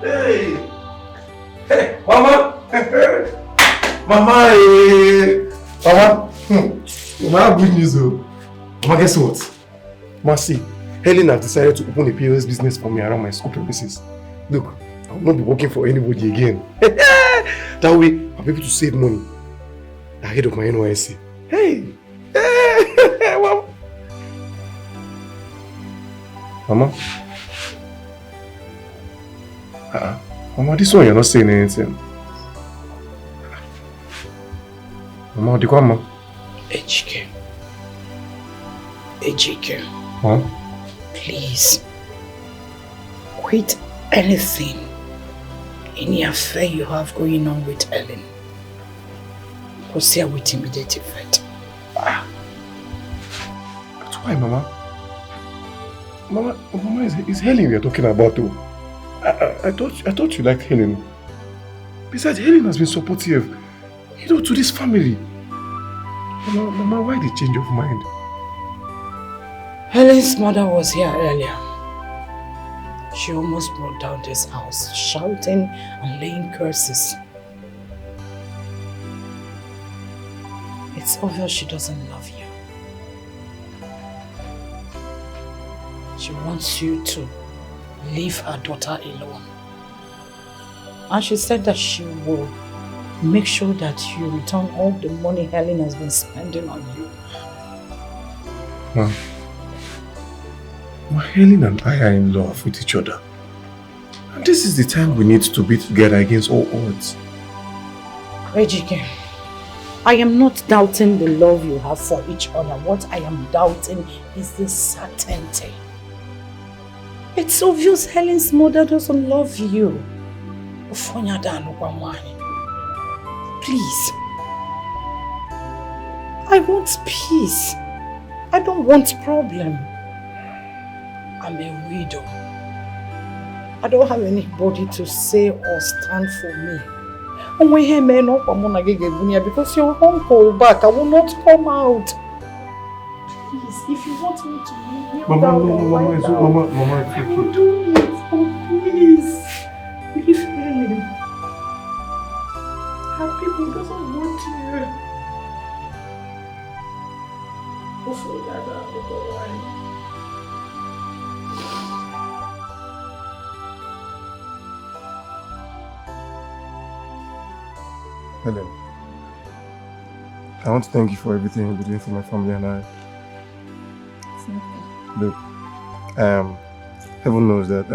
Hey! Hey, Mama! Mama, hey! Mama! Mama, I have good news though. Mama, guess what? Mama, see, Helen has decided to open a POS business for me around my school premises. Look, I will not be working for anybody again. That way, I'll be able to save money ahead of my NYSC. Hey! Hey! Mama! Mama? Mama, this one you're not saying anything. Mama, what do you want, Mama? Ejike. Ejike. Huh? Please. Quit anything. Any affair you have going on with Helen. Proceed with immediate effect. That's why, Mama. Mama, it's Helen we are talking about too. I thought you liked Helen. Besides, Helen has been supportive, to this family. Mama, why the change of mind? Helen's mother was here earlier. She almost brought down this house, shouting and laying curses. It's obvious she doesn't love you. She wants you to leave her daughter alone. And she said that she will make sure that you return all the money Helen has been spending on you. Mom, Helen and I are in love with each other. And this is the time we need to be together against all odds. Ejike, I am not doubting the love you have for each other. What I am doubting is the certainty. It's obvious Helen's mother doesn't love you. Please. I want peace. I don't want problem. I'm a widow. I don't have anybody to say or stand for me. Because your uncle back, I will not come out. Please, if you want me to leave, Mama, it's I will do it. Oh, please. Leave Helen. Her people doesn't want you. Helen, I want to thank you for everything you've been doing for my family and I. It's nothing. Look, heaven knows that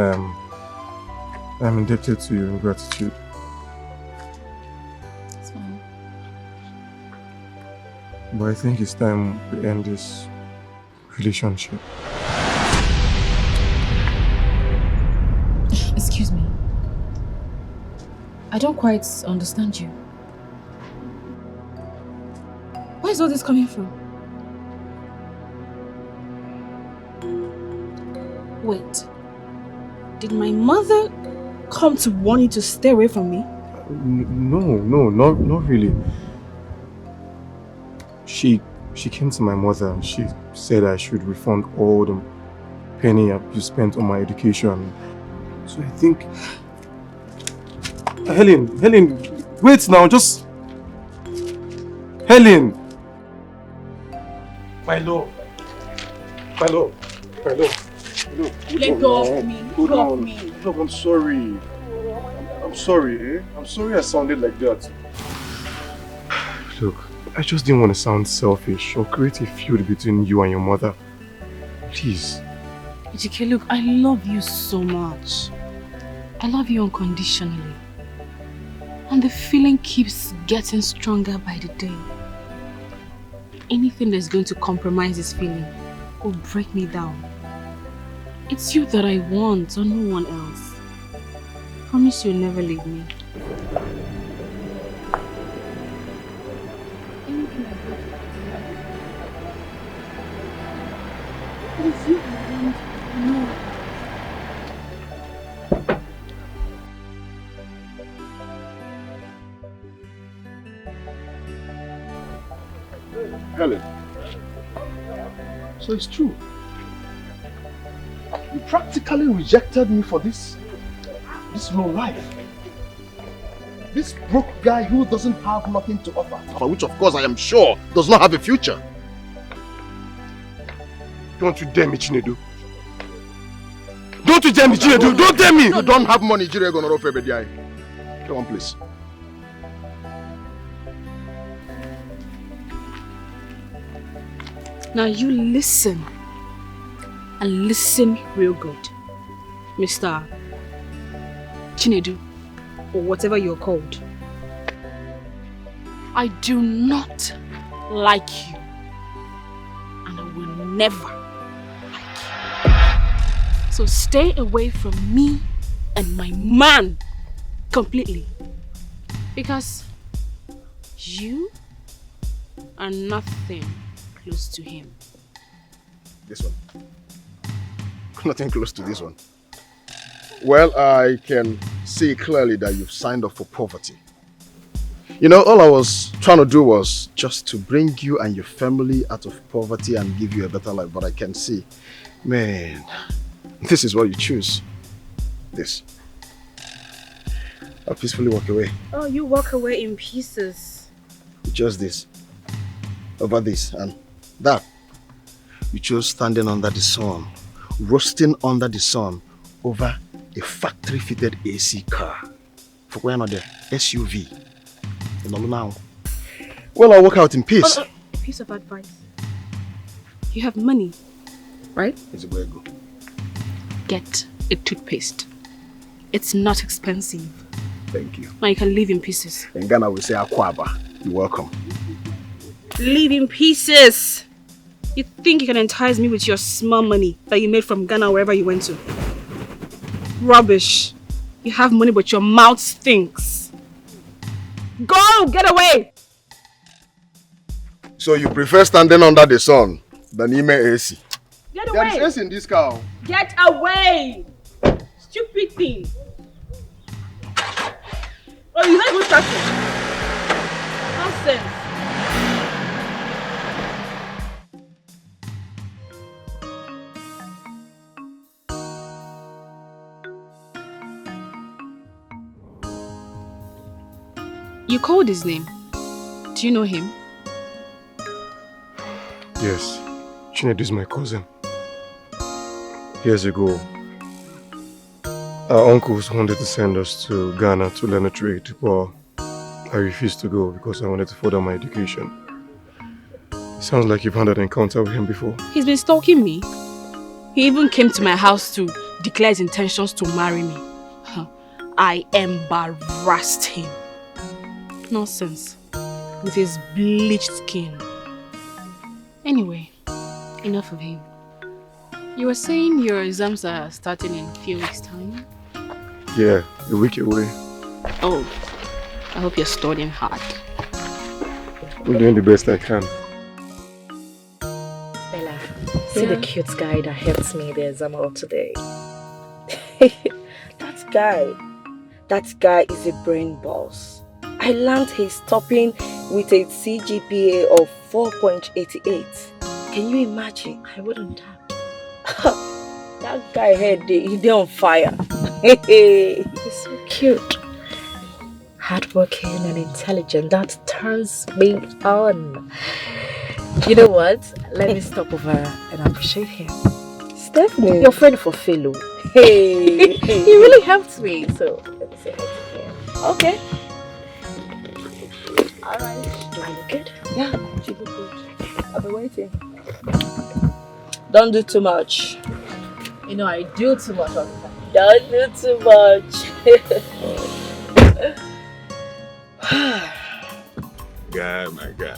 I'm indebted to you in gratitude. It's fine. But I think it's time we end this relationship. Excuse me. I don't quite understand you. Where is all this coming from? Wait. Did my mother come to warn you to stay away from me? No, not really. She came to my mother and she said I should refund all the penny you spent on my education. So I think... Helen, wait now, just... Helen! My love. My love. My love. Look. Let go of me. Hold Go on. of me. Look, I'm sorry. I'm sorry, eh? I'm sorry I sounded like that. Look, I just didn't want to sound selfish or create a feud between you and your mother. Please. Ejike, look, I love you so much. I love you unconditionally. And the feeling keeps getting stronger by the day. Anything that's going to compromise this feeling will break me down. It's you that I want, or no one else. Promise you'll never leave me. It's you I want. No. Helen. So it's true. You practically rejected me for this low life. This broke guy who doesn't have nothing to offer, which of course I am sure does not have a future. Don't you dare me, Chinedu. Don't you dare me, Chinedu. Don't dare me. You don't have money, Jire gonna offer every day. Come on, please. Now you listen. And listen real good. Mr. Chinedu, or whatever you're called. I do not like you. And I will never like you. So stay away from me and my man completely. Because you are nothing close to him. This one. Nothing close to this one. Well, I can see clearly that you've signed up for poverty. You know, all I was trying to do was just to bring you and your family out of poverty and give you a better life. But I can see, man, this is what you choose. This. I'll peacefully walk away. Oh, you walk away in pieces. Just this. Over this and that. You chose standing under the sun, roasting under the sun over a factory-fitted AC car. For where not the SUV. You know now. Well, I'll walk out in peace. A piece of advice. You have money, right? It's a way to go. Get a toothpaste. It's not expensive. Thank you. Now you can live in pieces. In Ghana we say akwaba. You're welcome. Live in pieces. You think you can entice me with your small money that you made from Ghana wherever you went to? Rubbish. You have money but your mouth stinks. Go! Get away! So you prefer standing under the sun than Ime AC? Get away! There is AC in this car. Get away! Stupid thing. Oh, you're not even starting. Nonsense. You called his name. Do you know him? Yes, Chinedu is my cousin. Years ago, our uncles wanted to send us to Ghana to learn a trade, but I refused to go because I wanted to further my education. Sounds like you've had an encounter with him before. He's been stalking me. He even came to my house to declare his intentions to marry me. I embarrassed him. Nonsense. With his bleached skin. Anyway, enough of him. You were saying your exams are starting in a few weeks' time? Yeah, a week away. Oh, I hope you're studying hard. I'm doing the best I can. Bella, see the cute guy that helped me the exam hall today. That guy is a brain boss. I learned he's topping with a CGPA of 4.88. Can you imagine? I wouldn't have. That guy head, he's on fire. He's so cute. hardworking and intelligent. That turns me on. You know what? Let me stop over and appreciate him. Stephanie, your friend for fellow. Hey, he really helped me. So let me say hi to him. Okay. All right. Are you good? Yeah, she look good. I'll be waiting. Don't do too much. You know I do too much all the time. Don't do too much. Guy, my guy.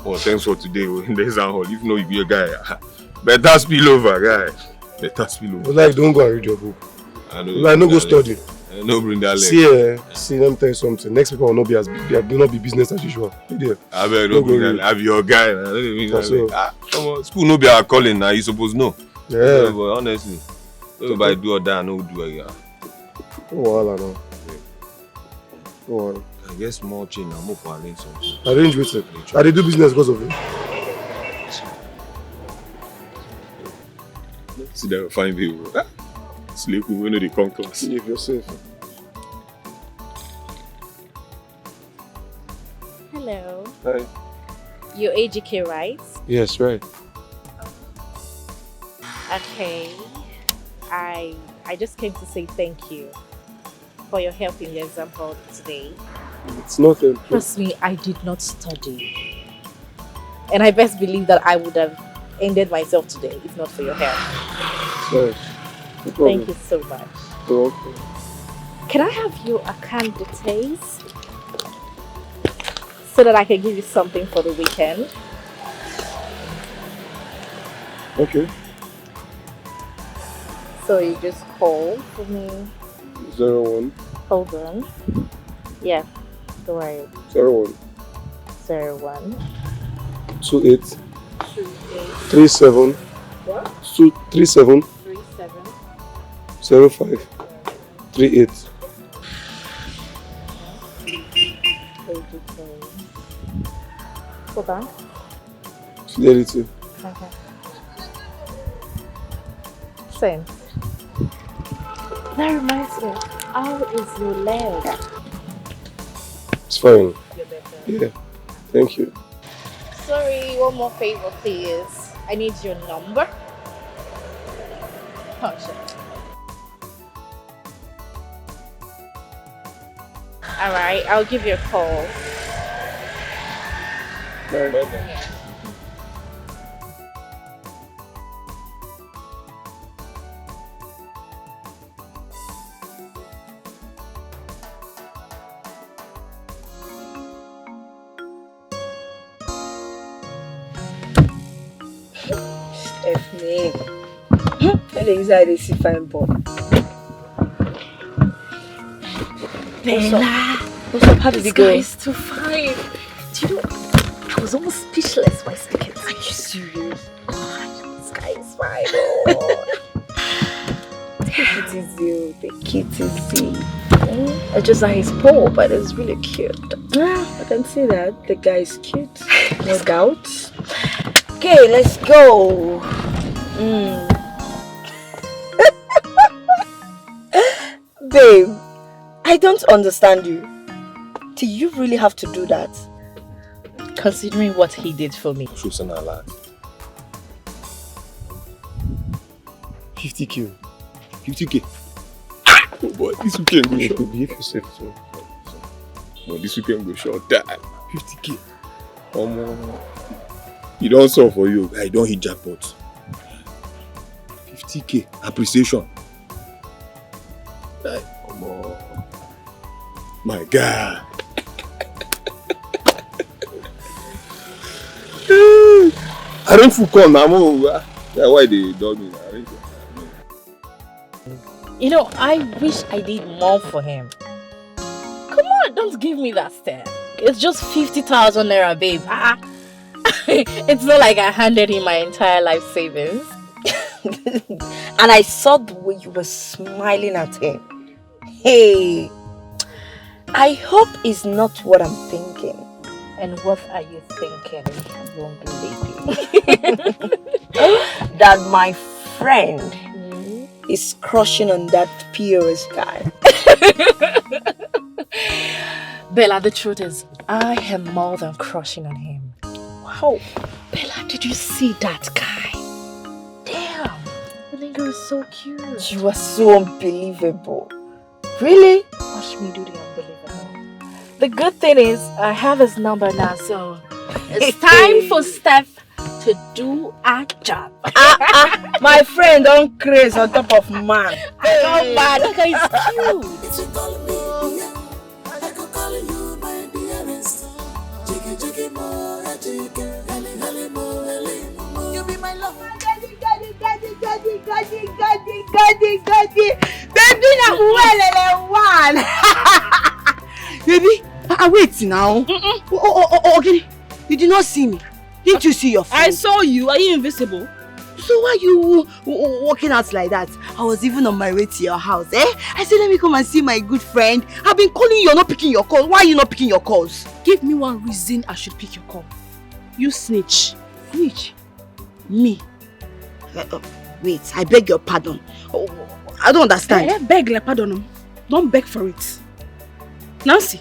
Oh, thanks for today. There's a hole. If no, you be a guy. Better spill over, guy. Better spill over. Like, don't go and read your book. I know. Like, no go study. No bring that leg. See, let me tell you something. Next people will not be as will not be business as usual. Yeah. I better no bring that leg. I be your guy. Man. Come on, school no be our calling now. You supposed know. Yeah. But honestly, everybody do or die, no do again. Oh, I know. Oh, I guess more change. I'm up for arrange something. Arrange with it. I do business because of it. See that fine people. Sleep we know the concourse. Save yourself. Hello. Hi. You're AGK, right? Yes, right. Okay. I just came to say thank you for your help in the exam hall today. It's not a... Trust me, I did not study. And I best believe that I would have ended myself today if not for your help. Sorry. No problem. Thank you so much. You're welcome. Can I have your account details so that I can give you something for the weekend? Okay. So you just call for me. 01. Hold on. Yeah, don't worry. 01. 01. 28. 37. What? 37. 37. 05. 38. Go back. Fidelity. Okay. Same. That reminds me. How is your leg? It's fine. You're better. Yeah. Thank you. Sorry, one more favor, please. I need your number. Oh, shit. Alright, I'll give you a call. Bye. Bye. Yeah. Stephanie. Tell the inside they see fine boy. Bella. What's up? How did it go? This guy is too fine. Do you know, I was almost speechless for a second. Are you serious? God, this guy is fine. Take it easy. Take it easy. It's just that he's poor, but it's really cute. Yeah, I can see that. The guy is cute. No doubt. Okay, let's go. Babe, I don't understand you. Do you really have to do that? Considering what he did for me. Choosing a lot. 50k. 50k. Oh boy, this weekend go short. Behave yourself, so. Boy, this weekend go short. 50k. You don't solve for you. I don't hit jackpot. 50k appreciation. My God. I don't feel calm now. That's why they dog me. You know, I wish I did more for him. Come on, don't give me that stare. It's just 50,000 naira, babe. It's not like I handed him my entire life savings. And I saw the way you were smiling at him. Hey, I hope it's not what I'm thinking. And what are you thinking, young lady? That my friend is crushing on that POS guy. Bella, the truth is, I am more than crushing on him. Wow. Bella, did you see that guy? Damn. The nigga is so cute. You are so unbelievable. Really? Watch me do the unbelievable. The good thing is, I have his number now, so it's time for Steph to do our job. My friend don't craze on top of man. Oh man, that guy is cute. You be my love. Baby, now one. Baby, wait now. Okay, you did not see me. Didn't you see your friend? I saw you. Are you invisible? So why you walking out like that? I was even on my way to your house, eh? I said, let me come and see my good friend. I've been calling you, you're not picking your calls. Why are you not picking your calls? Give me one reason I should pick your call. You snitch. Snitch? Me? Wait, I beg your pardon. Oh, I don't understand. Beg like pardon. Don't beg for it. Nancy,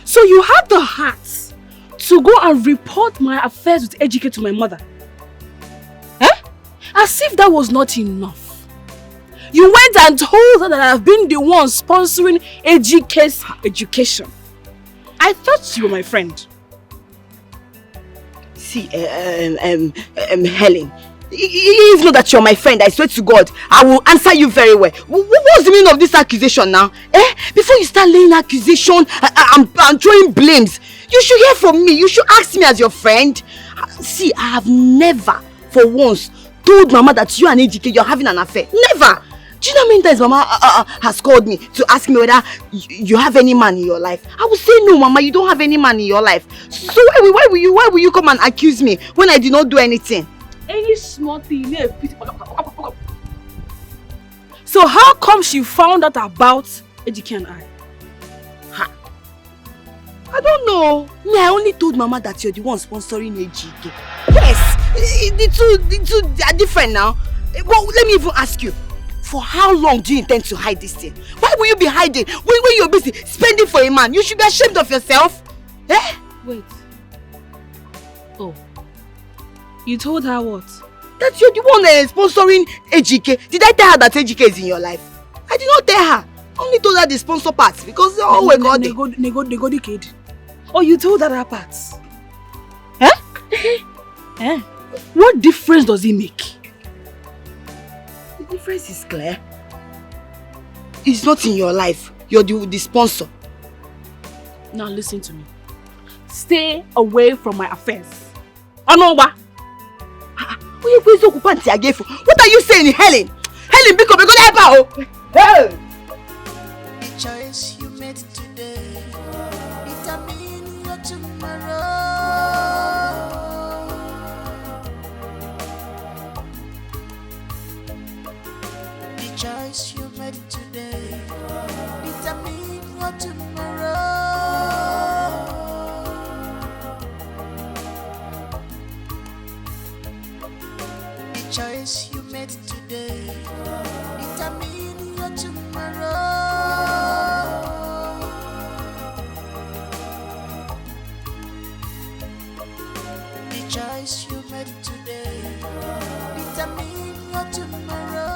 so you had the heart to go and report my affairs with Ejike to my mother? Eh? As if that was not enough. You went and told her that I have been the one sponsoring Ejike's education. I thought you were my friend. See, Helen, if not that you're my friend, I swear to God, I will answer you very well. What's the meaning of this accusation now? Before you start laying accusation and throwing blames, you should hear from me. You should ask me as your friend. See, I have never, for once, told Mama that you and Ejike, you're having an affair. Never! Do you know how many times Mama has called me to ask me whether you have any man in your life? I will say no, Mama, you don't have any man in your life. So why will you come and accuse me when I did not do anything? Any small thing. So how come she found out about Ejike and I? I don't know. Me, I only told Mama that you're the one sponsoring Ejike. Yes, the two are different now. But let me even ask you, for how long do you intend to hide this thing? Why will you be hiding when you're busy spending for a man? You should be ashamed of yourself. Eh? Wait. Oh. You told her what? That you're the one sponsoring Ejike. Did I tell her that Ejike is in your life? I did not tell her. I only told her the sponsor part because oh my God. They go the kid. Oh, you told her that part? Eh? What difference does it make? The difference is clear. It's not in your life. You're the sponsor. Now listen to me. Stay away from my affairs. Anoba. What are you saying, Helen? Helen, because we're gonna help her. Hey! The choice you made today determine your tomorrow. The choice you made today determine your tomorrow. The choice you made today determine your tomorrow. The choice you made today determine your tomorrow.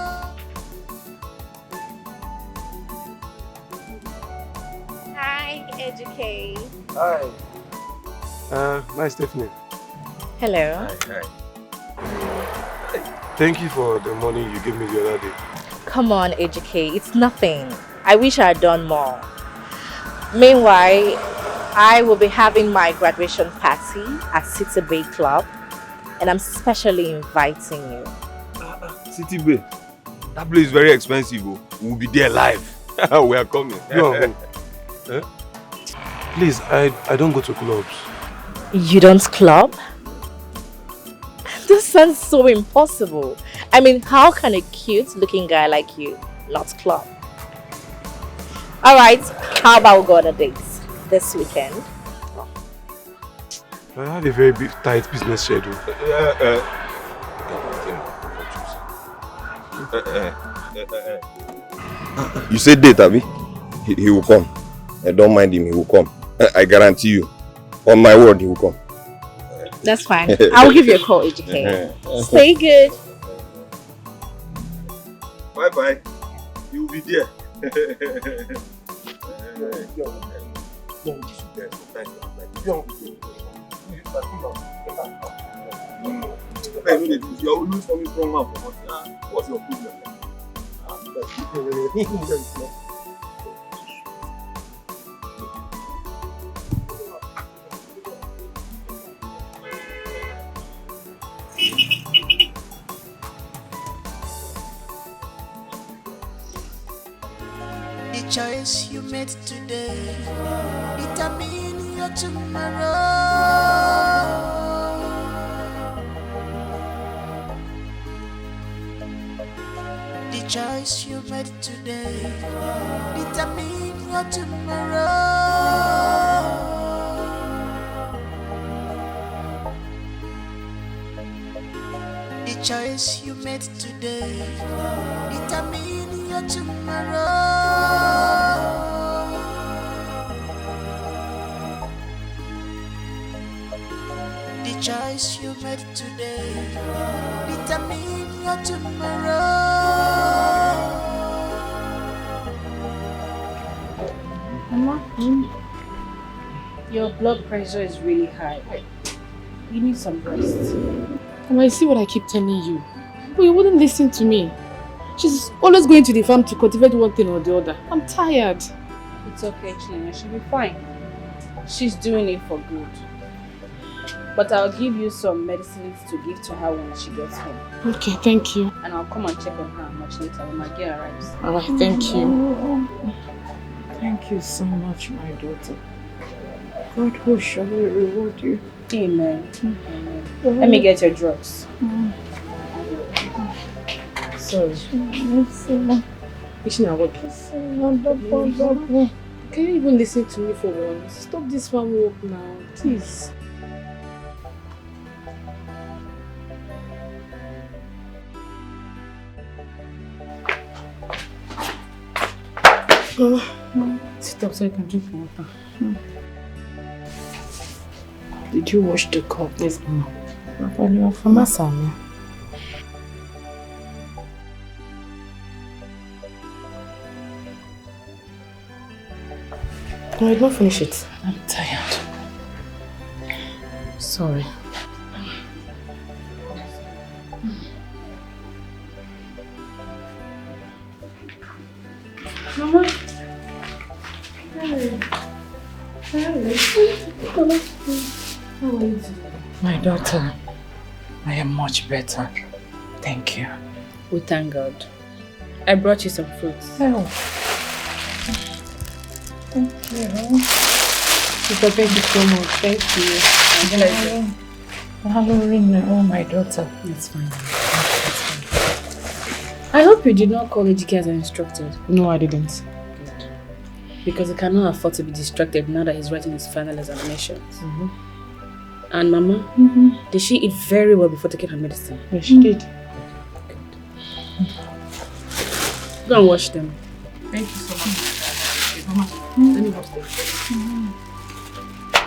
Hi, Ejike. Hi. Nice, Stephanie. Hello. Hi. Thank you for the money you gave me the other day. Come on, Ejike, it's nothing. I wish I had done more. Meanwhile, I will be having my graduation party at City Bay Club, and I'm specially inviting you. City Bay? That place is very expensive. We'll be there live. We are coming. No. Please, I don't go to clubs. You don't club? This sounds so impossible. I mean, how can a cute-looking guy like you not club? Alright, how about we go on a date this weekend? I have a very big, tight business schedule. You said date, Abi? He will come. Don't mind him, he will come. I guarantee you, on my word, he will come. That's fine. I'll give you a call, AJK. Stay good. Bye-bye. You will be there. You are always coming from now. What's your problem? The choice you made today determine your tomorrow. The choice you made today determine your tomorrow. The choice you made today determine your tomorrow. The choice you made today determine your tomorrow. Mama, your blood pressure is really high. You need some rest. Mama, you see what I keep telling you? But you wouldn't listen to me. She's always going to the farm to cultivate one thing or the other. I'm tired. It's okay, China. She'll be fine. She's doing it for good. But I'll give you some medicines to give to her when she gets home. Okay, thank you. And I'll come and check on her much later when my girl arrives. Alright, thank you. Thank you so much, my daughter. God will surely reward you. Amen. Amen. Let me get your drugs. Sorry. Regina, what please? Can you even listen to me for once? Stop this farm work now, please. Sit up so you can drink water. Did you wash the cup? Yes, Mama. You are from Asami. No, I did not finish it. I'm tired. Sorry. Mama. How are you today? My daughter, I am much better. Thank you. We thank God. I brought you some fruits. Oh. Thank you. Sister, thank you so much. Thank you. Oh, my daughter. It's fine. I hope you did not call Ejike as I instructed. No, I didn't. Good. Because he cannot afford to be distracted now that he's writing his final examinations. And Mama, did she eat very well before taking her medicine? Yes, she did. Good. Go and wash them. Thank you so much. Mama, let me wash them.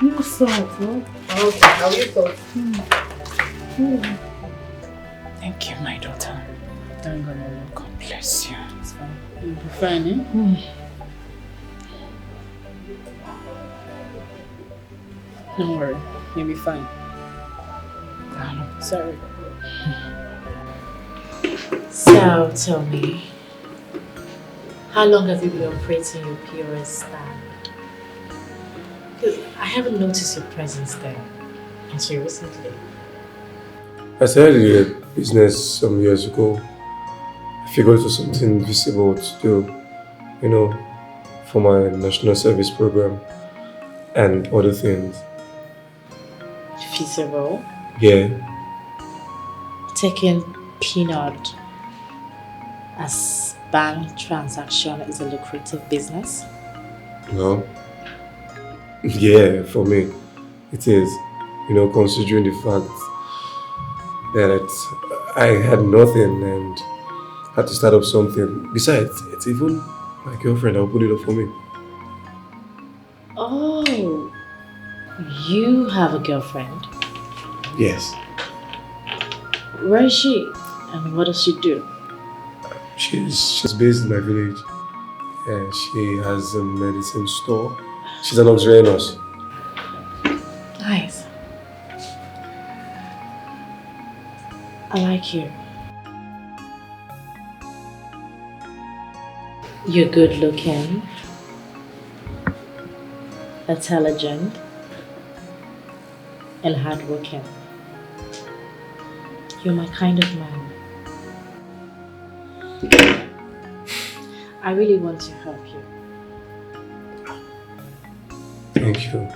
You salt, huh? Okay, how you salt? Thank you, my daughter. Thank God, Mama. God bless you. It's fine. You'll be fine, eh? Don't worry. You'll be fine. Sorry. So, tell me, how long have you been operating your POS stand? Because I haven't noticed your presence there until recently. I started a business some years ago. I figured it was something visible to do, you know, for my national service program and other things. Feasible? Yeah. Taking peanut as bank transaction is a lucrative business? Well, yeah, for me, it is. You know, considering the fact that I had nothing and had to start up something. Besides, it's even my girlfriend that put it up for me. Oh, You have a girlfriend? Yes. Where is she? And what does she do? She's based in my village. And she has a medicine store. She's an auxiliary nurse. Nice. I like you. You're good looking, intelligent, and hardworking. You're my kind of man. I really want to help you. Thank you.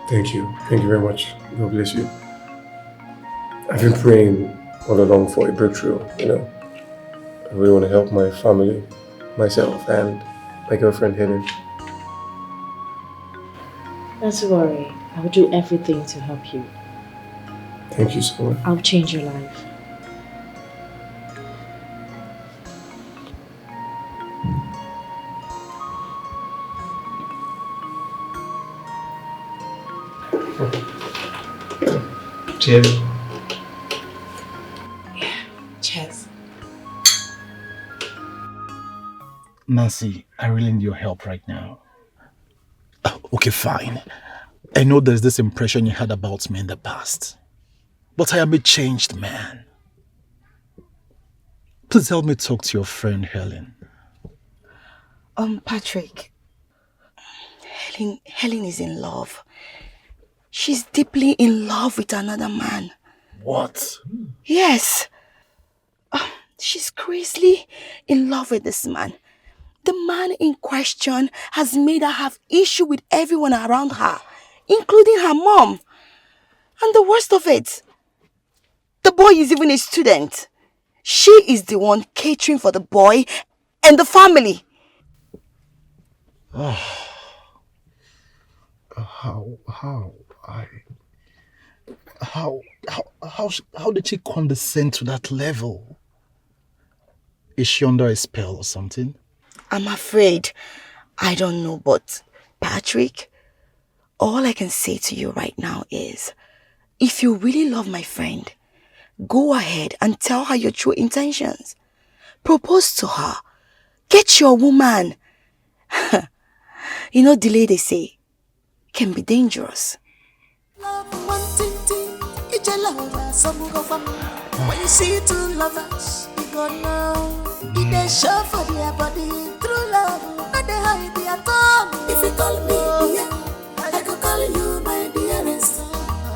Thank you. Thank you very much. God bless you. I've been praying all along for a breakthrough, you know. I really want to help my family, myself, and my girlfriend Helen. Don't worry. I will do everything to help you. Thank you so much. I'll change your life. Cheers. Cheers. Nancy, I really need your help right now. Okay, fine. I know there's this impression you had about me in the past. But I am a changed man. Please help me talk to your friend Helen. Patrick. Helen is in love. She's deeply in love with another man. What? Yes. She's crazily in love with this man. The man in question has made her have issue with everyone around her, including her mom. And the worst of it, the boy is even a student. She is the one catering for the boy and the family. How did she condescend to that level? Is she under a spell or something? I'm afraid. I don't know, but Patrick, all I can say to you right now is, if you really love my friend, go ahead and tell her your true intentions. Propose to her. Get your woman. You know, delay, they say, can be dangerous. When you see two lovers, you gonna know. If they show for their body, true love, not they hide their tongue. If you call me, yeah, I could call you my dearest.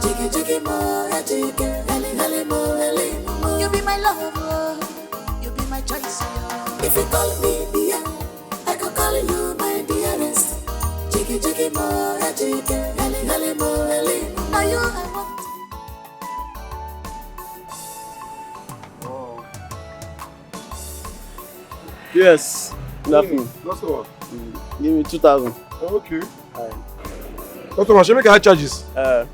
Jiggy jiggy more, jiggy, heli more, heli. You be my lover, you be my choice. If you call me, yeah, I could call you my dearest. Jiggy jiggy more, jiggy, heli more, heli. Now you I want. Yes, nothing. What's the one? Give me 2,000. Okay. Customer, should make high charges? Okay.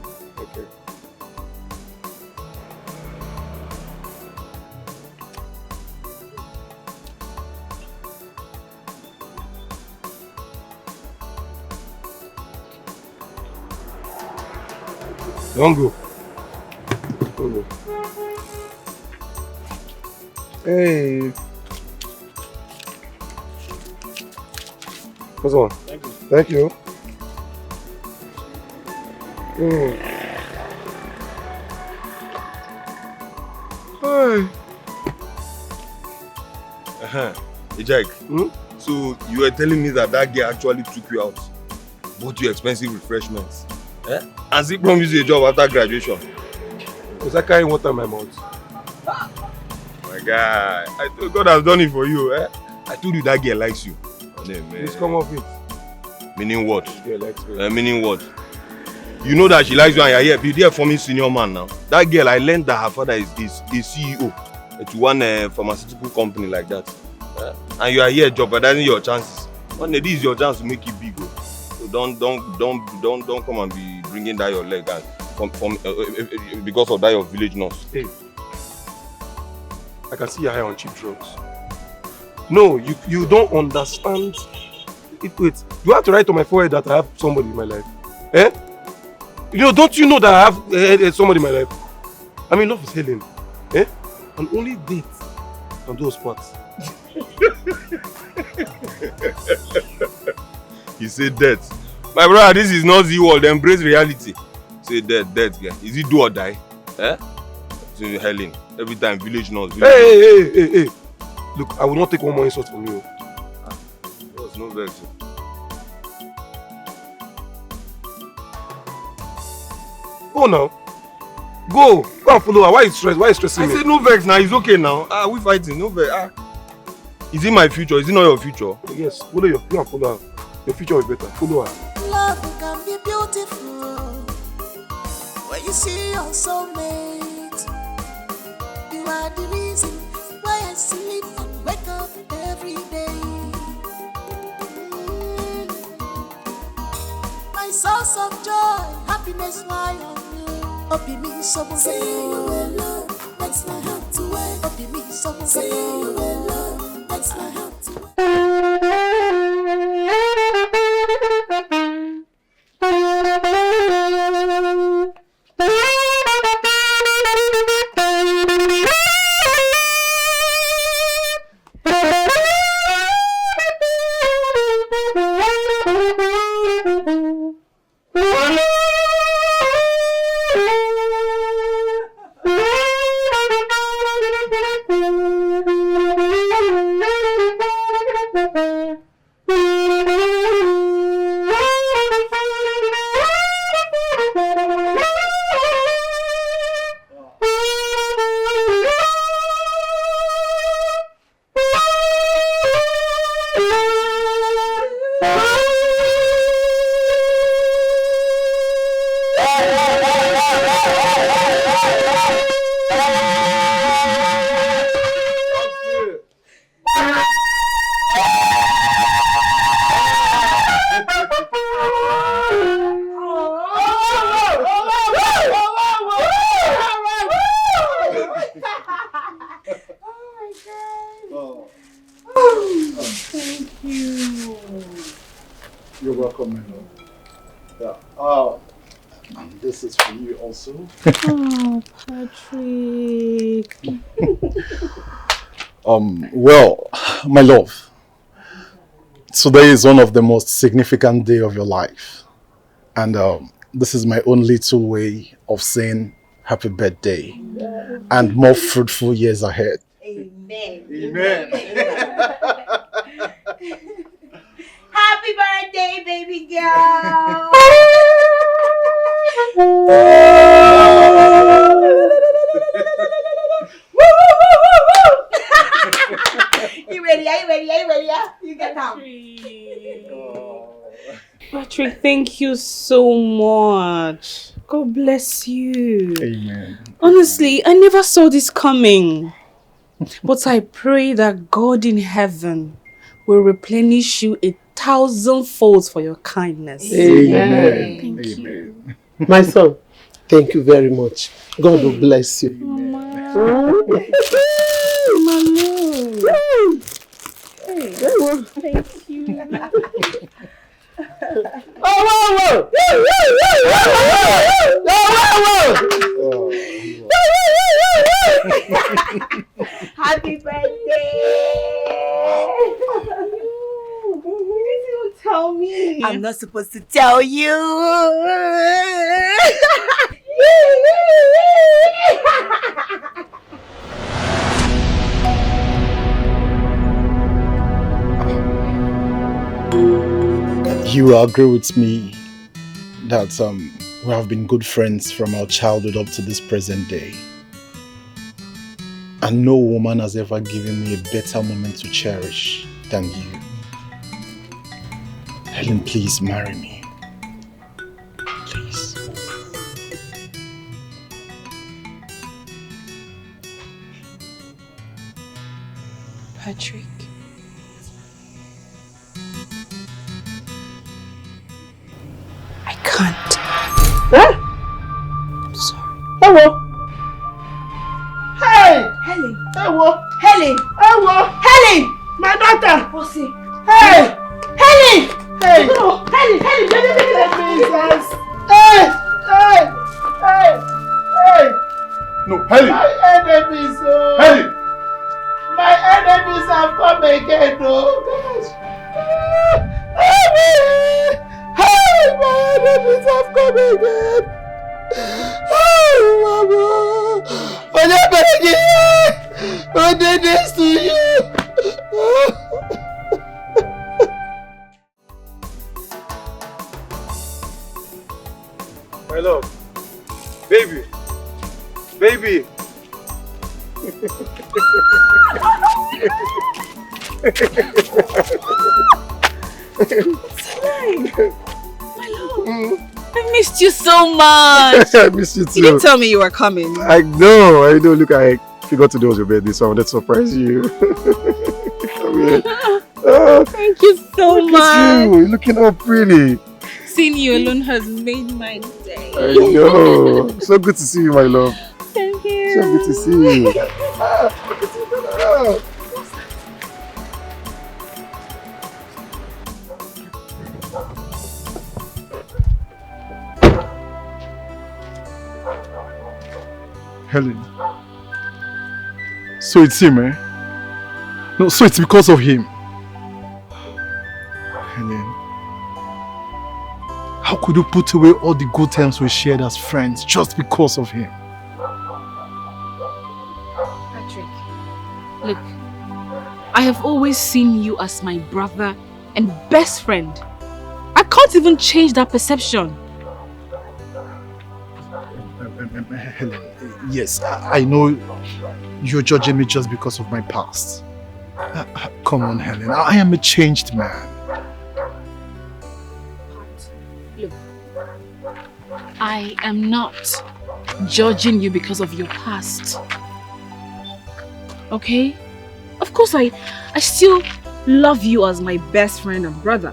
Don't go. Don't go. Hey. What's on? Thank you. Thank you. Hi. Ejek, so you were telling me that girl actually took you out, bought you expensive refreshments, and she promised you a job after graduation. Was I carrying water in my mouth? My guy, I thought God has done it for you. I told you that girl likes you. Please come off it. Meaning what? Yeah, likes me. Meaning what? You know that she likes you and you're here. Be there for me, senior man now. That girl, I learned that her father is CEO to one pharmaceutical company like that. And you are here jeopardizing your chances. One day, this is your chance to make it big. So don't come and be bringing down your leg and because of that your village nurse. Hey, I can see you're high on cheap drugs. No, you don't understand. Wait, you have to write on my forehead that I have somebody in my life. You know, don't you know that I have somebody in my life? I mean, love is Helen. Eh? And only date can do us part. You say death. My brother, this is not the world. Embrace reality. Say death, guy. Is it do or die? Eh? So Helen. Every time village knows. Hey. Look, I will not take one more insult from you. There's no vex. Go now. Go and follow her. Why are you stressed? Why are you stressing me? I said no vex now. It's okay now. We fighting. No vex. Is it my future? Is it not your future? Yes. Follow you and follow her. Your future is better. Follow her. Love can be beautiful when you see your soulmate. You are the reason why I sleep and wake up every day. My source of joy, happiness, why on you. Obi me someone say you alone, makes my heart to wait. Obi me someone say you alone, makes my heart to You're welcome, my love. Yeah. And this is for you also. Oh, Patrick. Well, my love, today is one of the most significant day of your life. And this is my own little way of saying happy birthday and more fruitful years ahead. Amen. Amen. Happy birthday, baby girl. You ready? Are you ready? You get down. Patrick, thank you so much. God bless you. Amen. Honestly, I never saw this coming. But I pray that God in heaven will replenish you 1,000-fold for your kindness. Amen. Thank you. Amen. My son, thank you very much. God will bless you. Thank you. Happy birthday. You tell me. I'm not supposed to tell you. You agree with me that we have been good friends from our childhood up to this present day. And no woman has ever given me a better moment to cherish than you. Helen, please marry me. Please. Patrick. I can't. Huh? I'm sorry. Hello. Hey! Helen. Hello. Helen. Hello. Helen. My daughter. Pussy. Hey! Helen. Hey! Oh, Helen. Jesus! Hey! Hey! No, Helen! My enemies, oh! Helen! My enemies have come again, oh! Gosh! Hey, my enemies have come again! Oh, Mama! When I beg you, what did this to you? My love. Baby. Baby. My love, I missed you so much. I missed you too. You didn't tell me you were coming. I know. Look, I forgot today was your birthday, so I wanted to surprise you. Come here. Thank you so Look much. at you. You're looking all pretty. Seeing you alone has made my day. I know. So good to see you, my love. Thank you. So good to see you. Helen. So it's him, eh? No, so it's because of him. Helen. How could you put away all the good times we shared as friends just because of him? Patrick, look, I have always seen you as my brother and best friend. I can't even change that perception. Helen, yes, I know you're judging me just because of my past. Come on, Helen, I am a changed man. Look, I am not judging you because of your past. Okay? Of course, I still love you as my best friend and brother.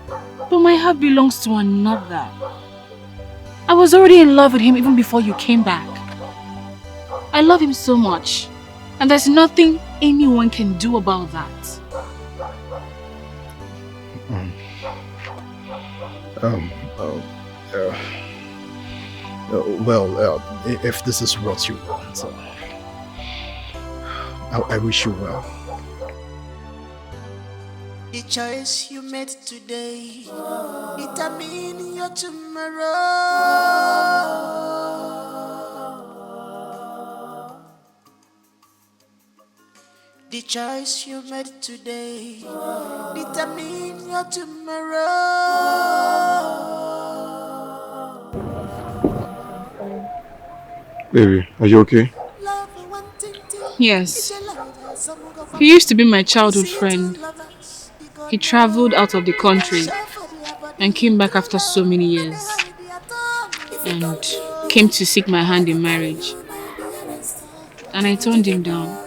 But my heart belongs to another. I was already in love with him even before you came back. I love him so much. And there's nothing anyone can do about that. If this is what you want, I wish you well. The choice you made today determine your tomorrow. The choice you made today determine your tomorrow. Baby, are you okay? Yes. He used to be my childhood friend. He traveled out of the country and came back after so many years and came to seek my hand in marriage. And I turned him down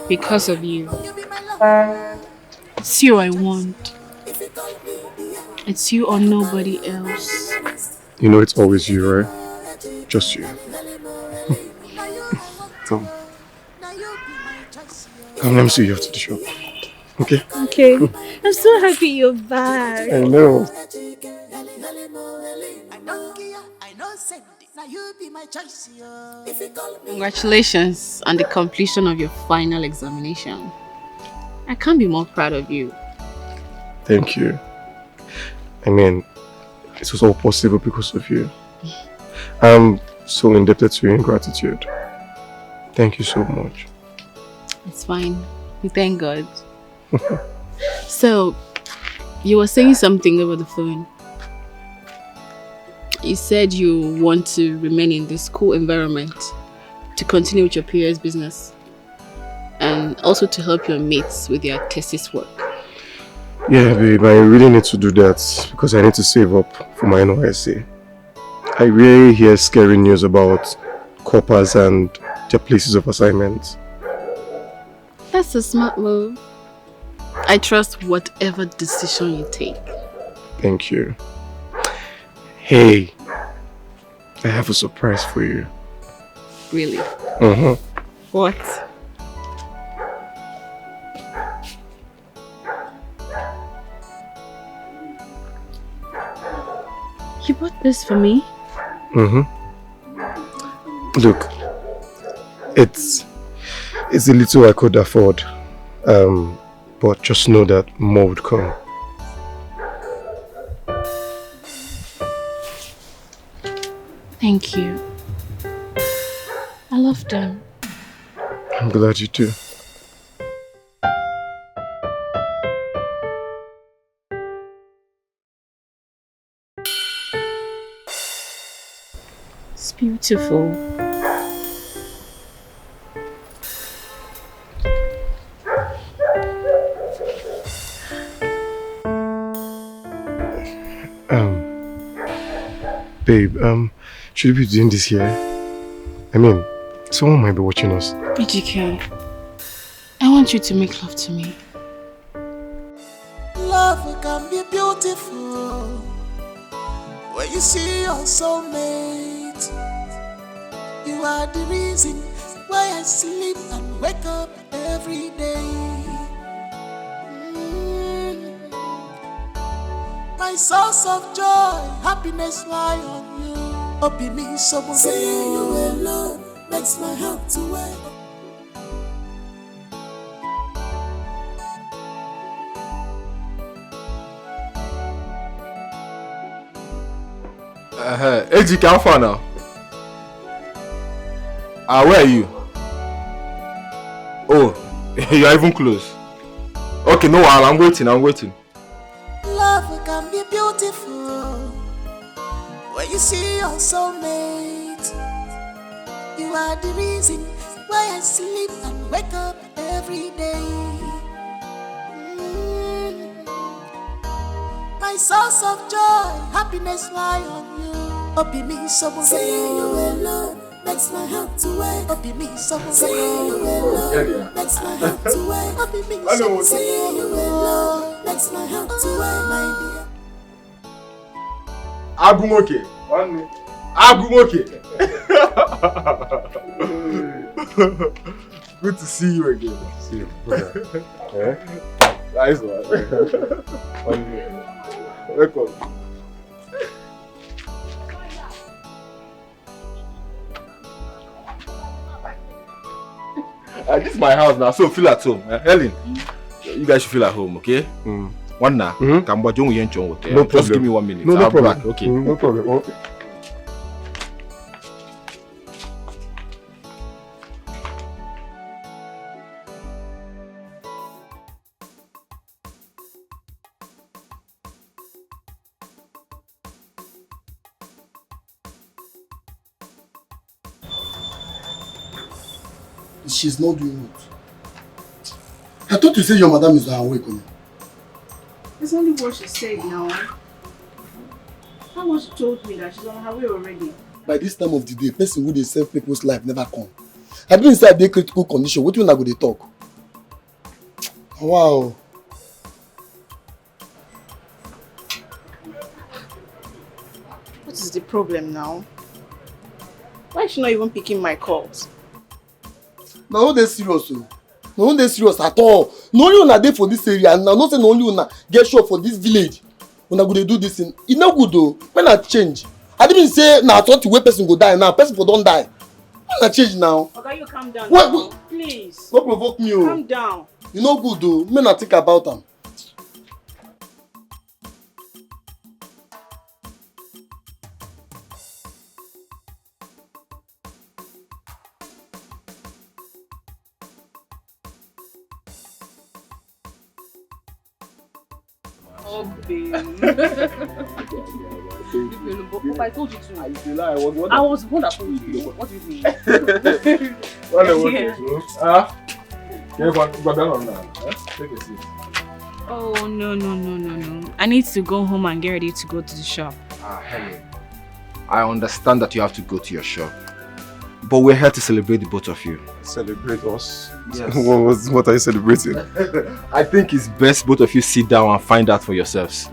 because of you. It's you I want. It's you or nobody else. You know it's always you, right? Just you. Come. Come, let me see you after the show. Okay? Okay. I'm so happy you're back. I know. Congratulations on the completion of your final examination. I can't be more proud of you. Thank you. I mean, it was all possible because of you. I'm so indebted to you in gratitude. Thank you so much. It's fine. We thank God. So, you were saying something over the phone. You said you want to remain in this school environment to continue with your peers' business and also to help your mates with their thesis work. Yeah, babe, I really need to do that because I need to save up for my NYSC. I really hear scary news about coppers and their places of assignment. That's a smart move. I trust whatever decision you take. Thank you. Hey, I have a surprise for you. Really? What? You bought this for me? Look, it's a little I could afford. But just know that more would come. Thank you. I love them. I'm glad you do. It's beautiful. Babe, should we be doing this here? I mean, someone might be watching us. BGK, I want you to make love to me. Love can be beautiful when you see your soulmate. You are the reason why I sleep and wake up every day. My source of joy, happiness lie on you. Open me some of seeing you alone makes my heart to wet. Ejike, how far now? Where are you? Oh, you are even close. Okay, no, I'm waiting. Love can be beautiful when you see your soulmate. You are the reason why I sleep and wake up every day. My source of joy, happiness lie on you. Open me some seeing you alone makes my heart to wake. Open me some seeing you alone makes my heart to wake. Open me some seeing you alone makes my heart to wake, my dear. Agumoke. Good to see you again. See you. Nice one. Welcome. This is my house now, so feel at home. Helen, you guys should feel at home, okay? One now, no problem. Just give me 1 minute. No problem. Back. Okay. No problem. Okay. She's not doing it. I thought you said your madam is awake. It's only what she said now. How much she told me that she's on her way already? By this time of the day, person who they save people's life never come. I been inside their critical condition. What do you want to go they talk? Wow. What is the problem now? Why is she not even picking my calls? No, they're serious. No, they're serious at all. No only una dey for this area, and now not say no only una get shop for this village. Una go dey do this thing. It no good though. When I change, I didn't say now. I thought the way person go die now. Person for don't die. When I change now. Okay, you calm down. What? Now. Please. Don't provoke me. Calm down. You no good though. Men I think about them. Oh, babe. I told you to. I was the one that told you. What do you mean? Take a seat. Oh, no. I need to go home and get ready to go to the shop. Helen, I understand that you have to go to your shop. But we're here to celebrate the both of you. Celebrate us? Yes. What are you celebrating? I think it's best both of you sit down and find out for yourselves.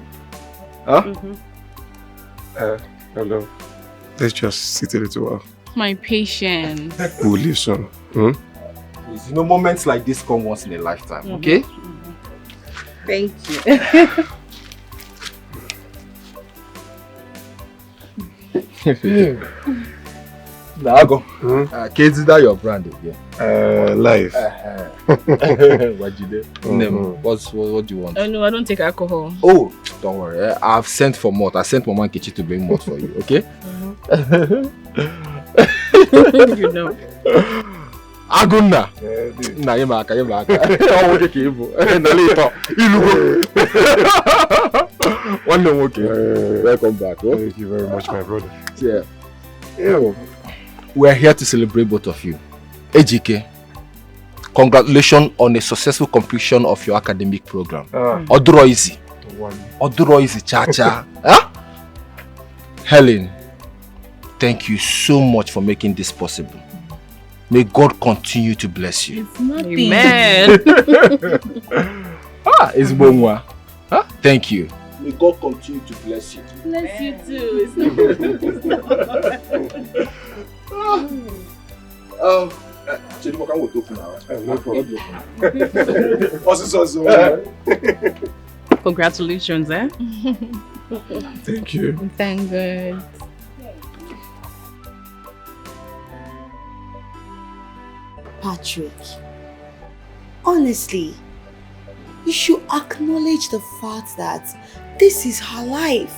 Huh? Hello. Let's just sit a little while. My patience. We'll leave soon. Please, you know, moments like this come once in a lifetime, okay? Thank you. Nago. Kezi, that your brand again? Life. What do you do? What do you want? Oh no, I don't take alcohol. Oh, don't worry. I've sent for malt. I sent Mama Nkechi to bring malt for you, okay? You know. Aguna. Na yemaka. Oh, okay, Kibu. Na later. One day, okay. Welcome back. Thank you very much, my brother. Yeah. We're here to celebrate both of you. AGK, congratulations on a successful completion of your academic program. Oduro easy. Cha-cha. Huh? Helen, thank you so much for making this possible. May God continue to bless you. It's nothing. Amen. It's Bongwa. Huh? Thank you. May God continue to bless you. Bless you too. Congratulations, eh? Thank you. Thank God. Patrick, honestly, you should acknowledge the fact that this is her life.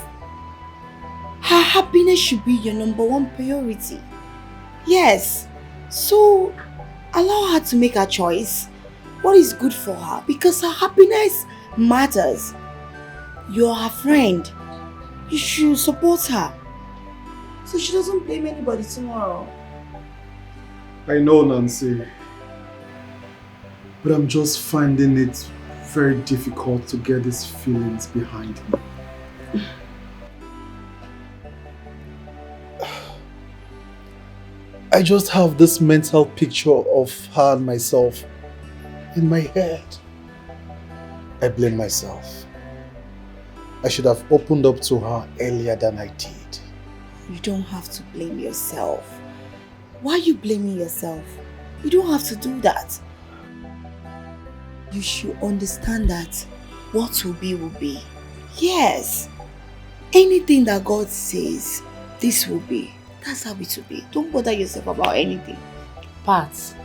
Her happiness should be your #1 priority. Yes, so allow her to make her choice. What is good for her? Because her happiness matters. You're her friend. You should support her, so she doesn't blame anybody tomorrow. I know, Nancy, but I'm just finding it very difficult to get these feelings behind me. I just have this mental picture of her and myself in my head. I blame myself. I should have opened up to her earlier than I did. You don't have to blame yourself. Why are you blaming yourself? You don't have to do that. You should understand that what will be. Yes. Anything that God says, this will be. That's how it will be. Don't bother yourself about anything. Pat,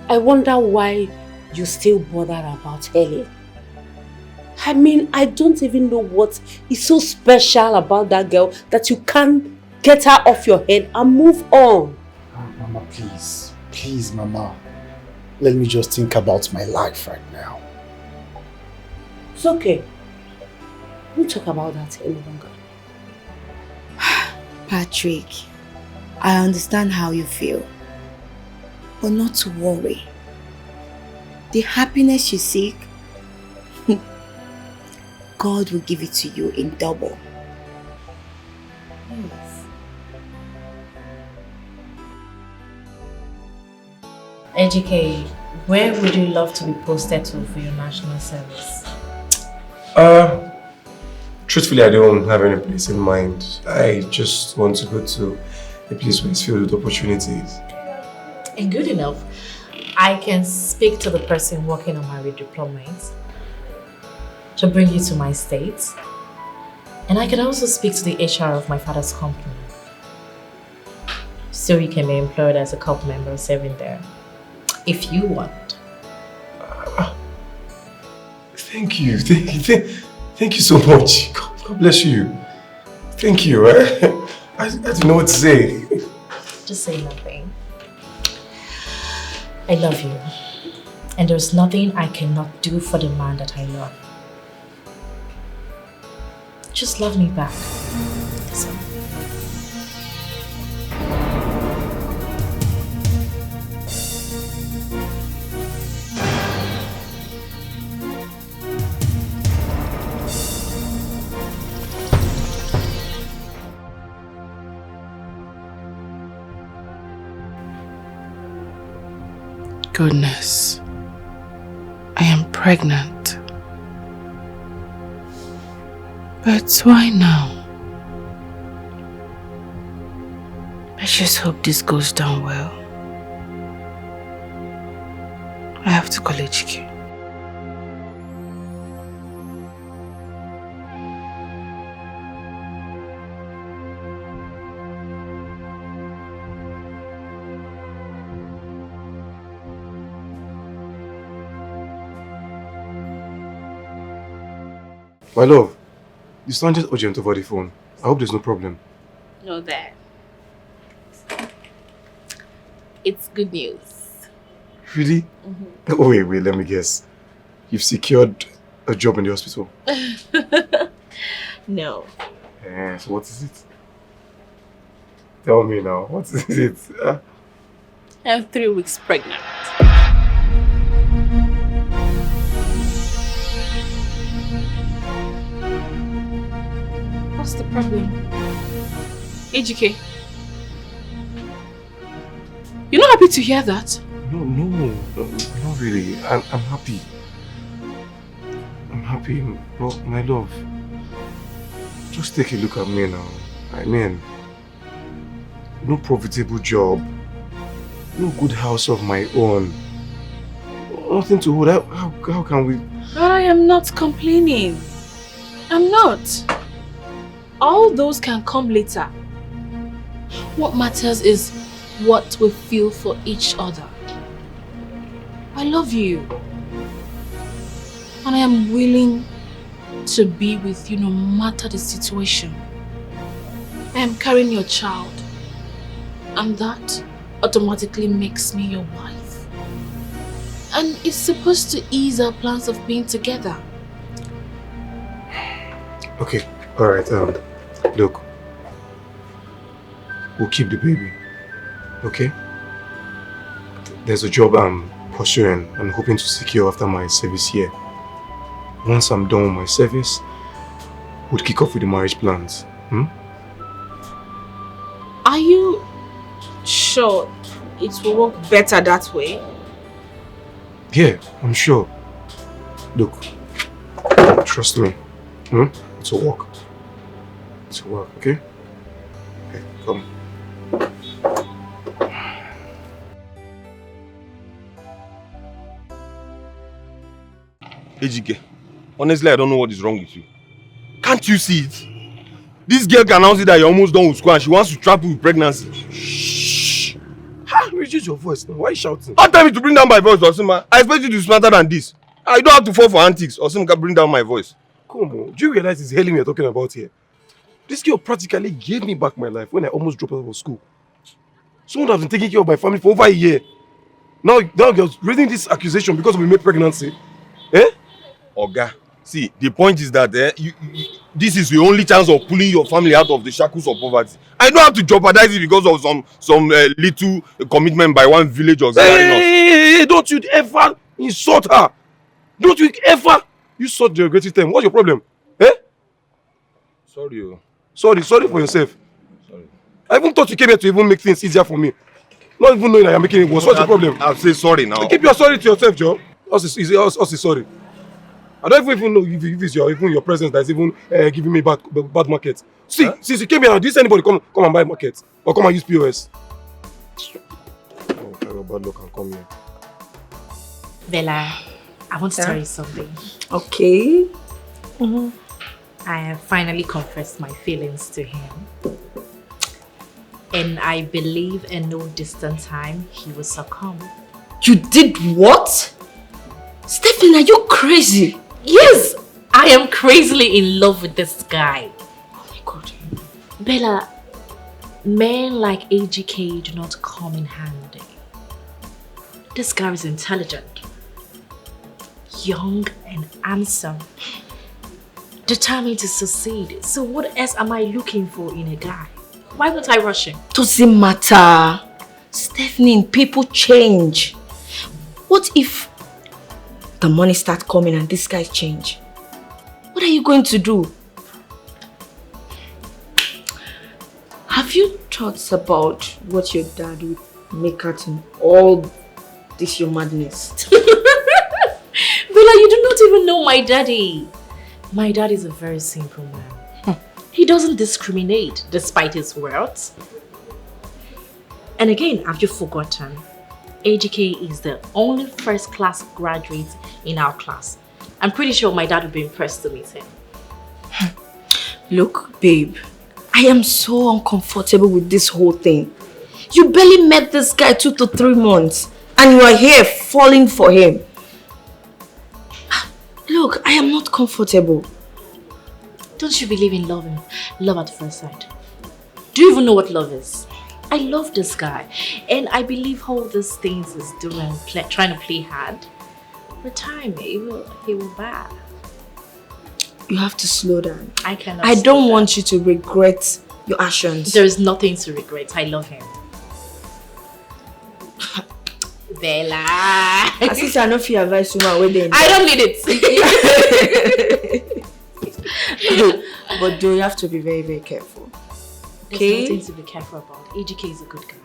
I wonder why you still bother about Helen. I mean, I don't even know what is so special about that girl that you can't get her off your head and move on. Mama, please. Please, Mama. Let me just think about my life right now. It's okay. We'll talk about that any longer. Patrick, I understand how you feel. But not to worry. The happiness you seek, God will give it to you in double. Yes. AGK, where would you love to be posted to for your national service? Truthfully, I don't have any place in mind. I just want to go to a place where it's filled with opportunities. And good enough, I can speak to the person working on my redeployment to bring you to my state. And I can also speak to the HR of my father's company. So you can be employed as a corp member serving there, if you want. Thank you. Thank you so much. God bless you. Thank you. I don't know what to say. Just say nothing. I love you. And there's nothing I cannot do for the man that I love. Just love me back. That's all. Goodness, I am pregnant. But why now? I just hope this goes down well. I have to call HK. My love, you sounded urgent over the phone. I hope there's no problem. No, there. It's good news. Really? Oh, wait, let me guess. You've secured a job in the hospital? No. So what is it? Tell me now, what is it? I'm 3 weeks pregnant. What's the problem? AGK, you're not happy to hear that? No, not really. I'm happy. I'm happy, but my love, just take a look at me now. I mean, no profitable job, no good house of my own, nothing to hold. How can we? But I am not complaining. I'm not. All those can come later. What matters is what we feel for each other. I love you. And I am willing to be with you no matter the situation. I am carrying your child. And that automatically makes me your wife. And it's supposed to ease our plans of being together. Okay, alright, look. We'll keep the baby, okay? There's a job I'm pursuing and hoping to secure after my service here. Once I'm done with my service, we'll kick off with the marriage plans. Are you sure it will work better that way? Yeah, I'm sure. Look, trust me. It will work. It will work, okay? Okay, come. Ejike, honestly, I don't know what is wrong with you. Can't you see it? This girl can announce it that you're almost done with school and she wants to trap you with pregnancy. Shh! How? Reduce your voice now. Why are you shouting? Don't tell me to bring down my voice, Osima. I expect you to be smarter than this. I don't have to fall for antics. Osima can bring down my voice. Come on. Do you realize it's Helen we're talking about here? This girl practically gave me back my life when I almost dropped out of school. Someone has been taking care of my family for over a year. Now you're raising this accusation because of a male pregnancy. Eh? Oga, see, the point is that this is your only chance of pulling your family out of the shackles of poverty. I don't have to jeopardize it because of some little commitment by one village or something. Hey, don't you ever insult her. Don't you ever use such derogatory term. What's your problem? Eh? Sorry. Sorry for yourself. Sorry. I even thought you came here to even make things easier for me. Not even knowing that you're making it worse. What's your problem? I'll say sorry now. Keep your sorry to yourself, Joe. Us is sorry. I don't even know if it's your presence that's even giving me bad market. See, since you came here, did anybody come and buy market or come and use POS? Oh, terrible bad luck and come here. Bella, I want to tell you something. Okay. I have finally confessed my feelings to him. And I believe in no distant time he will succumb. You did what? Stephen, are you crazy? Yes, I am crazily in love with this guy. Oh my God. Bella, men like AGK do not come in handy. This guy is intelligent, young and handsome, determined to succeed. So what else am I looking for in a guy? Why won't I rush him? Doesn't matter. Stephanie, people change. What if the money starts coming and this guy change? What are you going to do? Have you thought about what your dad would make out in all this your madness? Bella, you do not even know my daddy. My dad is a very simple man. He doesn't discriminate despite his wealth. And again, have you forgotten? AGK is the only first-class graduate in our class. I'm pretty sure my dad would be impressed to meet him. Look, babe, I am so uncomfortable with this whole thing. You barely met this guy 2 to 3 months and you are here falling for him. Look, I am not comfortable. Don't you believe in love at first sight? Do you even know what love is? I love this guy, and I believe all these things is doing, trying to play hard. With time, he will back. You have to slow down. I cannot. I don't want you to regret your actions. There is nothing to regret. I love him. Bella. As if I don't feel advice woman where I don't need it. But do you have to be very, very careful. There's Okay? nothing to be careful about. AGK is a good guy.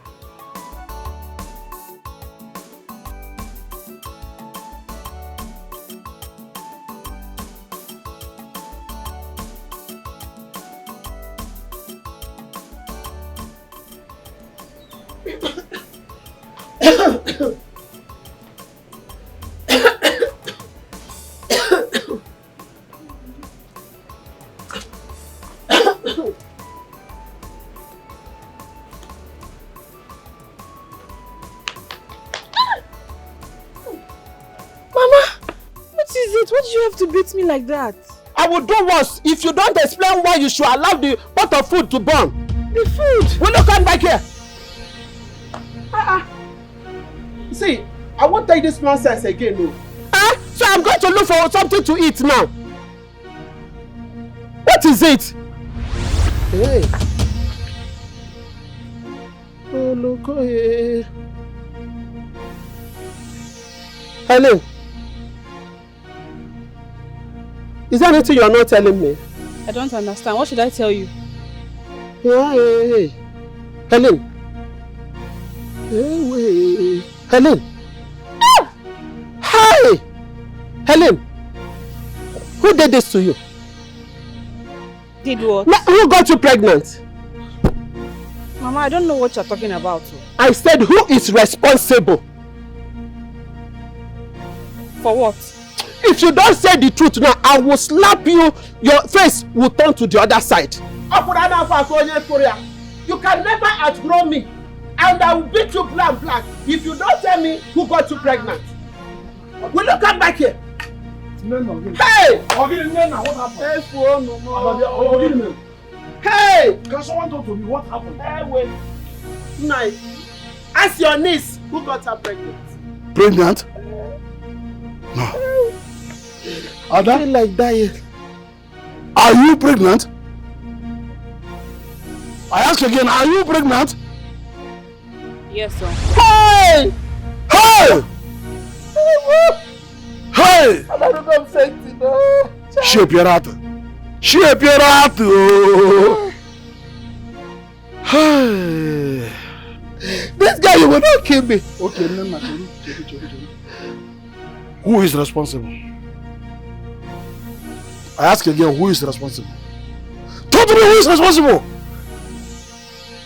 To beat me like that. I will do worse if you don't explain why you should allow the pot of food to burn. The food? Will you come back here? See, I won't take this nonsense again, no. So I'm going to look for something to eat now. What is it? Hey. Oh, look, hey. Helen. Is there anything you are not telling me? I don't understand. What should I tell you? Hey. Helen. Hey. Helen. Hi. Helen. Who did this to you? Did what? Who got you pregnant? Mama, I don't know what you're talking about. I said who is responsible? For what? If you don't say the truth now, I will slap you. Your face will turn to the other side. You can never outgrow me. And I will beat you black if you don't tell me who got you pregnant. Will you come back here? Hey! What happened? Hey! Can someone talk to me? What happened? Hey, wait. Nice. Ask your niece who got her pregnant. Pregnant? No. Ada? I feel like dying. Are you pregnant? I ask again, are you pregnant? Yes, sir. Hey! Hey! Hey! I don't know I'm saying no. Shape your heart. Hey! This guy, you will not kill me. Okay, who is responsible? I ask again, who is responsible? Talk to me, who is responsible?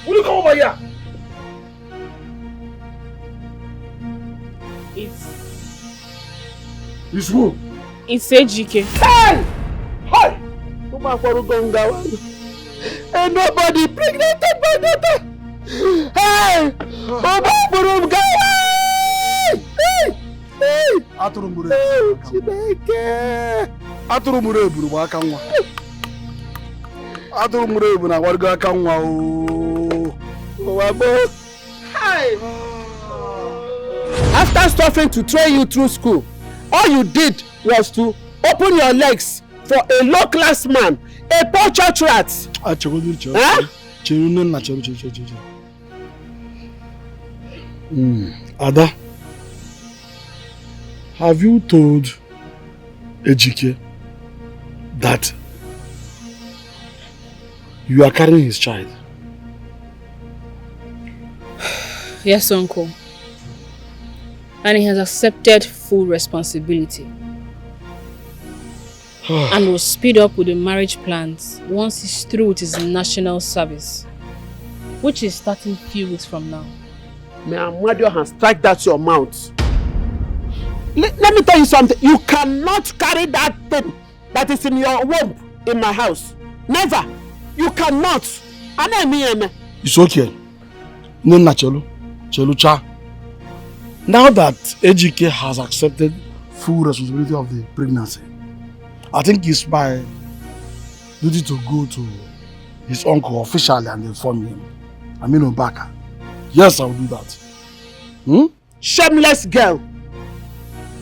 Will you come over here? It's who? It's AGK. Hey! Hey! Ain't nobody pregnant my daughter. Hey! Hey! Atụrụ mụrụ eburu bụ aka nwa. Atụrụ mụrụ ebu na agwargo aka nwa ooo. After suffering to train you through school, all you did was to open your legs for a low-class man, a poor church rat. Ada, have you told Ejike that you are carrying his child? Yes, Uncle. And he has accepted full responsibility. And will speed up with the marriage plans once he's through with his national service, which is starting few weeks from now. May Amadio has strike that your mouth. Let me tell you something. You cannot carry that thing that is in your womb in my house. Never. You cannot. It's okay. Nena Chelucha. Now that AGK has accepted full responsibility of the pregnancy, I think it's my duty to go to his uncle officially and inform him. I mean Obaka. Yes, I will do that. Shameless girl.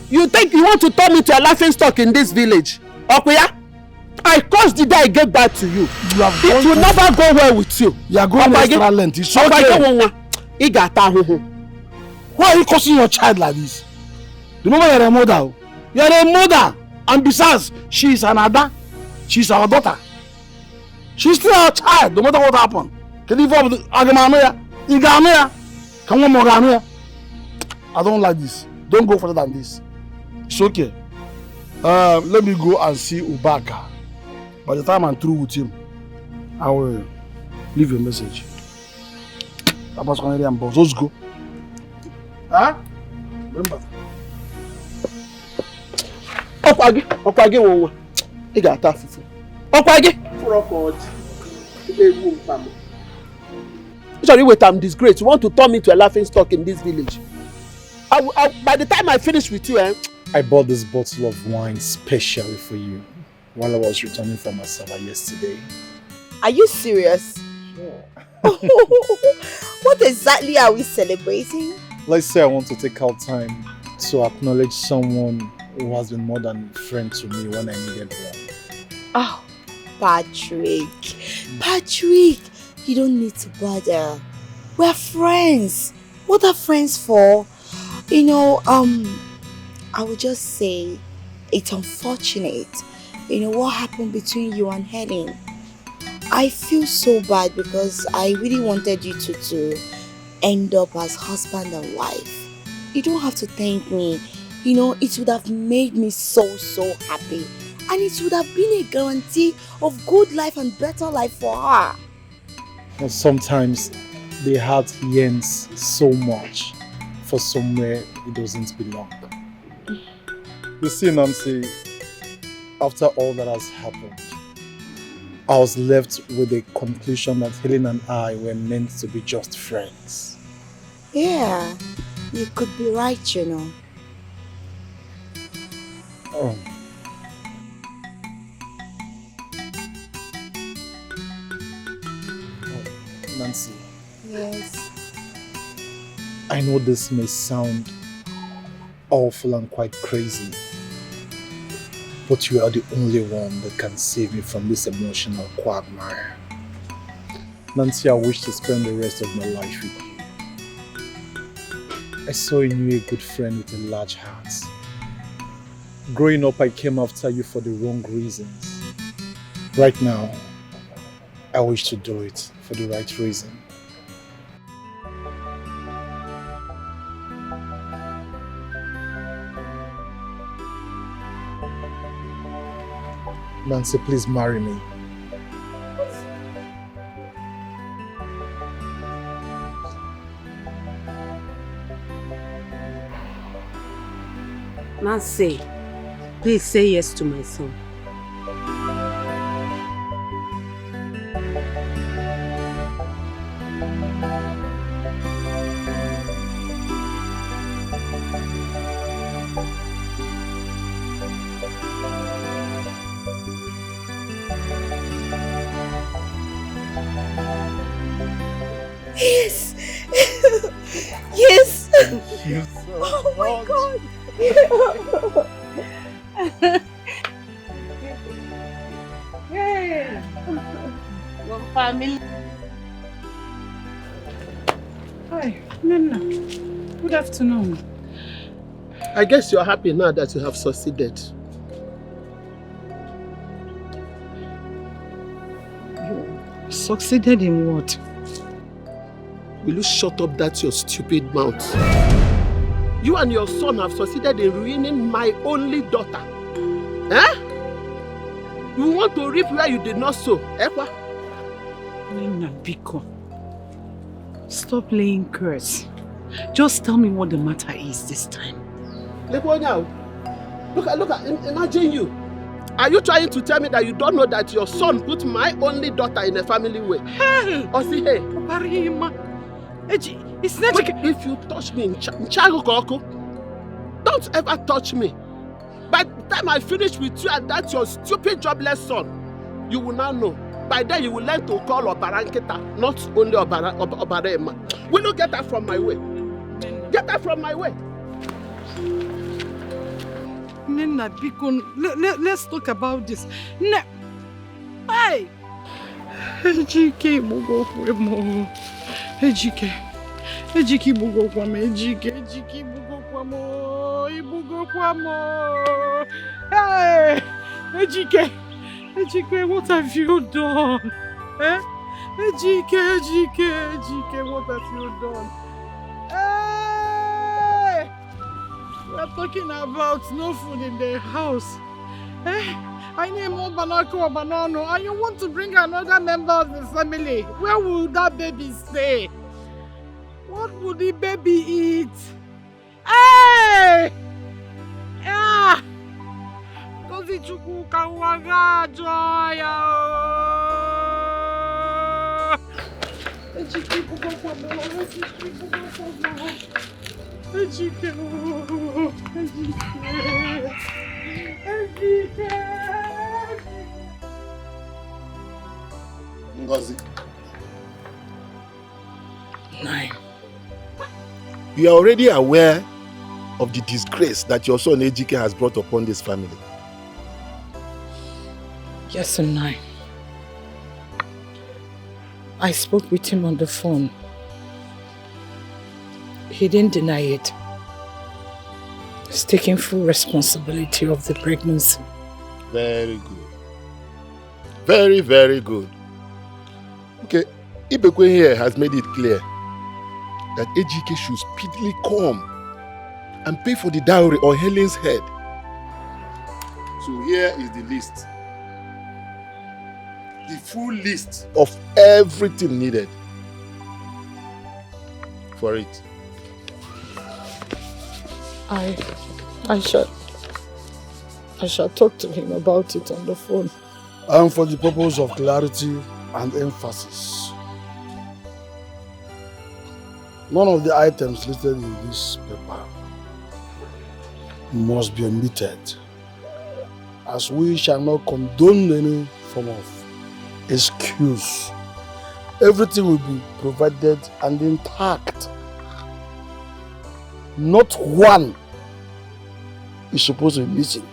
You think you want to turn me to a laughing stock in this village? Okuya? I caused the day I gave back to you. It will never go well with you. You are going extra length. It's okay. Why are you cursing your child like this? Remember you're a mother. You're a mother. And besides, she is an Ada. She's our daughter. She's still our child, no matter what happened. Can you form the Agamanoya? Iganoya? Come on, Morganoya. I don't like this. Don't go further than this. It's okay. Let me go and see Ubaka. By the time I'm through with him, I will leave a message. Let's go. Huh? Remember. Okwage wonwa. I got that fufu. Okwage. Sorry, wait, I'm disgraced. You want to turn me to a laughing stock in this village? By the time I finish with you, I bought this bottle of wine specially for you while I was returning from Asaba yesterday. Are you serious? Sure. What exactly are we celebrating? Let's say I want to take out time to acknowledge someone who has been more than a friend to me when I needed one. Oh, Patrick. Patrick, you don't need to bother. We're friends. What are friends for? You know, I would just say it's unfortunate. You know what happened between you and Helen. I feel so bad because I really wanted you to end up as husband and wife. You don't have to thank me. You know, it would have made me so happy. And it would have been a guarantee of good life and better life for her. But sometimes the heart yearns so much for somewhere it doesn't belong. You see, Nancy, after all that has happened, I was left with the conclusion that Helen and I were meant to be just friends. Yeah, you could be right, you know. Oh. Nancy. Yes. I know this may sound awful and quite crazy, but you are the only one that can save me from this emotional quagmire. Nancy, I wish to spend the rest of my life with you. I saw in you a good friend with a large heart. Growing up, I came after you for the wrong reasons. Right now, I wish to do it for the right reason. Nancy, please marry me. Nancy, please say yes to my son. Yes! Yes! Thank you so oh my much. God! Hey! One family. Hi, Nana. Good afternoon. I guess you're happy now that you have succeeded. Succeeded in what? Will you shut up that your stupid mouth? You and your son have succeeded in ruining my only daughter. Eh? You want to reap where you did not sow, Ekwa? Nina, Biko. Stop playing curse. Just tell me what the matter is this time. Look at, imagine you. Are you trying to tell me that you don't know that your son put my only daughter in a family way? Hey! Osihe. It's not like if you touch me, don't ever touch me. By the time I finish with you and that's your stupid jobless son, you will now know. By then you will learn to call Obara Nkita, not only Obara Emma. Will you get that from my way? Get that from my way. Nena, let's talk about this. Hey! Ejike bugo kwemo. Ejike bugo kwamo. Ejike bugo kwamo. Ibugo kwamo. Hey! Ejike, what have you done? Eh? Ejike, what have you done? Hey! We're talking about no food in the house. Eh? I need more banana or banana, and you want to bring another member of the family. Where will that baby stay? What will the baby eat? Hey! Ah! Kozi chuku kawaga joya. Ejike bugo kwamo. Ejike. Ngozi. 9. You are already aware of the disgrace that your son Ejike has brought upon this family. Yes and 9. I spoke with him on the phone. He didn't deny it. He's taking full responsibility of the pregnancy. Very good. Very, very good. Okay, Ibekwe here has made it clear that Ejike should speedily come and pay for the dowry on Helen's head. So here is the list. The full list of everything needed for it. I shall talk to him about it on the phone. And for the purpose of clarity and emphasis, none of the items listed in this paper must be omitted, as we shall not condone any form of excuse. Everything will be provided and intact. Not one is supposed to be missing.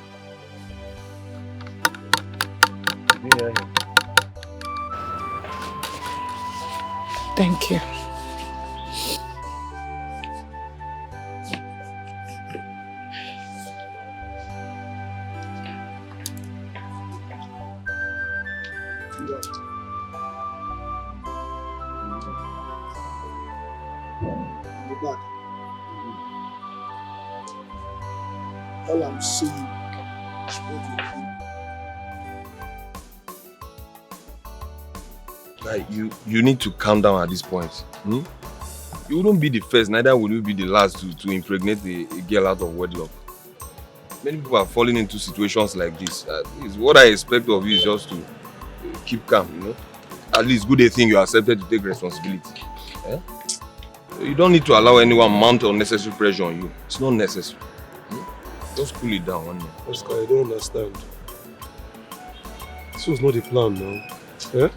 Thank you. All I'm saying. Like, you need to calm down at this point. Hmm? You wouldn't be the first, neither will you be the last to impregnate a girl out of wedlock. Many people are falling into situations like this. What I expect of you is just to keep calm, you know. At least good thing you accepted to take responsibility. Eh? You don't need to allow anyone mount unnecessary pressure on you. It's not necessary. Just cool it down one minute. Oscar, I don't understand. This was not the plan now. Yeah?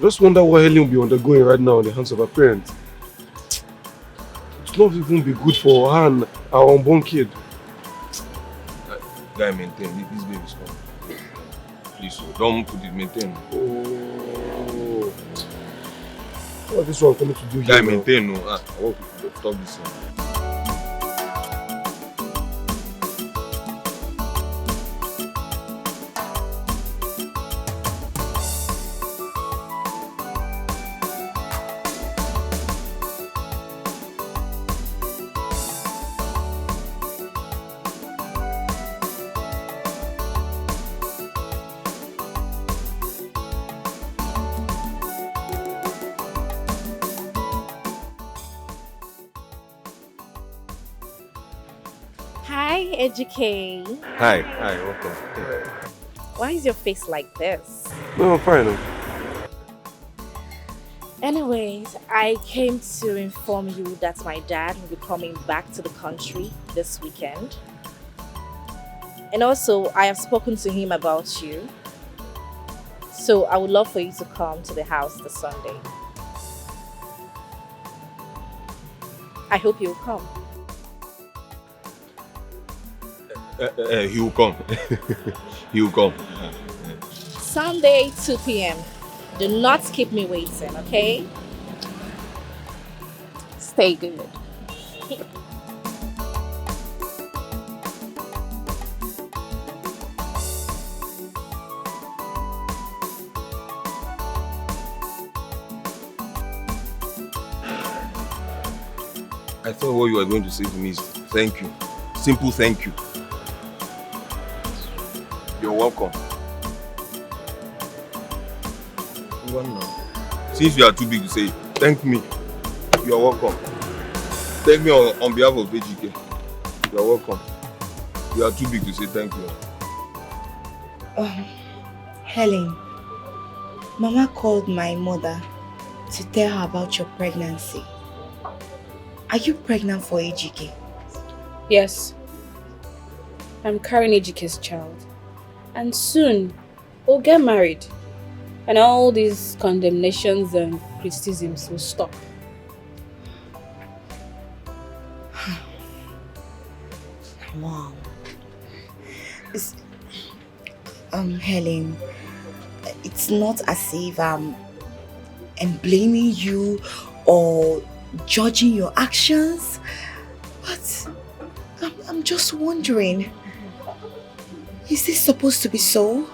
Just wonder what Helen will be undergoing right now in the hands of her parents. It will not even be good for her and our unborn kid. Guy, maintain. This baby's coming. Please, don't put it, maintain. Oh. What is this one coming to do here? Guy, maintain. No. I want to stop this thing. Ejike. Hi, welcome. Why is your face like this? No, I'm fine. Anyways, I came to inform you that my dad will be coming back to the country this weekend. And also, I have spoken to him about you. So I would love for you to come to the house this Sunday. I hope you'll come. He will come. He will come. Sunday, 2 p.m. Do not keep me waiting, okay? Stay good. I thought what you were going to say to me is thank you. Simple thank you. You're welcome. Since you are too big to say, thank me. You're welcome. Thank me on behalf of AGK. You're welcome. You are too big to say thank you. Helen, Mama called my mother to tell her about your pregnancy. Are you pregnant for AGK? Yes. I'm carrying AGK's child. And soon, we'll get married. And all these condemnations and criticisms will stop. Wow. Helen, it's not as if I'm blaming you or judging your actions, but I'm just wondering, is this supposed to be so?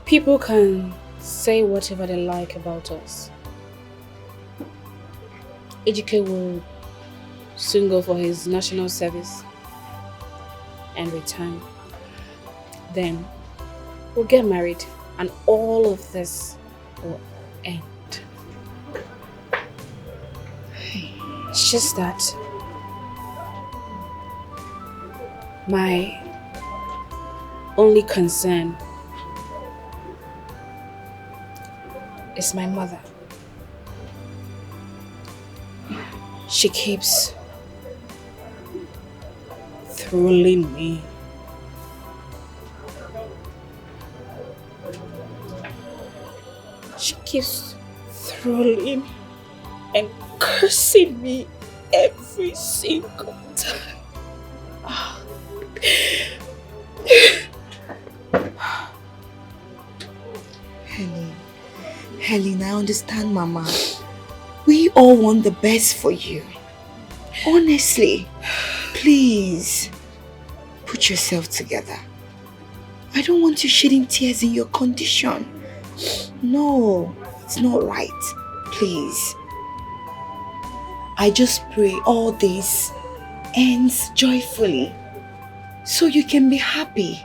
People can say whatever they like about us. AGK will soon go for his national service and return. Then we'll get married and all of this will end. It's just that my only concern is my mother. She keeps trolling me. She keeps trolling and cursing me every single time. Helen, I understand, Mama. We all want the best for you. Honestly, please, put yourself together. I don't want you shedding tears in your condition. No, it's not right. Please. I just pray all this ends joyfully so you can be happy.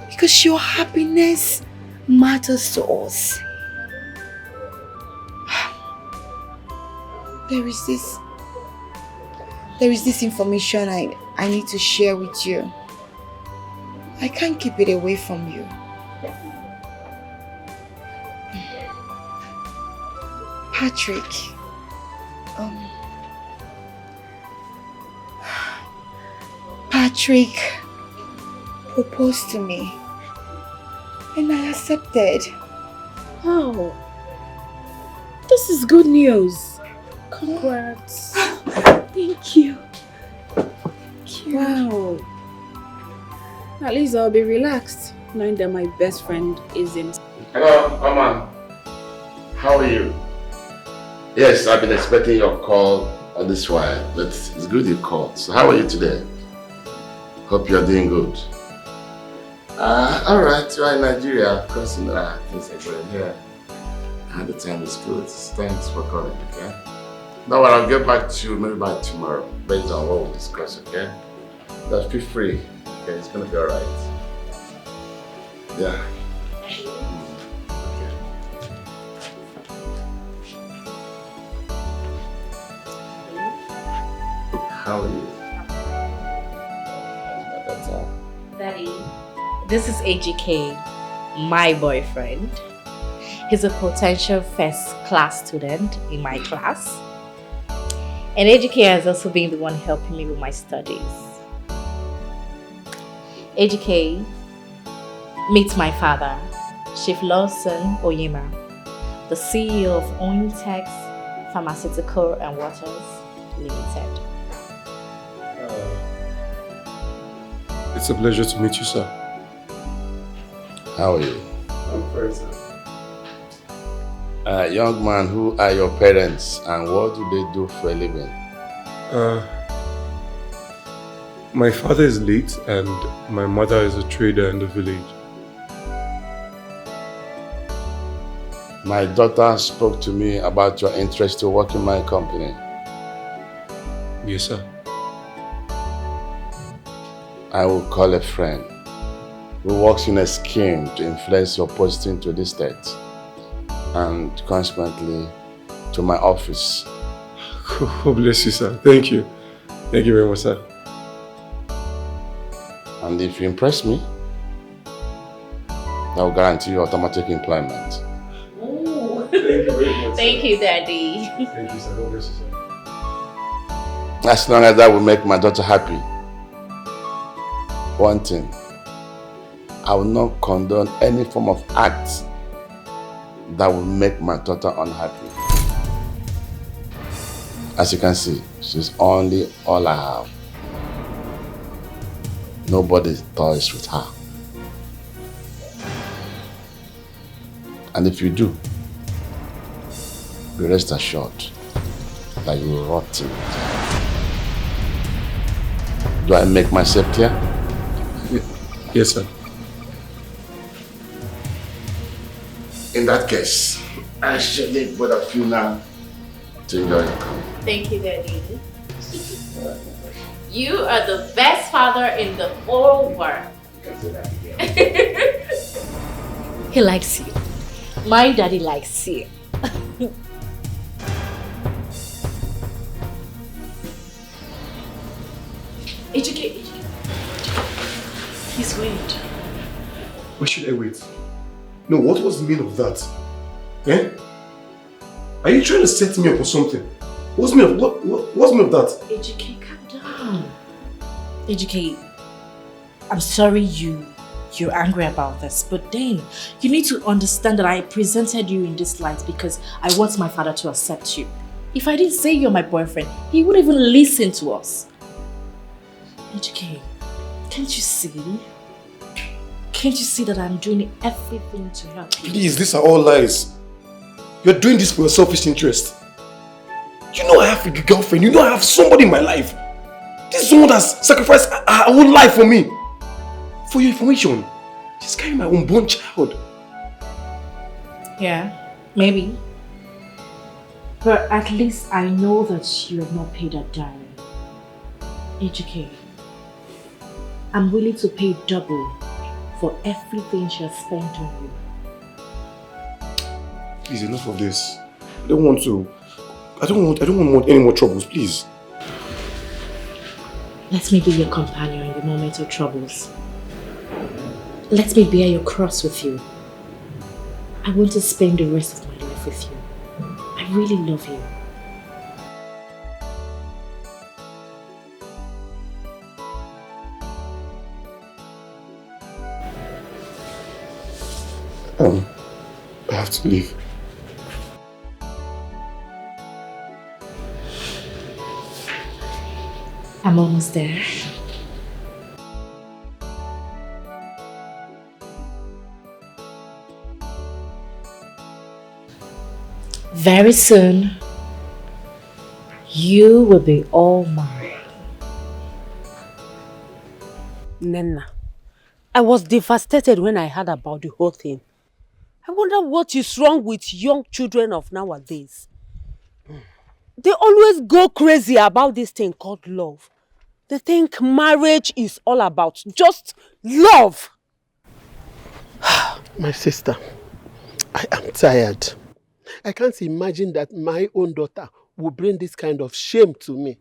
Because your happiness matters to us. There is this information I need to share with you. I can't keep it away from you. Patrick, Patrick proposed to me and I accepted. Oh, this is good news. Congrats. Thank you. Wow. At least I'll be relaxed knowing that my best friend is in. Hello, Mama. How are you? Yes, I've been expecting your call on this while, but it's good you called. So how are you today? Hope you're doing good. Alright, you are in Nigeria. Of course, you know things are going here. And the time is good. Thanks for calling, okay? Now I'll get back to you maybe by tomorrow, based on what we'll discuss, okay? Just feel free, okay? It's gonna be alright. Yeah. How are you? That's all. Daddy, this is AGK, my boyfriend. He's a potential first-class student in my class. And AGK has also been the one helping me with my studies. AGK, meet my father, Chief Lawson Oyema, the CEO of Ointex Pharmaceutical and Waters Limited. It's a pleasure to meet you, sir. How are you? I'm fine, sir. Young man, who are your parents and what do they do for a living? My father is late and my mother is a trader in the village. My daughter spoke to me about your interest to work in my company. Yes, sir. I will call a friend who works in a scheme to influence your posting to the state and consequently to my office. God bless you, sir. Thank you. Thank you very much, sir. And if you impress me, I will guarantee you automatic employment. Ooh. Thank you very much. Thank you, Daddy. Thank you, sir. God bless you, sir. As long as that will make my daughter happy. One thing, I will not condone any form of act that will make my daughter unhappy. As you can see, she's only all I have. Nobody toys with her. And if you do, be rest assured that you will rot in it. Do I make myself clear? Yes, sir. In that case, I shall leave both of you now to enjoy your company. Thank you, Daddy. You are the best father in the whole world. He likes you. My daddy likes you. AGK. Please wait. Why should I wait? No, what was the meaning of that? Eh? Are you trying to set me up or something? What's the meaning of that? AGK, calm down. AGK, I'm sorry you're angry about this, but then you need to understand that I presented you in this light because I want my father to accept you. If I didn't say you're my boyfriend, he wouldn't even listen to us. AGK, can't you see? Can't you see that I'm doing everything to help you? Please, these are all lies. You're doing this for your selfish interest. You know I have a girlfriend. You know I have somebody in my life. This woman has sacrificed her whole life for me. For your information, she's carrying my unborn child. Yeah, maybe. But at least I know that you have not paid that dowry. AGK, I'm willing to pay double for everything she has spent on you. Please, enough of this. I don't want any more troubles, please. Let me be your companion in the moment of troubles. Let me bear your cross with you. I want to spend the rest of my life with you. I really love you. I have to leave. I'm almost there. Very soon, you will be all mine. Nena, I was devastated when I heard about the whole thing. I wonder what is wrong with young children of nowadays. They always go crazy about this thing called love. They think marriage is all about just love. My sister, I am tired. I can't imagine that my own daughter will bring this kind of shame to me.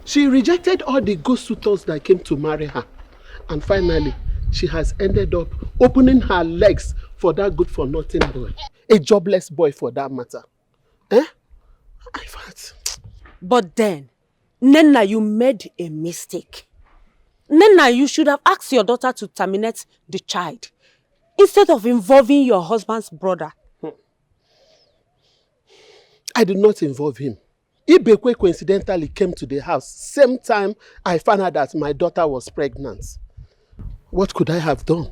She rejected all the good suitors that came to marry her. And finally, she has ended up opening her legs for that good-for-nothing boy. A jobless boy for that matter. Eh? But then, Nena, you made a mistake. Nena, you should have asked your daughter to terminate the child instead of involving your husband's brother. I did not involve him. Ibekwe coincidentally came to the house same time I found out that my daughter was pregnant. What could I have done?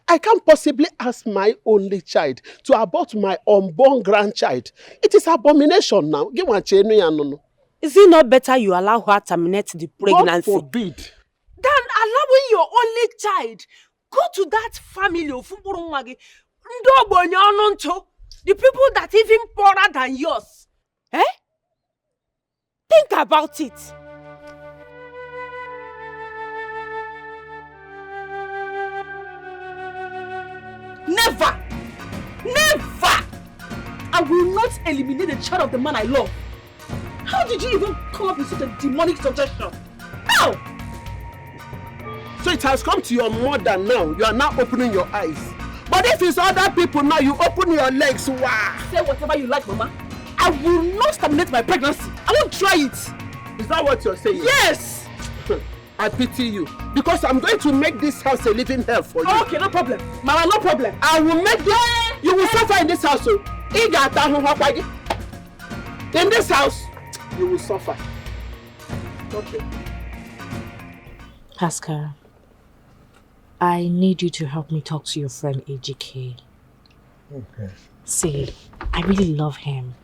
I can't possibly ask my only child to abort my unborn grandchild. It is abomination now. Is it not better you allow her terminate the pregnancy? God forbid. Than allowing your only child go to that family of the people that even poorer than yours. Think about it. Never! Never! I will not eliminate the child of the man I love. How did you even come up with such a demonic suggestion? How? So it has come to your mother now. You are now opening your eyes. But if it's other people now, you open your legs. Wow. Say whatever you like, Mama. I will not terminate my pregnancy. I won't try it. Is that what you're saying? Yes! I pity you. Because I'm going to make this house a living hell for you. Okay, no problem. Mama, no problem. I will make this... You will suffer in this house. In this house, you will suffer. Okay. Pascal, I need you to help me talk to your friend AGK. Okay. See, I really love him.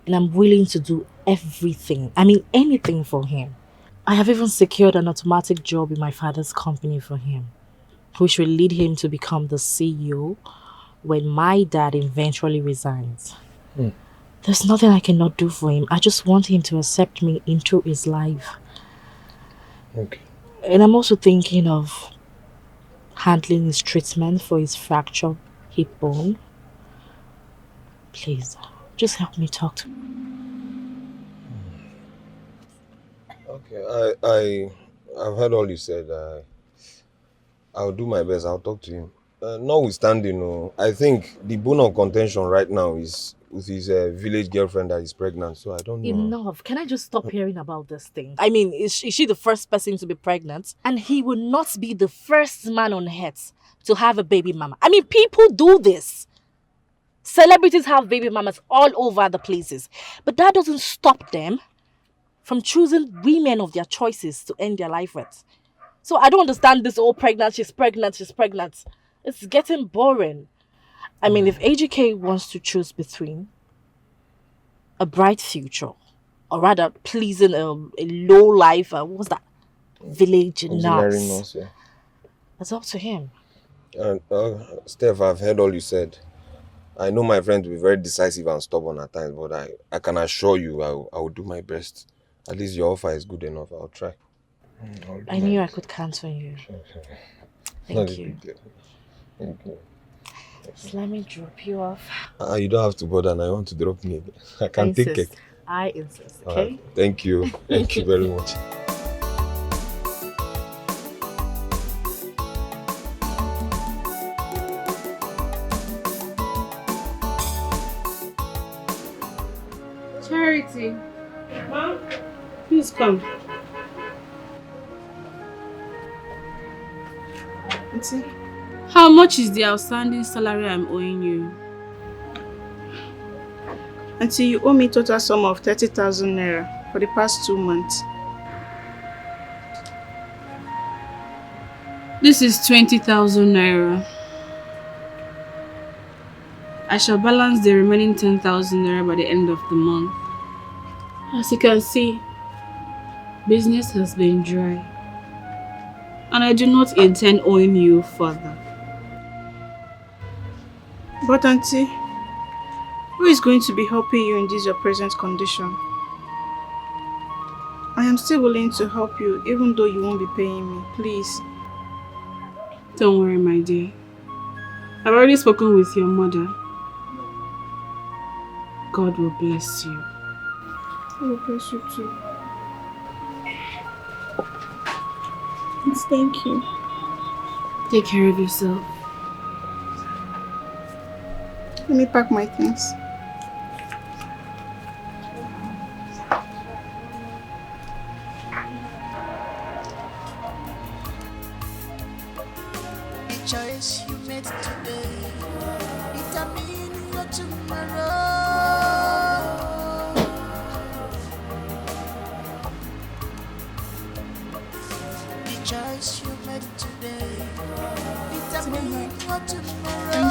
And I'm willing to do everything. I mean, anything for him. I have even secured an automatic job in my father's company for him, which will lead him to become the CEO when my dad eventually resigns. There's nothing I cannot do for him. I just want him to accept me into his life. Okay. And I'm also thinking of handling his treatment for his fractured hip bone. Please, just help me talk to him. Okay, I've heard all you said. I'll do my best. I'll talk to him. Notwithstanding, I think the bone of contention right now is with his village girlfriend that is pregnant. So I don't know. Enough. Can I just stop hearing about this thing? I mean, is she the first person to be pregnant? And he will not be the first man on earth to have a baby mama. I mean, people do this. Celebrities have baby mamas all over the places. But that doesn't stop them from choosing women of their choices to end their life with. So I don't understand this whole pregnant, she's pregnant. It's getting boring. I mean, if AGK wants to choose between a bright future, or rather pleasing a low life, what's that? Village nurse. Yeah. That's up to him. Steph, I've heard all you said. I know my friend will be very decisive and stubborn at times, but I can assure you I will do my best. At least your offer is good enough. I'll try. I knew I could count on you. Sure. Thank you. Thank you. So let me drop you off. You don't have to bother, and I want to drop me. I can take it. I insist, okay? Right. Thank you. Thank you very much. Charity. Mom, please come. Auntie. How much is the outstanding salary I'm owing you? Auntie, you owe me total sum of 30,000 naira for the past 2 months. This is 20,000 naira. I shall balance the remaining 10,000 naira by the end of the month. As you can see, business has been dry, and I do not intend owing you further. But Auntie, who is going to be helping you in this your present condition? I am still willing to help you even though you won't be paying me, please. Don't worry, my dear. I've already spoken with your mother. God will bless you. I will bless you too. Yes, thank you. Take care of yourself. Let me pack my things. your tomorrow. The choice you made today determine your tomorrow.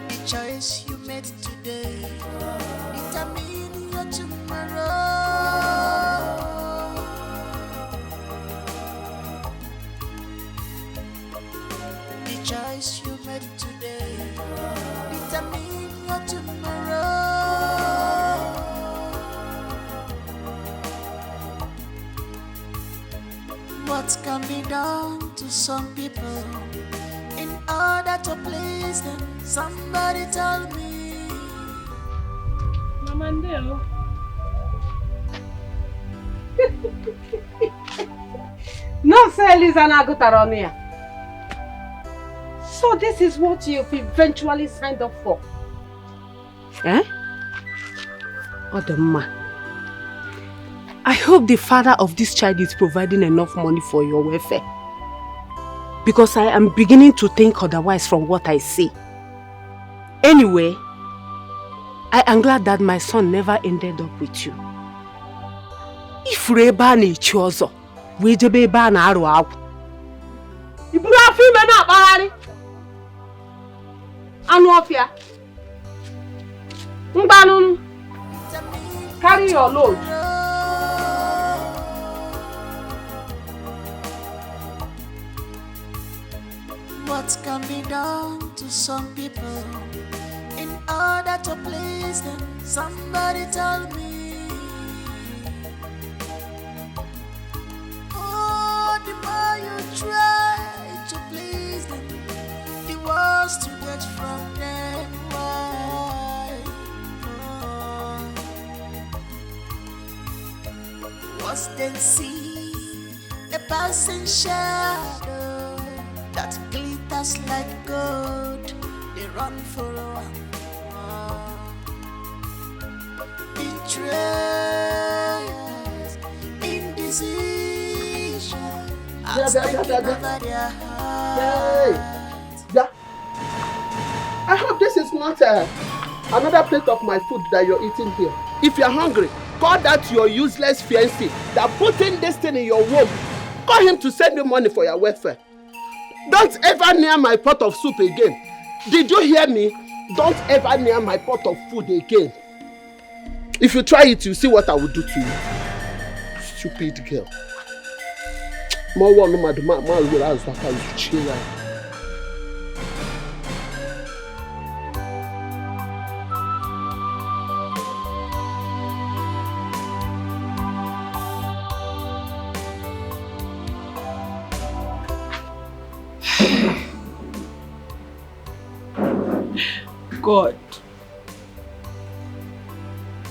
The choice you made today determine your tomorrow. The choice you made today determine your tomorrow. What can be done to some people in order to please them? Somebody tell me. Mama Ndeo. No, say Lisa Nagutaronia. So this is what you've eventually signed up for? Eh? Odemma, I hope the father of this child is providing enough money for your welfare. Because I am beginning to think otherwise from what I see. Anyway, I am glad that my son never ended up with you. If Reba ni chozo, we jebe ba na aru awu. Iburu afi me na akpagharị. Anu ofia. Mgbanu. Carry your load. What can be done to some people in order to please them? Somebody tell me. Oh, the more you try to please them, the worse to get from them. Why? What's then see a passing shadow that glitters like gold? They run for one. Betrayers, indecision, as taken over their heart. Yeah. I hope this is not another plate of my food that you're eating here. If you're hungry, call that your useless fiancé that put in this thing in your womb. Call him to send you money for your welfare. Don't ever near my pot of soup again. Did you hear me? Don't ever near my pot of food again. If you try it, you see what I will do to you. Stupid girl. God,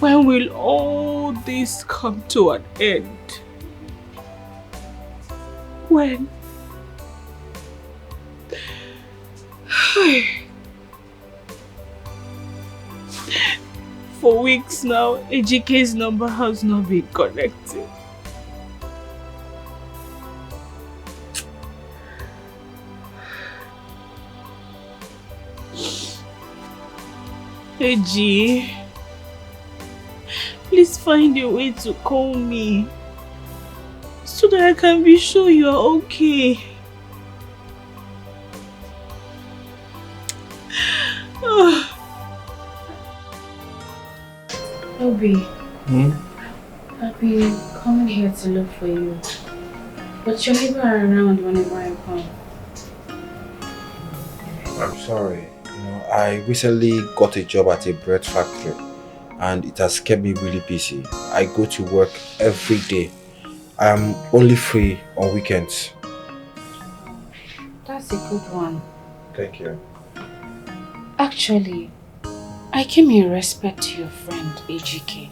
when will all this come to an end? When? For weeks now, AJK's number has not been connected. AJ, please find a way to call me so that I can be sure you are okay. Obi, I've been coming here to look for you, but you're never around whenever I come. I'm sorry. I recently got a job at a bread factory and it has kept me really busy. I go to work every day. I'm only free on weekends. That's a good one. Thank you. Actually, I came in respect to your friend AJK.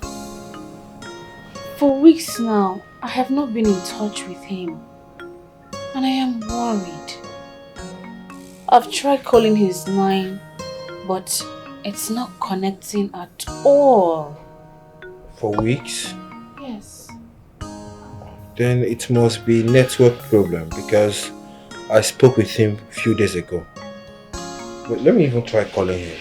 For weeks now, I have not been in touch with him and I am worried. I've tried calling his line, but it's not connecting at all. For weeks? Yes. Then it must be network problem because I spoke with him a few days ago. Wait, let me even try calling him.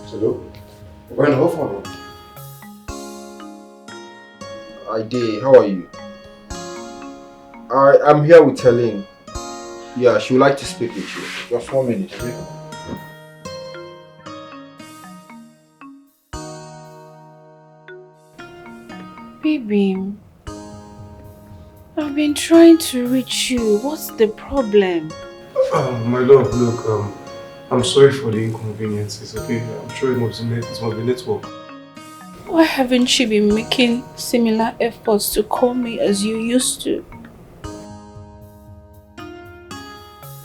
Hello? When how I did. How are you? I'm here with Helen. Yeah, she would like to speak with you. Just 1 minute, okay? Baby, I've been trying to reach you. What's the problem? My love, look, I'm sorry for the inconveniences, okay? I'm sure it must be network. Why haven't you been making similar efforts to call me as you used to?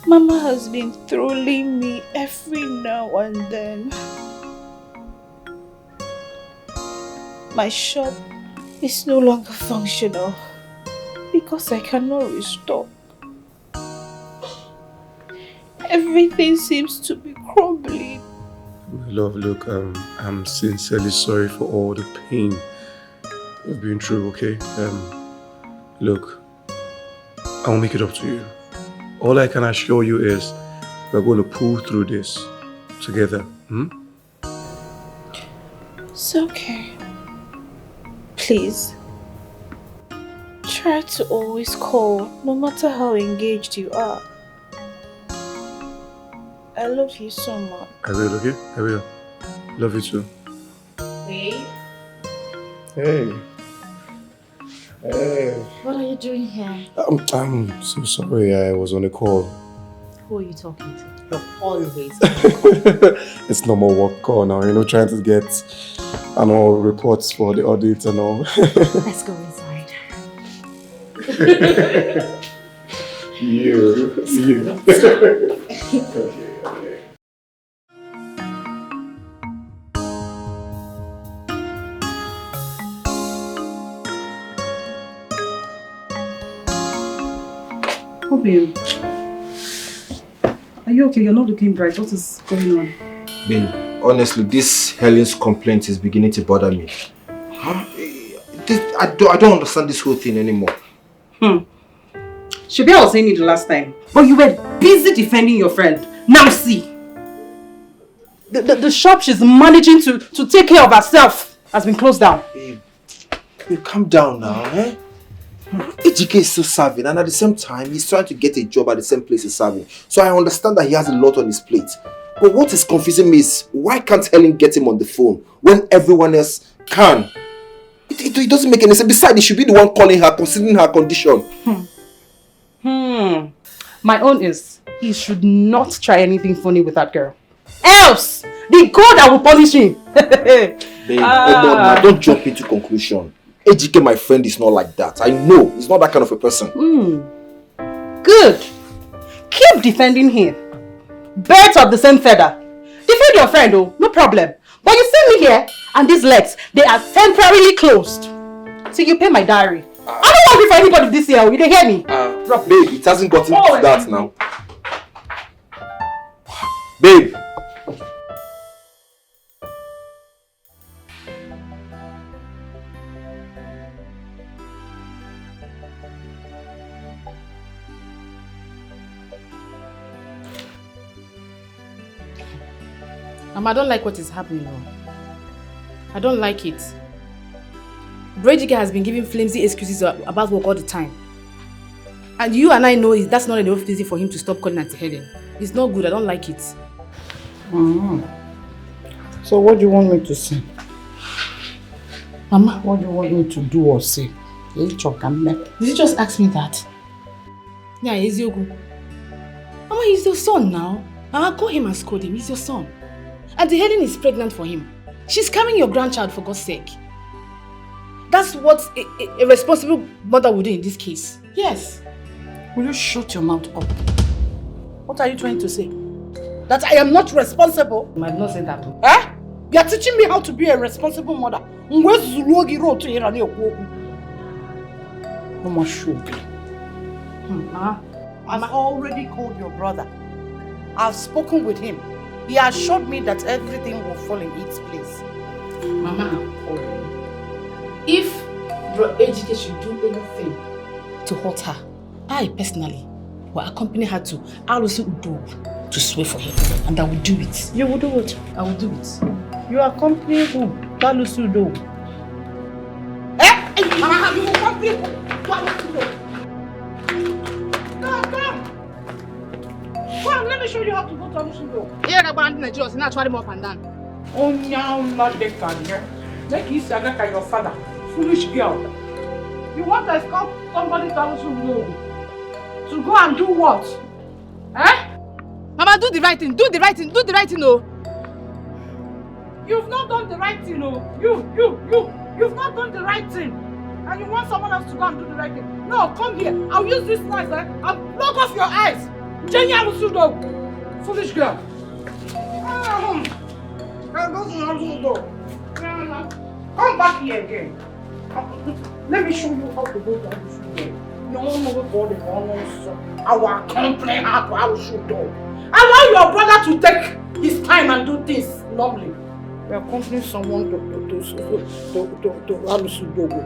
Mama has been trolling me every now and then. My shop is no longer functional because I cannot restock. Everything seems to be crumbling. My love, look, I'm sincerely sorry for all the pain you've been through, okay? Look, I'll make it up to you. All I can assure you is we're going to pull through this together. It's okay. Please, try to always call, no matter how engaged you are. I love you so much. I will, okay? I will. Love you too. Wait. Hey. Hey. What are you doing here? I'm so sorry, I was on a call. Who are you talking to? You're always It's normal work call now, trying to get reports for the audit and all. Let's go inside. You. Okay. Oh, babe. Are you okay? You're not looking bright. What is going on? Babe, honestly, this Helen's complaint is beginning to bother me. I don't understand this whole thing anymore. Should I was saying it the last time, but you were busy defending your friend. Now see, the shop she's managing to take care of herself has been closed down. Babe, you calm down now, eh? Ejike is still serving, and at the same time, he's trying to get a job at the same place he's serving. So I understand that he has a lot on his plate. But what is confusing me is, why can't Helen get him on the phone when everyone else can? It doesn't make any sense. Besides, he should be the one calling her, considering her condition. My own is, he should not try anything funny with that girl. Else, the God I will punish him. Babe, don't jump into conclusion. Ejike, my friend, is not like that. I know he's not that kind of a person. Good. Keep defending him. Birds of the same feather. Defend your friend, oh, no problem. But you see me here, and these legs, they are temporarily closed. So you pay my diary. I don't want to be for anybody this year. You don't hear me? Babe, it hasn't gotten to that now. Babe. I don't like what is happening now. I don't like it. Regina has been giving flimsy excuses about work all the time. And you and I know that's not enough reason for him to stop calling Auntie Helen. It's not good. I don't like it. So what do you want me to say? Mama, what do you want me to do or say? Did you just ask me that? Yeah, he's your good. Mama, he's your son now. Mama, call him and scold him. He's your son. Auntie Helen is pregnant for him. She's carrying your grandchild, for God's sake. That's what a responsible mother would do in this case. Yes. Will you shut your mouth up? What are you trying to say? That I am not responsible? I have not said that. Eh? You are teaching me how to be a responsible mother. Mama, I've already called your brother. I've spoken with him. He assured me that everything will fall in its place. Mama, if Bro Ejike should do anything to hurt her, I personally will accompany her to Alusi Udo to swear for him, and I will do it. You will do it? I will do it. You accompany who? Alusi Udo. Mama, you will accompany Alusi Udo. Come, let me show you how to go to Alusi Udo. Here, I'm going to Nigeria, so now try them up and down. Oh, no, not the kind. Make you say like your father. Foolish girl. You want to escort somebody to Alusi Udo? To go and do what? Eh? Mama, do the right thing. Do the right thing. Do the right thing, no. You've not done the right thing, no. You've not done the right thing. And you want someone else to go and do the right thing. No, come here. I'll use this knife and block off your eyes. Jenny Alusudo. Foolish girl. Come back here again. Let me show you how to go to Alusudo. No one will go the wrong. I will accompany her to Alusudo. Allow your brother to take his time and do things normally. We are accompanying someone to Alusudo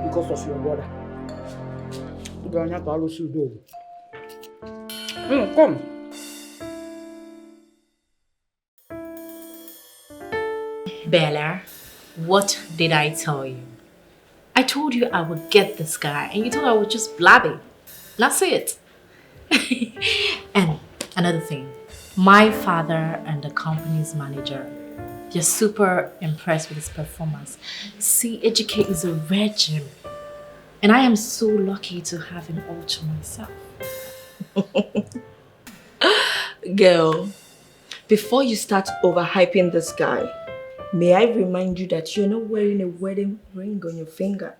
because of your brother. You are not Alusudo. Come. Bella, what did I tell you? I told you I would get this guy, and you thought I was just blabbing. That's it. And another thing, my father and the company's manager, they're super impressed with his performance. See, Ejike is a rare gem, and I am so lucky to have him all to myself. Girl, before you start overhyping this guy, may I remind you that you're not wearing a wedding ring on your finger?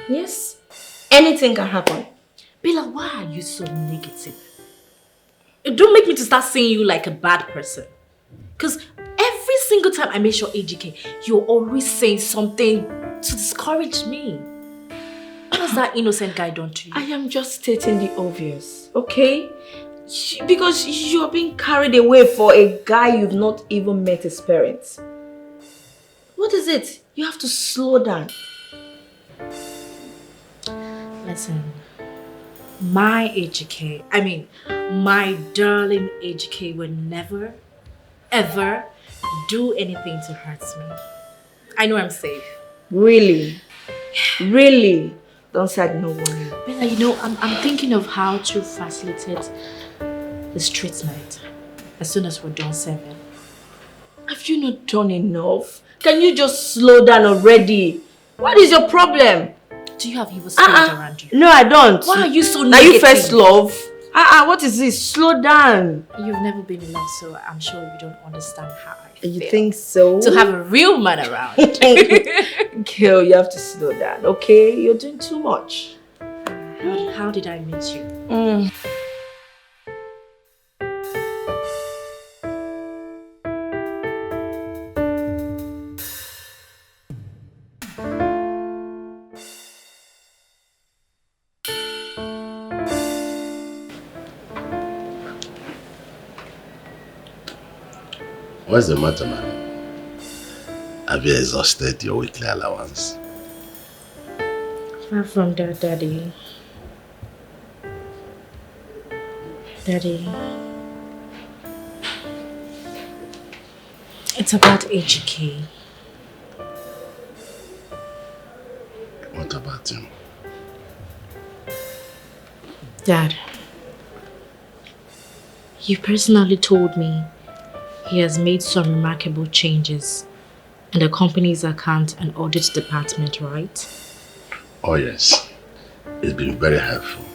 Yes, anything can happen. Bella, why are you so negative? Don't make me to start seeing you like a bad person. Because every single time I mention AGK, you're always saying something to discourage me. What has that innocent guy done to you? I am just stating the obvious, okay? Because you're being carried away for a guy you've not even met his parents. What is it? You have to slow down. Listen, my darling AGK will never, ever do anything to hurt me. I know I'm safe. Really? Really? Don't say no worry. Bella, you know, I'm thinking of how to facilitate this treatment as soon as we're done serving. Have you not done enough? Can you just slow down already? What is your problem? Do you have evil spirits around you? No, I don't. Why are you so negative? negative? Are you first love? What is this? Slow down. You've never been in love, so I'm sure you don't understand how I feel. You think so? To have a real man around. Girl, you have to slow down, okay? You're doing too much. How did I meet you? What's the matter, man? Have you exhausted your weekly allowance? Far from that, Daddy. Daddy. It's about AGK. What about him? Dad, you personally told me he has made some remarkable changes in the company's account and audit department, right? Oh yes, it's been very helpful,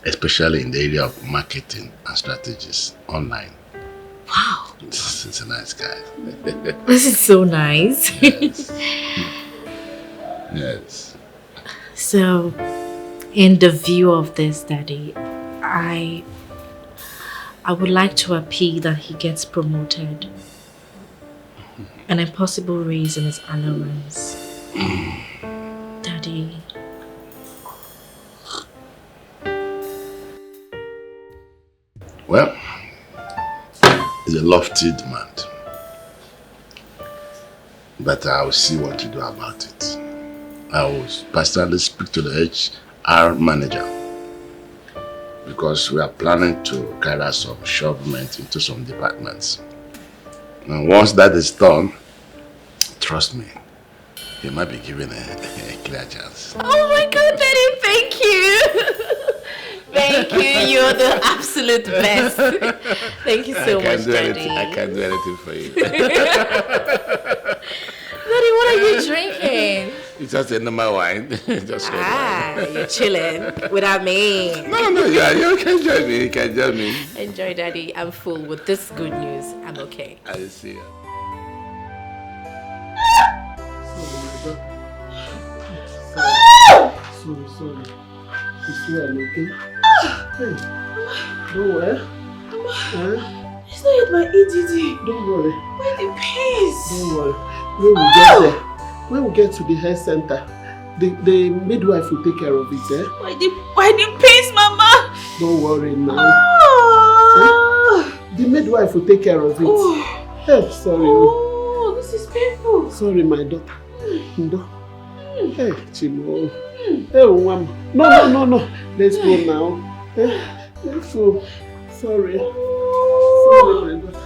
especially in the area of marketing and strategies online. Wow. He's a nice guy. This is so nice. Yes. Yes. So, in the view of this, Daddy, I would like to appeal that he gets promoted. An impossible raise in his allowance. Daddy. is a lofty demand. But I will see what to do about it. I will personally speak to the HR manager because we are planning to carry out some shovement into some departments. And once that is done, trust me, you might be given a clear chance. Oh my God, Daddy, thank you. Thank you, you're the absolute best. Thank you so much, Daddy. I can't do anything for you. Daddy, what are you drinking? It's just a normal wine. Just you're chilling without me. No, yeah, you can join me. You can join me. Enjoy, Daddy. I'm full with this good news. I'm okay. I see you. Sorry. It's well, okay? Hey, don't worry. It's not yet my EDD. Don't worry. Why the pains? Don't worry. When we get to the health center, the midwife will take care of it, eh? Why the pains, Mama? Don't worry now. The midwife will take care of it. Hey, sorry. Oh, this is painful. Sorry, my daughter. Hey, Chimo. Hey, Mama. No. Let's go now. Let's go. Sorry. Sorry, my daughter.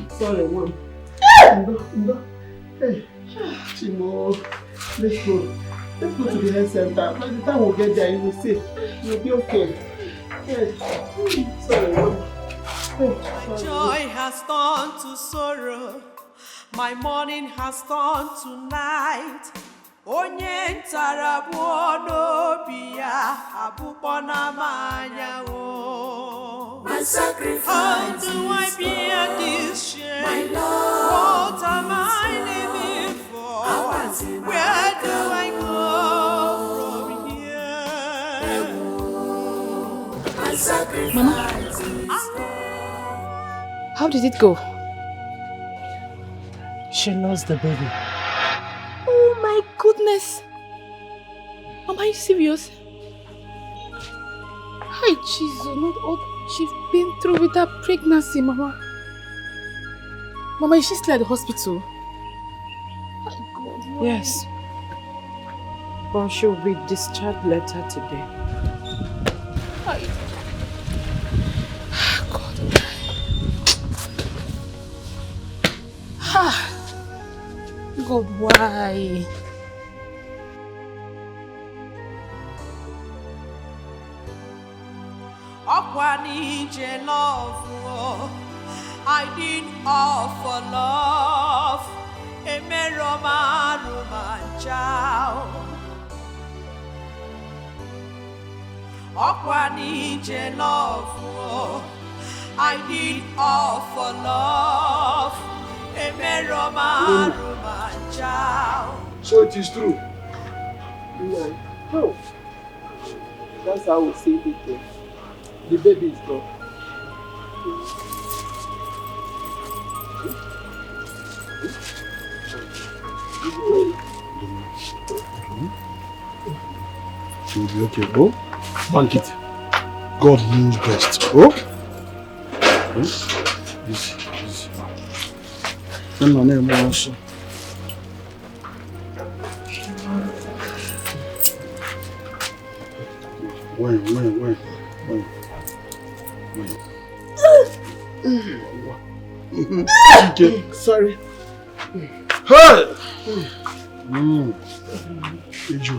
Sorry, Mom. No. Hey, Chimo. Let's go. Let's go to the health center. By the time we get there, you will see. You'll be okay. Hey. Sorry, Mom. My joy has turned to sorrow. My morning has turned to night. Onye ntarabu n'obi ya abụkpọ n'amanya o. My sacrifice. How do I bear this shame? My love. What am I living for? Where do I go from here? My sacrifice. Mama, how did it go? She lost the baby. Oh my goodness. Mama, are you serious? Hi, Jesus, not all she's been through with her pregnancy, Mama. Mama, is she still at the hospital? My God, Mama. Yes. But she will be discharged later today. Hi. God. God, why? Love, I did all for love. Love, I did all for love. So it is true. No. That's how we see it. The baby is gone. You'll be okay, bro. Bank it. God knows best. Oh? Easy. Send my name also. Wait. Okay, sorry. Hey! Ijo.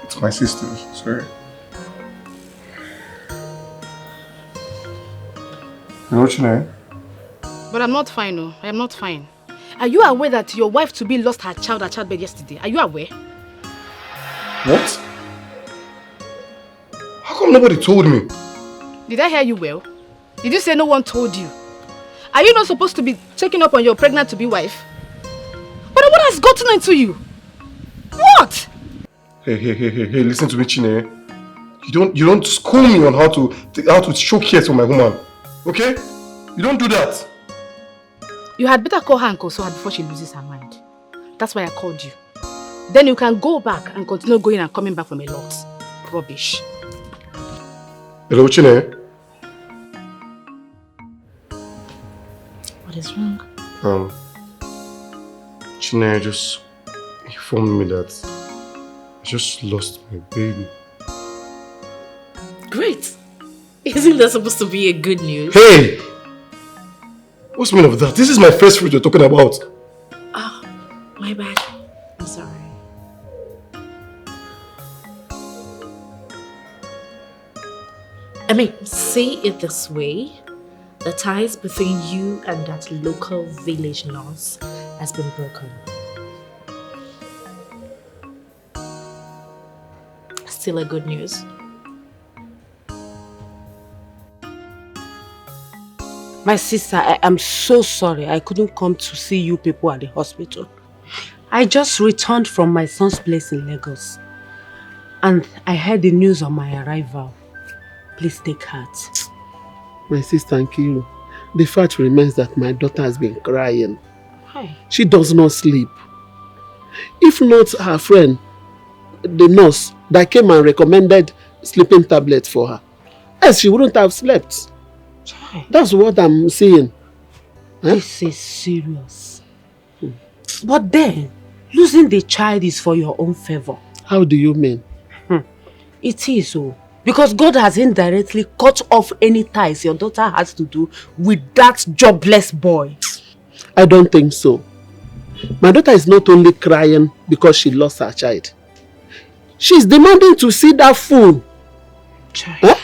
It's my sister, sorry. What's your name? But I'm not fine, no. I am not fine. Are you aware that your wife-to-be lost her child at childbed yesterday? Are you aware? What? How come nobody told me? Did I hear you well? Did you say no one told you? Are you not supposed to be checking up on your pregnant-to-be wife? But what has gotten into you? What? Hey, listen to me, Chine. You don't school me on how to show care to my woman. Okay? You don't do that. You had better call her and console her before she loses her mind. That's why I called you. Then you can go back and continue going and coming back from a lot. Rubbish. Hello, Chine. What is wrong? Chine just informed me that I just lost my baby. Great. Isn't that supposed to be a good news? Hey! What's the meaning of that? This is my first fruit you're talking about. Oh, my bad. I'm sorry. I mean, say it this way. The ties between you and that local village nurse has been broken. Still a good news. My sister, I am so sorry I couldn't come to see you people at the hospital. I just returned from my son's place in Lagos. And I heard the news on my arrival. Please take heart. My sister Nkiru, the fact remains that my daughter has been crying. Hi. She does not sleep. If not her friend, the nurse that came and recommended sleeping tablets for her, else she wouldn't have slept. That's what I'm saying. This is serious. But then, losing the child is for your own favor. How do you mean? It is so. Because God has indirectly cut off any ties your daughter has to do with that jobless boy. I don't think so. My daughter is not only crying because she lost her child. She's demanding to see that fool. Huh?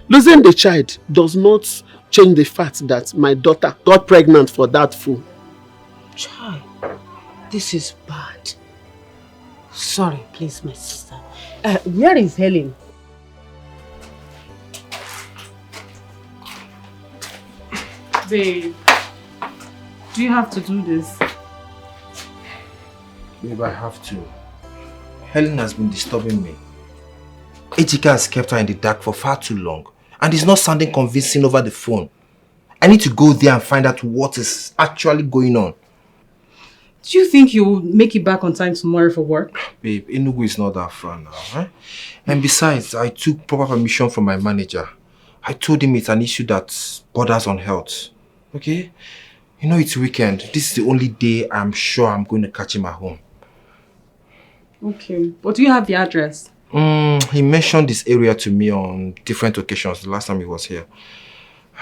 Losing the child does not change the fact that my daughter got pregnant for that fool. Child, this is bad. Sorry, please, my sister. Where is Helen? Babe, do you have to do this? Babe, I have to. Helen has been disturbing me. Ejike has kept her in the dark for far too long. And it's not sounding convincing over the phone. I need to go there and find out what is actually going on. Do you think you'll make it back on time tomorrow for work? Babe, Enugu is not that far now. Eh? And besides, I took proper permission from my manager. I told him it's an issue that borders on health. Okay? You know it's weekend. This is the only day I'm sure I'm going to catch him at home. Okay, but do you have the address? He mentioned this area to me on different occasions the last time he was here.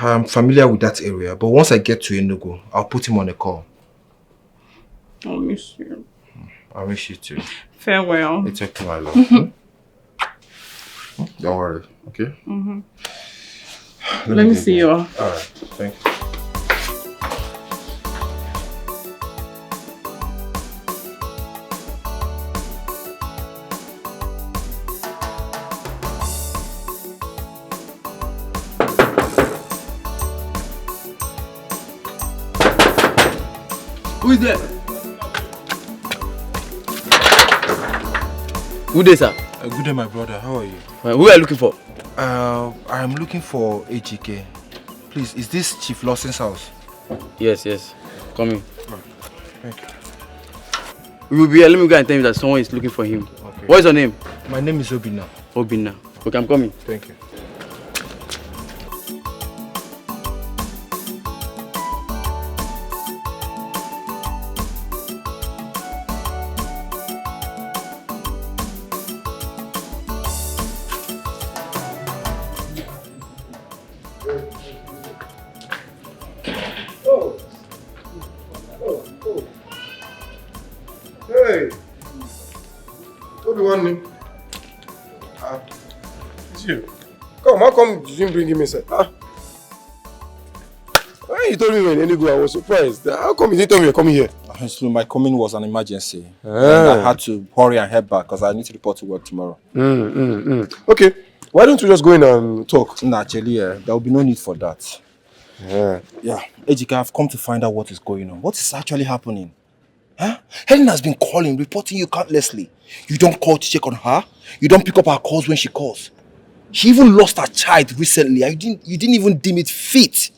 I'm familiar with that area, but once I get to Enugu, I'll put him on a call. I'll miss you. I'll miss you too. Farewell. It's okay, my love. Don't worry, okay? Let me see you. Alright, thank you. Who is there? Good day, sir. Good day, my brother. How are you? Who are you looking for? I'm looking for Ejike. Please, is this Chief Lawson's house? Yes. Come in. Thank you. We will be here. Let me go and tell you that someone is looking for him. Okay. What is your name? My name is Obina. Obina. Okay, I'm coming. Thank you. Hey! Obi-Wan, it's you. Come, how come you didn't bring him inside? When you told me when Enugu, I was surprised. How come you didn't tell me you're coming here? So my coming was an emergency. And I had to hurry and head back because I need to report to work tomorrow. Okay, Why don't we just go in and talk? Nah, actually, there will be no need for that. Yeah. Yeah, Ejike, I've come to find out what is going on. What is actually happening? Huh? Helen has been calling, reporting you countlessly. You don't call to check on her. You don't pick up her calls when she calls. She even lost her child recently. You didn't even deem it fit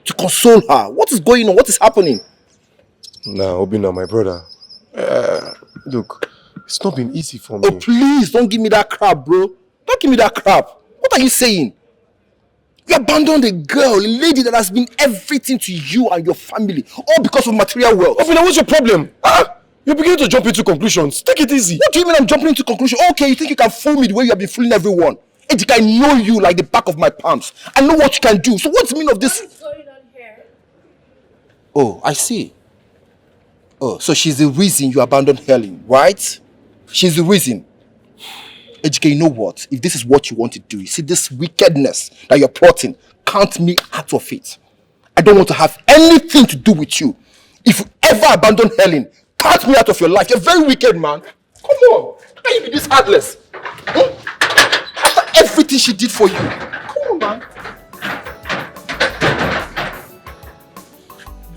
to console her. What is going on? What is happening? Nah, Obina, my brother. Look, it's not been easy for me. Oh, please, don't give me that crap, bro. Don't give me that crap. What are you saying? You abandoned a girl, a lady that has been everything to you and your family, all because of material wealth. Obina, what's your problem? You're beginning to jump into conclusions. Take it easy. What do you mean I'm jumping into conclusions? Okay, you think you can fool me the way you have been fooling everyone? Ejike, I know you like the back of my palms. I know what you can do. So what's the meaning of this? What's going on here? Oh, I see. Oh, so she's the reason you abandoned Helen, right? She's the reason. Ejike, you know what? If this is what you want to do, you see this wickedness that you're plotting, count me out of it. I don't want to have anything to do with you. If you ever abandon Helen, count me out of your life. You're very wicked, man. Come on. How can you be this heartless? After everything she did for you. Come on, man.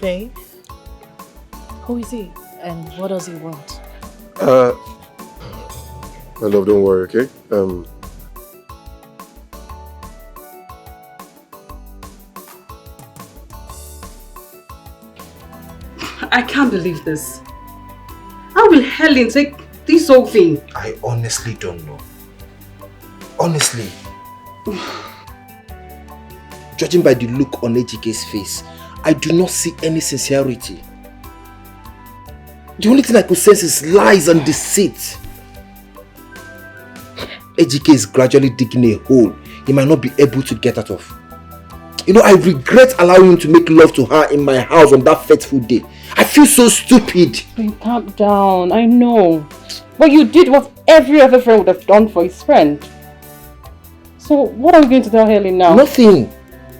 Babe, who is he and what does he want? My love, don't worry, okay? I can't believe this. How will Helen take this whole thing? I honestly don't know. Honestly. Judging by the look on Ejike's face, I do not see any sincerity. The only thing I could sense is lies and deceit. Ejike is gradually digging a hole he might not be able to get out of. You know, I regret allowing him to make love to her in my house on that fateful day. I feel so stupid. Calm down, I know. But you did what every other friend would have done for his friend. So what are we going to tell Helen now? Nothing.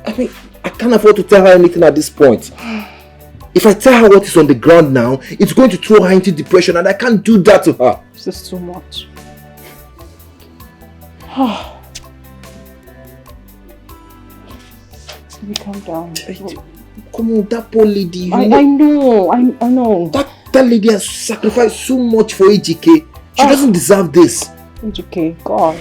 I mean, I can't afford to tell her anything at this point. If I tell her what is on the ground now, it's going to throw her into depression and I can't do that to her. This is too much. Baby, calm down. Come on, that poor lady. I know. That lady has sacrificed so much for Ejike. She doesn't deserve this. Ejike, God.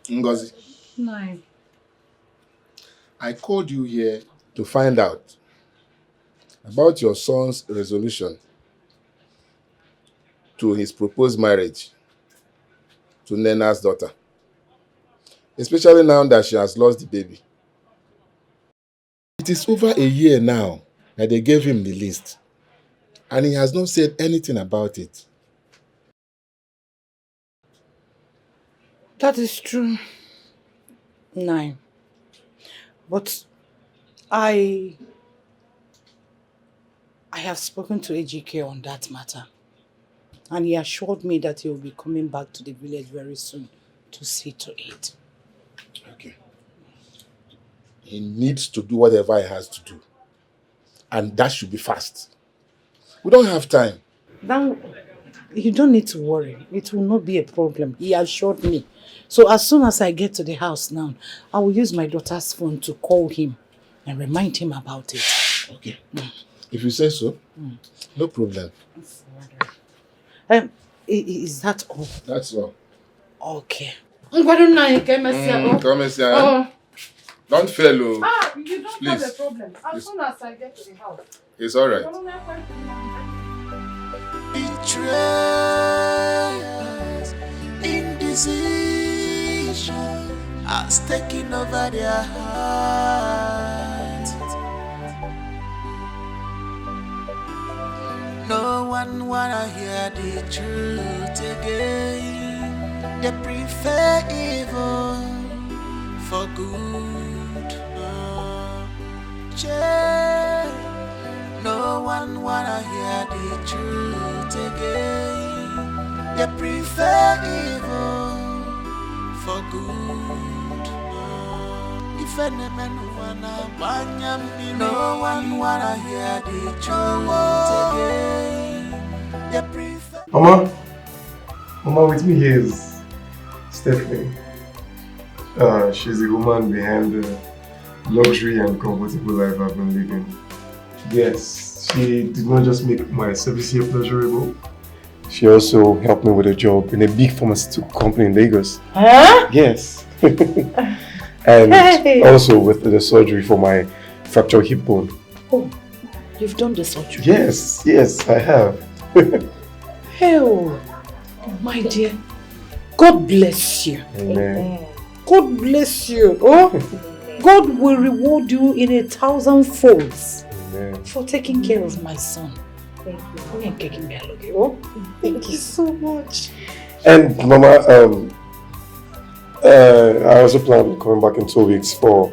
Ngozi, No. I called you here to find out about your son's resolution to his proposed marriage to Nena's daughter, especially now that she has lost the baby. It is over a year now that they gave him the list, and he has not said anything about it. That is true. No. But I have spoken to Ejike on that matter. And he assured me that he will be coming back to the village very soon to see to it. Okay. He needs to do whatever he has to do. And that should be fast. We don't have time. Then you don't need to worry. It will not be a problem. He assured me. So as soon as I get to the house now, I will use my daughter's phone to call him and remind him about it. Okay. If you say so, no problem. Is that all? That's all. Okay. Come here. Don't fail. You don't Please. have a problem. As soon as I get to the house. It's all right. Betrayers, indecision has taken over their hearts. No one wanna hear the truth again. They prefer evil for good. No one wanna hear the truth again. They prefer evil for good. If any man wanna banyam, no one wanna hear the truth again. Mama, with me here is Stephanie. She's the woman behind the luxury and comfortable life I've been living. Yes, she did not just make my service here pleasurable. She also helped me with a job in a big pharmaceutical company in Lagos. Huh? Yes. And also with the surgery for my fractured hip bone. Oh, you've done the surgery? Yes, I have. Oh, my dear. God bless you. Amen. God bless you. Oh, God will reward you in 1,000 folds. Amen. For taking care of my son. Thank you. Oh, thank you so much. And Mama, I also plan on coming back in 2 weeks for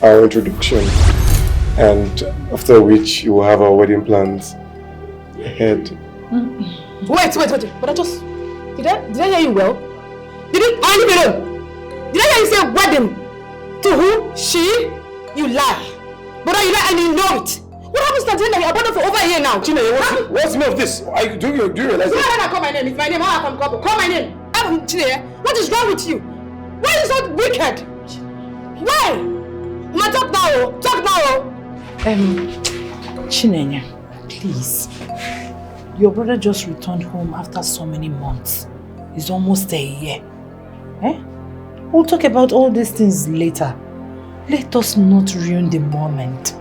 our introduction, and after which you will have our wedding plans ahead. Wait, but I just did I hear you well? Did I hear you say wedding? To who? She? You lie. But you lie and you know it. What happens to Tina? You're abandoned for over a year now. Tina, what's the name of this? Do you realize it? Why call my name? It's my name. How I come call my name. Tina, what is wrong with you? Why are you so wicked? Why? Ma, talk now. Chinenya, please. Your brother just returned home after so many months. It's almost a year. We'll talk about all these things later. Let us not ruin the moment.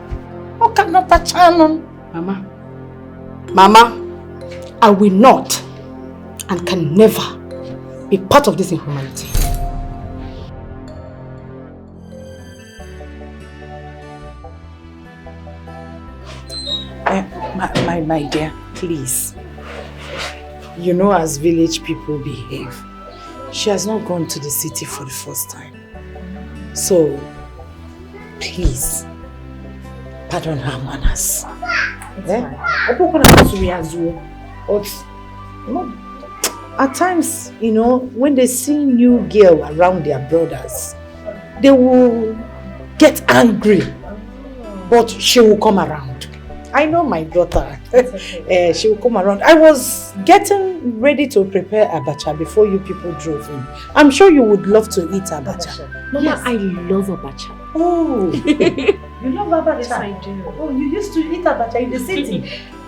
Mama, I will not and can never be part of this inhumanity. My dear, please. You know as village people behave. She has not gone to the city for the first time. So, please, pardon her manners. At times, when they see new girl around their brothers, they will get angry. But she will come around. I know my daughter. She will come around. I was getting ready to prepare abacha before you people drove in. I'm sure you would love to eat abacha. Mama, yes. I love abacha. Oh, you love abacha? Yes, I do. Oh, you used to eat abacha in the city?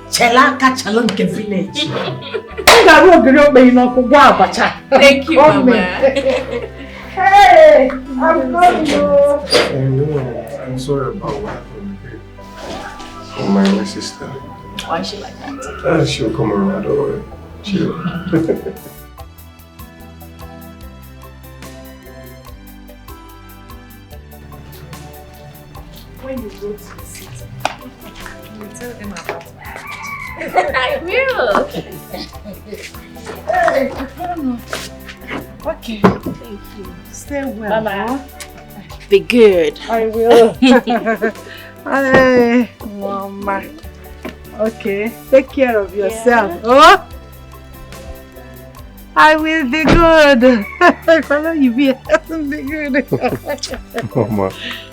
Chelaka Chalonke village. Thank you, Mama. Hey, I'm coming. I'm sorry about what happened. My sister. Why is she like that? She'll come around, don't worry. She'll. When you go to the city, you will tell them about that. I will. Okay. Thank you. Stay well. Mama. Be good. I will. Hey, Mama. Okay, take care of yourself. Yeah. Oh, I will be good. Follow you be good. Mama.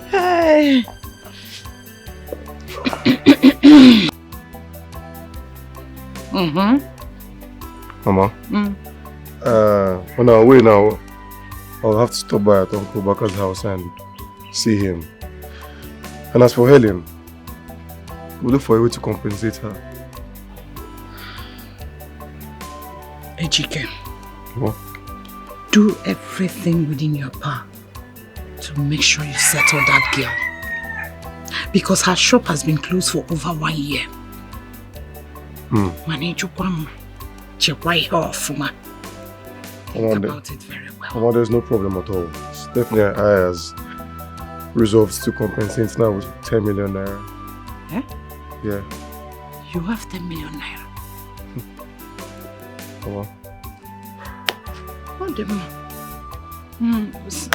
Hey. Mama. On our way now, I'll have to stop by at Uncle Baka's house and see him. And as for Helen, we'll look for a way to compensate her. Ejike. What? Do everything within your power to make sure you settle that girl. Because her shop has been closed for over 1 year. Think about it very well. Mama, there's no problem at all. Stephanie and I has resolved to compensate now with 10 million naira. Eh? Yeah. You have 10 million naira. Mama. What the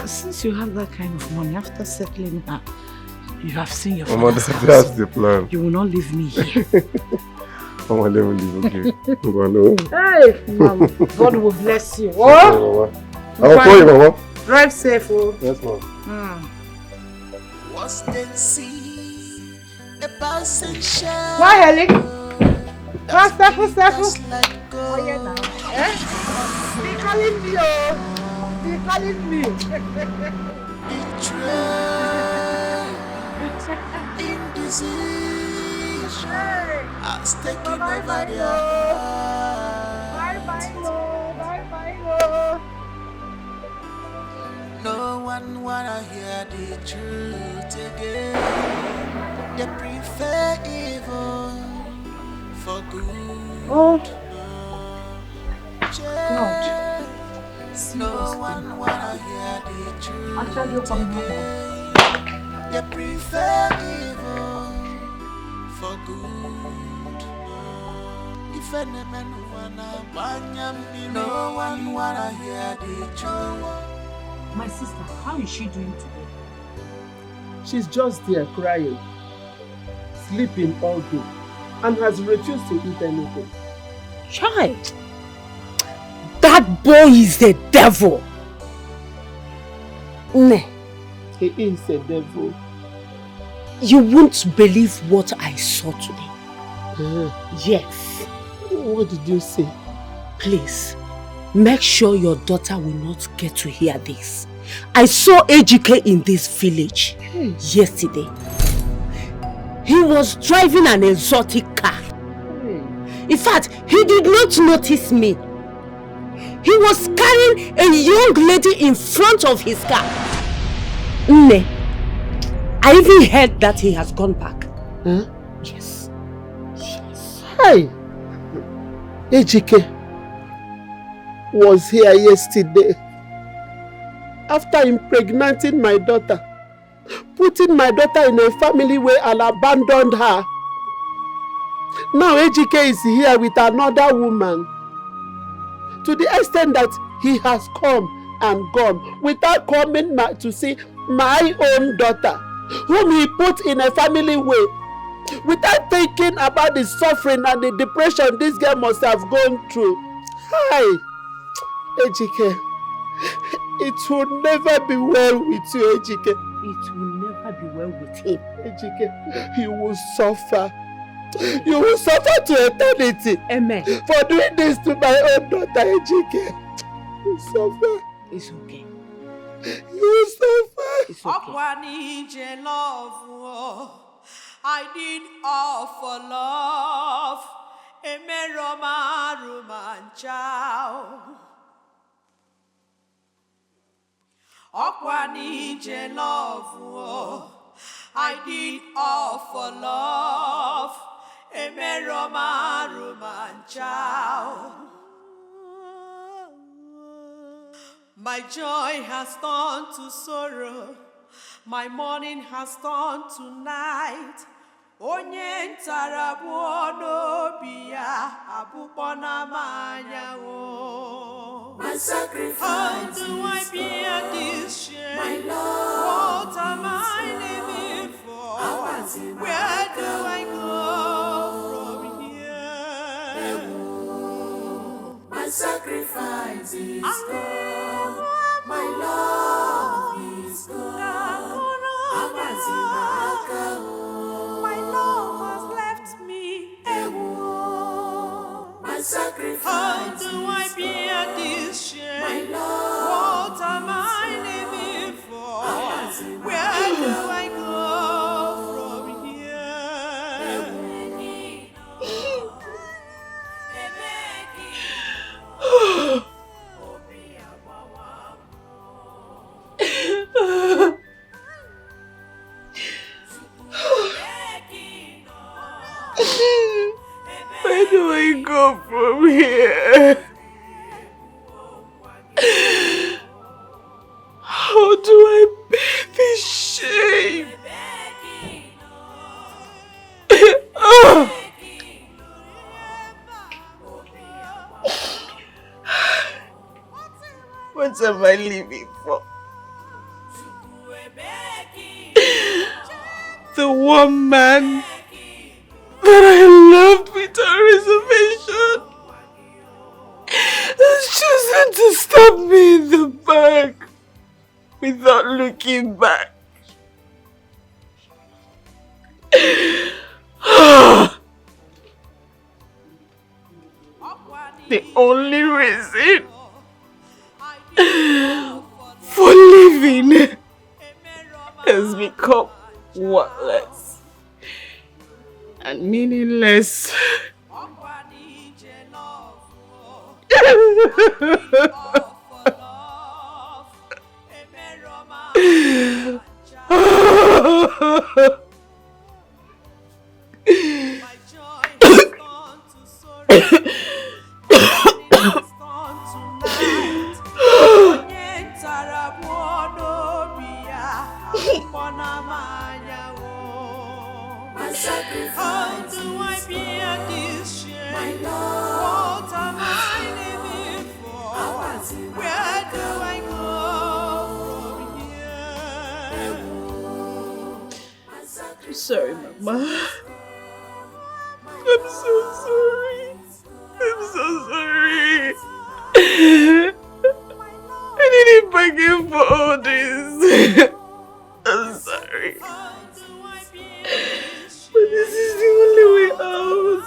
since you have that kind of money, after settling her, you have seen your father's house. That's the plan. You will not leave me here. Mama, let me leave, okay? Hey, Mama. God will bless you. Oh? Okay, Mama. I'll call you, Mama. Drive safe, oh. Yes, Mama. Was then see a passing shell. Why, Ellie? Sefu. Oh yeah now. Eh? They calling me, oh. They calling me. Indecision has taken over their Bye. No one wanna hear the truth again. They prefer evil for good. God. No one wanna hear the truth again. They prefer evil for good. If any man wanna banyam, no one wanna hear the truth. My sister, how is she doing today? She's just there crying, sleeping all day, and has refused to eat anything. Child, that boy is the devil. He is a devil. You won't believe what I saw today. Yes. What did you say? Please, make sure your daughter will not get to hear this. I saw AGK in this village yesterday. He was driving an exotic car. In fact, he did not notice me. He was carrying a young lady in front of his car. I even heard that he has gone back. Huh? Yes. Hi. AGK was here yesterday. After impregnating my daughter, putting my daughter in a family where I abandoned her. Now AGK is here with another woman. To the extent that he has come and gone without coming to see my own daughter, whom he put in a family way, without thinking about the suffering and the depression this girl must have gone through. Hi, AGK. It will never be well with you, AGK. It will never be well with him. AGK, you will suffer. You will suffer to eternity. Amen. For doing this to my own daughter, AGK. You suffer. It's okay. You suffer. It's okay. I did all for love. I did all for love. My joy has turned to sorrow. My morning has turned to night. Onye ntara bụ n'obi ya abụkpọ na manya o. My sacrifice. How do I bear this shame? My Lord, what am I living for? Where do I go from here? My sacrifice is gone. My love is gone. My love has left me. My sacrifice. How do I bear this shame? My love. What am I living for? Where do I go from here? Where do I go from here? How do I bear this shame? What am I living for? The one man that I loved without reservation has chosen to stab me in the back without looking back. the only reason for living has become worthless and meaningless. I'm sorry, Mama. I'm so sorry. I'm so sorry. I didn't bargain for all this. I'm sorry. But this is the only way out.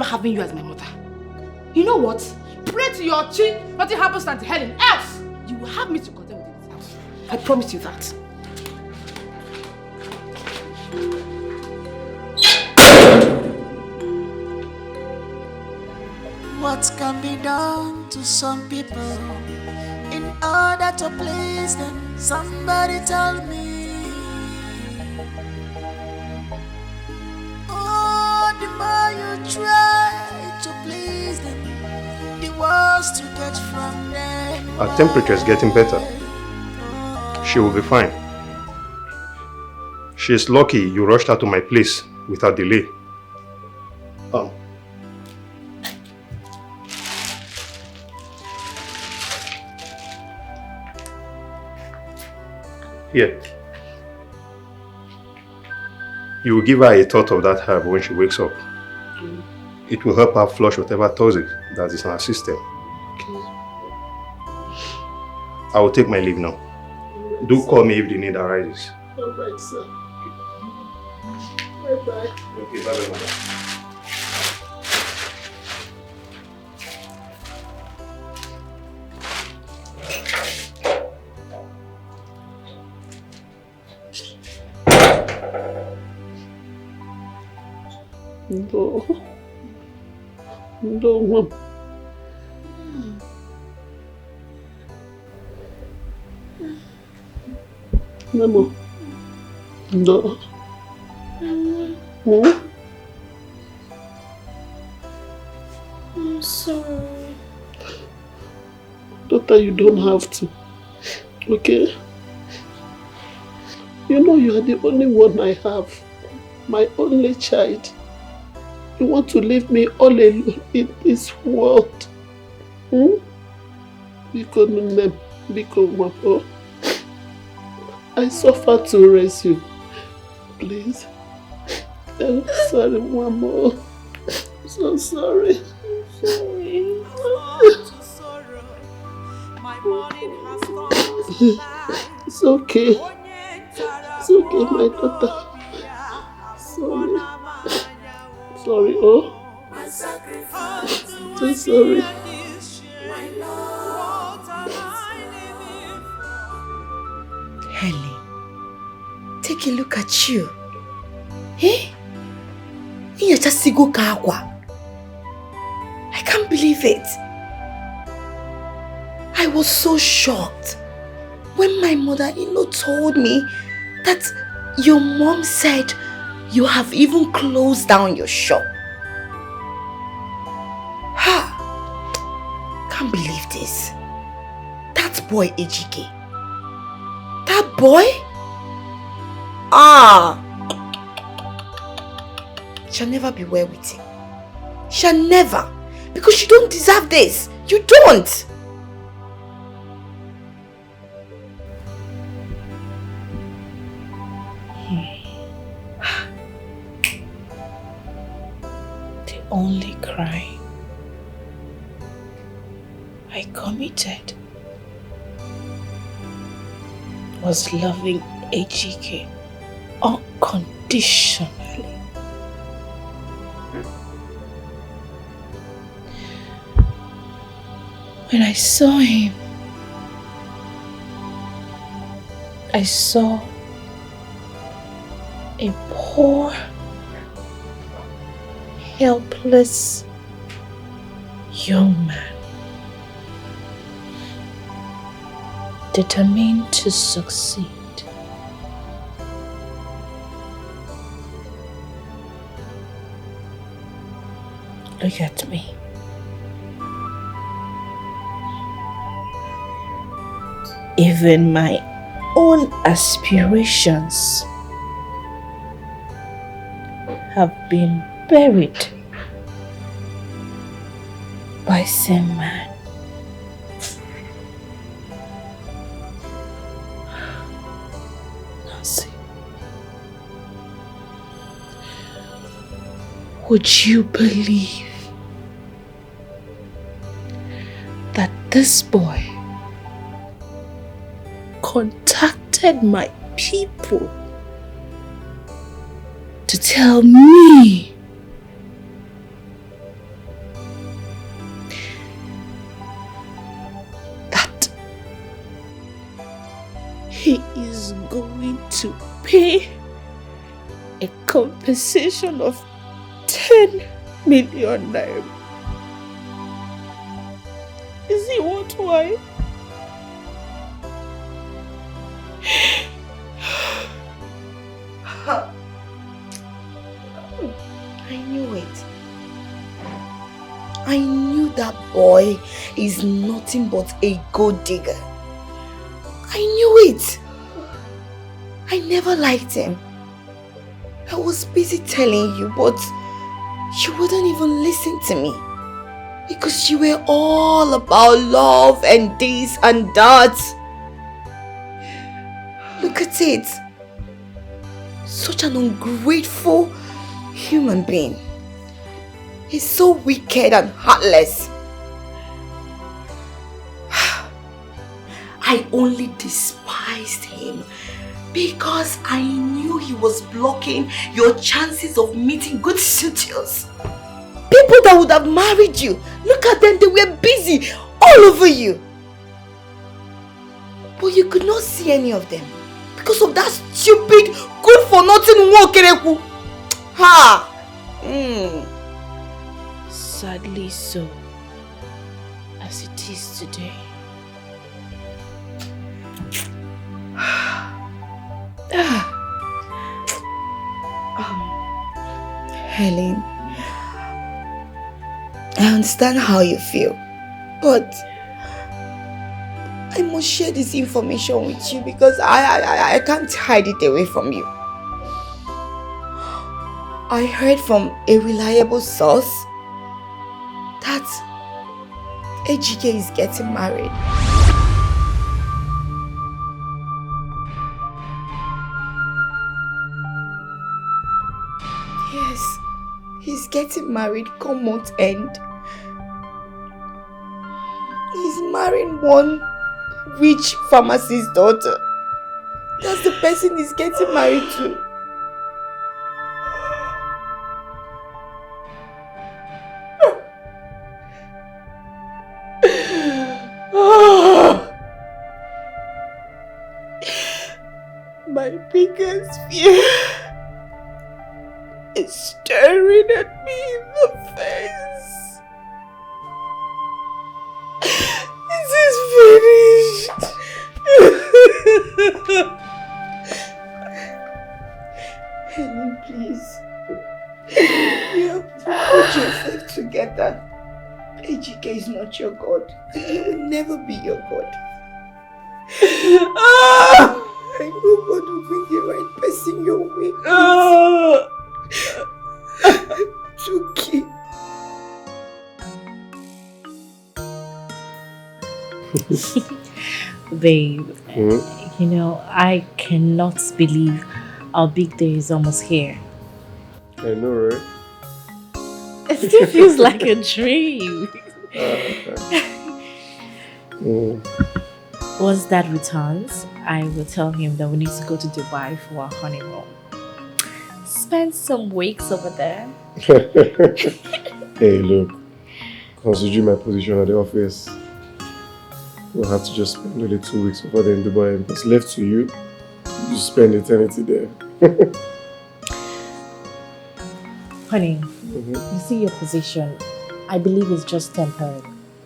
Having you as my mother. You know what? Pray to your chi, nothing happens to Auntie Helen, else you will have me to contend with this house. I promise you that. What can be done to some people in order to please them? Somebody tell me. The more you try to please them, the worse to get from them. Her temperature is getting better. She will be fine. She is lucky you rushed her to my place without delay. Here. You will give her a thought of that herb when she wakes up. It will help her flush whatever toxic that is in her system. I will take my leave now. Do call me if the need arises. All right, sir. Bye-bye. Okay, bye-bye, madam. No, Mom. Memo. No. I'm sorry. Daughter, you don't have to. Okay? You know you are the only one I have. My only child. You want to leave me all alone in this world? Biko Nunem, Biko Mako. I suffer to raise you. Please. I'm sorry, Mama. I'm so sorry. It's okay. It's okay, my daughter. Sorry. Sorry, oh. So sorry. Helen, take a look at you. Eh? You're just I can't believe it. I was so shocked when my mother-in-law told me that your mom said you have even closed down your shop. Ha! Can't believe this. That boy Ejike. That boy? Shall never be well with him. Shall never. Because you don't deserve this. You don't. The only crime I committed was loving Ejike unconditionally. When I saw him, I saw a poor, helpless young man determined to succeed. Look at me. Even my own aspirations have been buried by same man. Nancy, would you believe that this boy contacted my people to tell me that he is going to pay a compensation of 10 million naira? Is he what why? I knew it. I knew that boy is nothing but a gold digger. I knew it. I never liked him. I was busy telling you, but you wouldn't even listen to me. Because you were all about love and this and that. Look at it. Such an ungrateful human being. He's so wicked and heartless. I only despised him because I knew he was blocking your chances of meeting good suitors. People that would have married you. Look at them, they were busy all over you. But you could not see any of them because of that stupid, good-for-nothing Wokereku. Ha! Sadly so, as it is today. Helen, I understand how you feel, but I must share this information with you because I can't hide it away from you. I heard from a reliable source that Ejike is getting married. Yes, he's getting married come month end. He's marrying one rich pharmacist's daughter. That's the person he's getting married to. My biggest fear is staring at me in the face. This is finished. Helen, please. You have to put yourself together. Ejike is not your God. He will never be your God. I know God will bring the right person your way. It's okay. Babe, you know, I cannot believe our big day is almost here. I know, right? It still feels like a dream. Once Dad returns, I will tell him that we need to go to Dubai for our honeymoon. Spend some weeks over there. Hey, look. Considering my position at the office, we'll have to just spend only 2 weeks over there in Dubai. Because left to you, you spend eternity there. Honey, you see your position. I believe it's just temporary.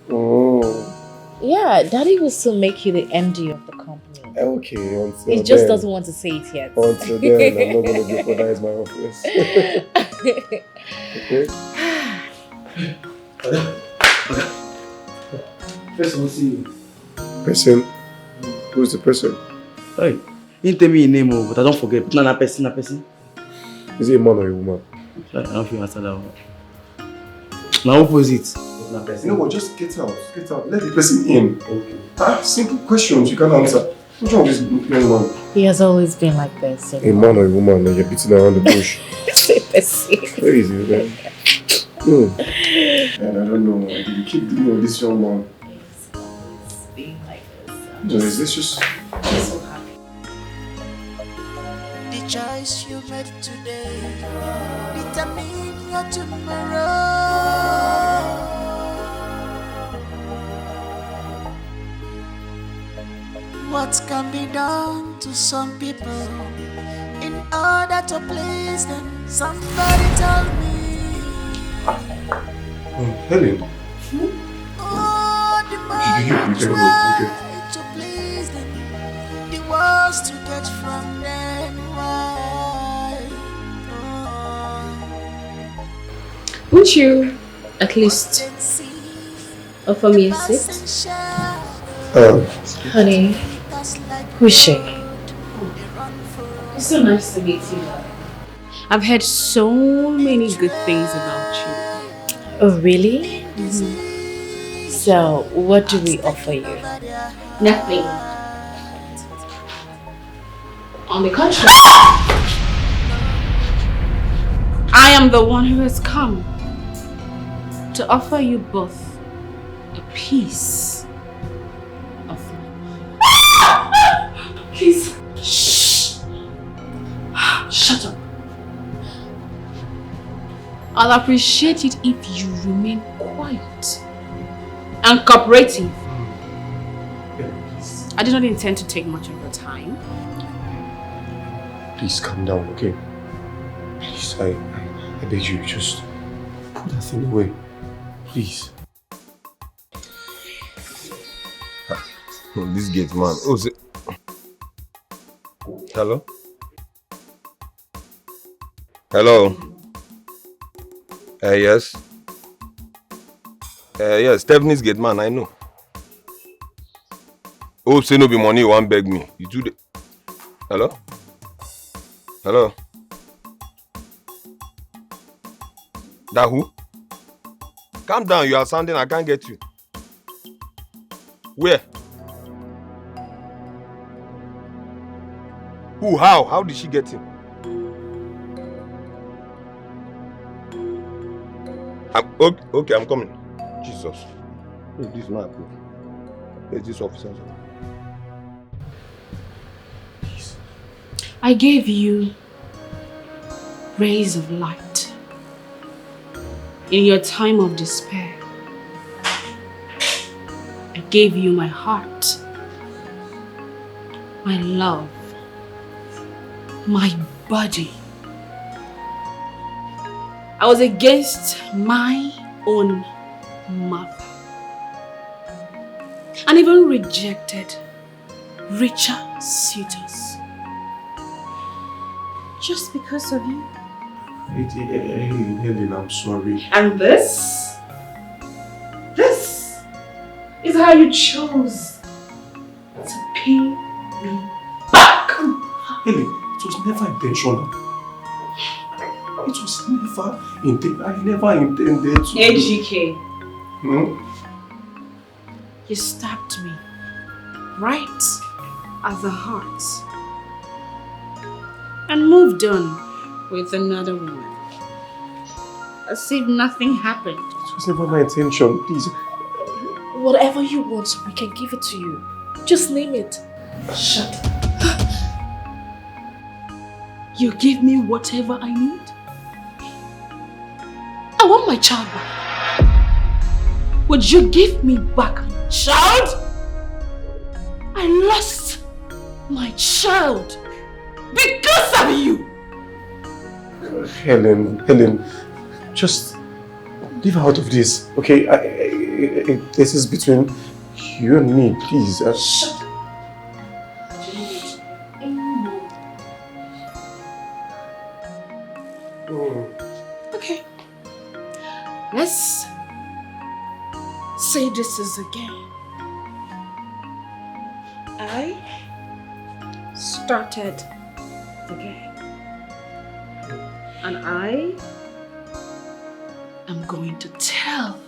Oh. Yeah, Daddy will still make you the MD of the company. Okay, until He then. just doesn't want to say it yet. Until then, I'm not going to jeopardize my office. Okay? Person will see you. Person? Who's the person? Hey, you didn't tell me your name, but I don't forget. But not a person, Is it a man or a woman? I don't feel answer that one. Now opposite. You know what? Just get out. Get out. Let the person in. Okay. Simple questions you can answer. What's wrong with this young man? He has always been like this. A man or a woman, and you're beating around the bush. Crazy, man. And I don't know. You keep dealing with this young man. Being like this. No, is this just... I'm so happy. The choice you made today determine your tomorrow. What can be done to some people in order to please them? Somebody tell me. Helen. Oh, the more you try to please them, the worse to get from them. Why? Won't you at least offer me a seat? Honey, who's she? It's so nice to meet you. I've heard so many good things about you. Oh, really? So, what do we offer you? Nothing. On the contrary, I am the one who has come to offer you both a piece of my mind. Please. Shh. Shut up. I'll appreciate it if you remain quiet and cooperative. I did not intend to take much of your time. Please calm down, okay? Please, I beg you, just put that thing away. Please. This gate man. Oh, hello? Hello? Yes. Yes, Stephanie's gate man, I know. Hope say no be money you want beg me. You do the... Hello? Hello? That who? Calm down, you are sounding, I can't get you. Where? Who? How? How did she get him? Okay, I'm coming. Jesus. This man. Where's this officer? I gave you rays of light in your time of despair. I gave you my heart, my love, my body. I was against my own mother and even rejected richer suitors just because of you. Helen, I'm sorry. And this is how you chose to pay me back. Helen, it was never intentional. It was never intended. I never intended to. AGK. Hmm? You stabbed me right at the heart and moved on with another woman. As if nothing happened. It was never my intention, please. Whatever you want, we can give it to you. Just name it. Shut up. You give me whatever I need? I want my child back. Would you give me back my child? I lost my child because of you. Helen, just leave out of this, okay? This is between you and me, please. Shut up. Okay. Let's say this is a game. I started the game. And I am going to tell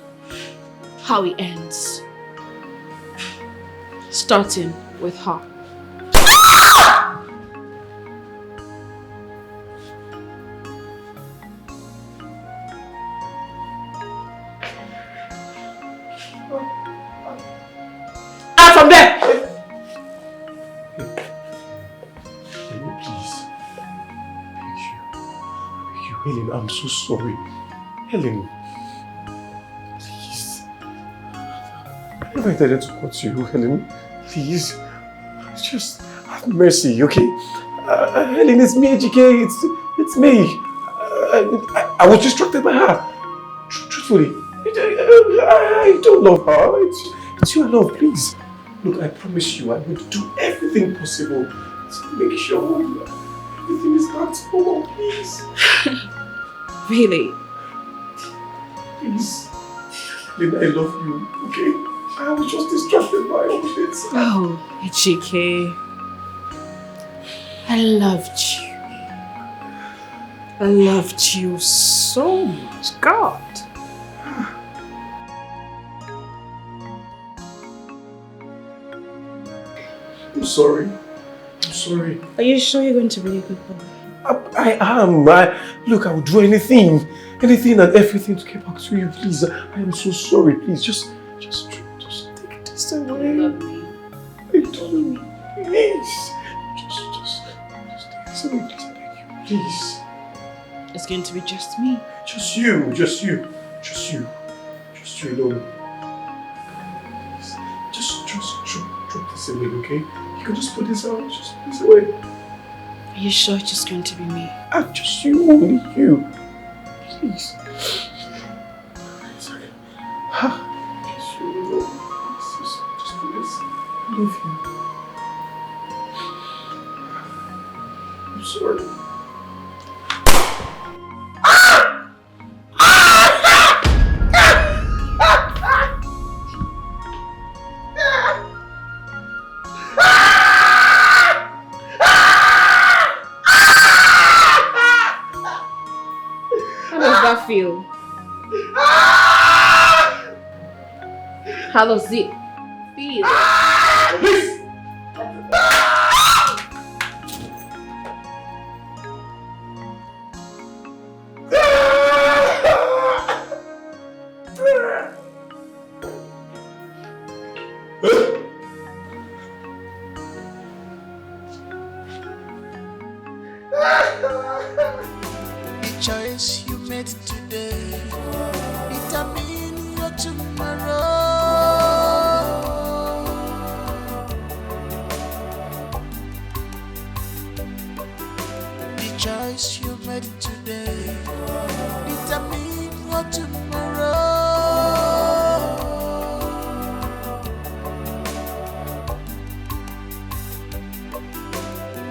how it ends. Starting with her. Out from there! Helen, I'm so sorry. Helen, please. I never intended to hurt you, Helen. Please. Just have mercy, okay? Helen, it's me, GK. It's me. I was distracted by her. Truthfully. I don't love her. It's you I love, please. Look, I promise you I will do everything possible to make sure everything is back to normal, please. Really? Please. Then I love you, okay? I was just distracted by all this. Oh, GK. I loved you. I loved you so much. God. I'm sorry. I'm sorry. Are you sure you're going to be a good boy? I am. Look, I will do anything and everything to get back to you, please. I am so sorry. Please, just take this away. You love me. I do. Please. Just take this away, please. I beg you. Please. It's going to be just me. Just you. Just you alone. Please. Just drop this away, okay? You can just put this out. Just put this away. Are you sure it's just going to be me? Just you, only you. Please. Sorry. Just you alone. Just please. I love you. I'm sorry. that feel? How does it feel? The choice you made today determine your tomorrow. The choice you made today determine your tomorrow.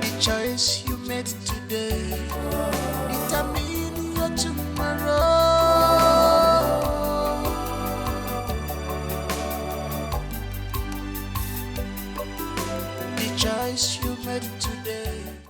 The choice you made today determine your tomorrow. The choice you made today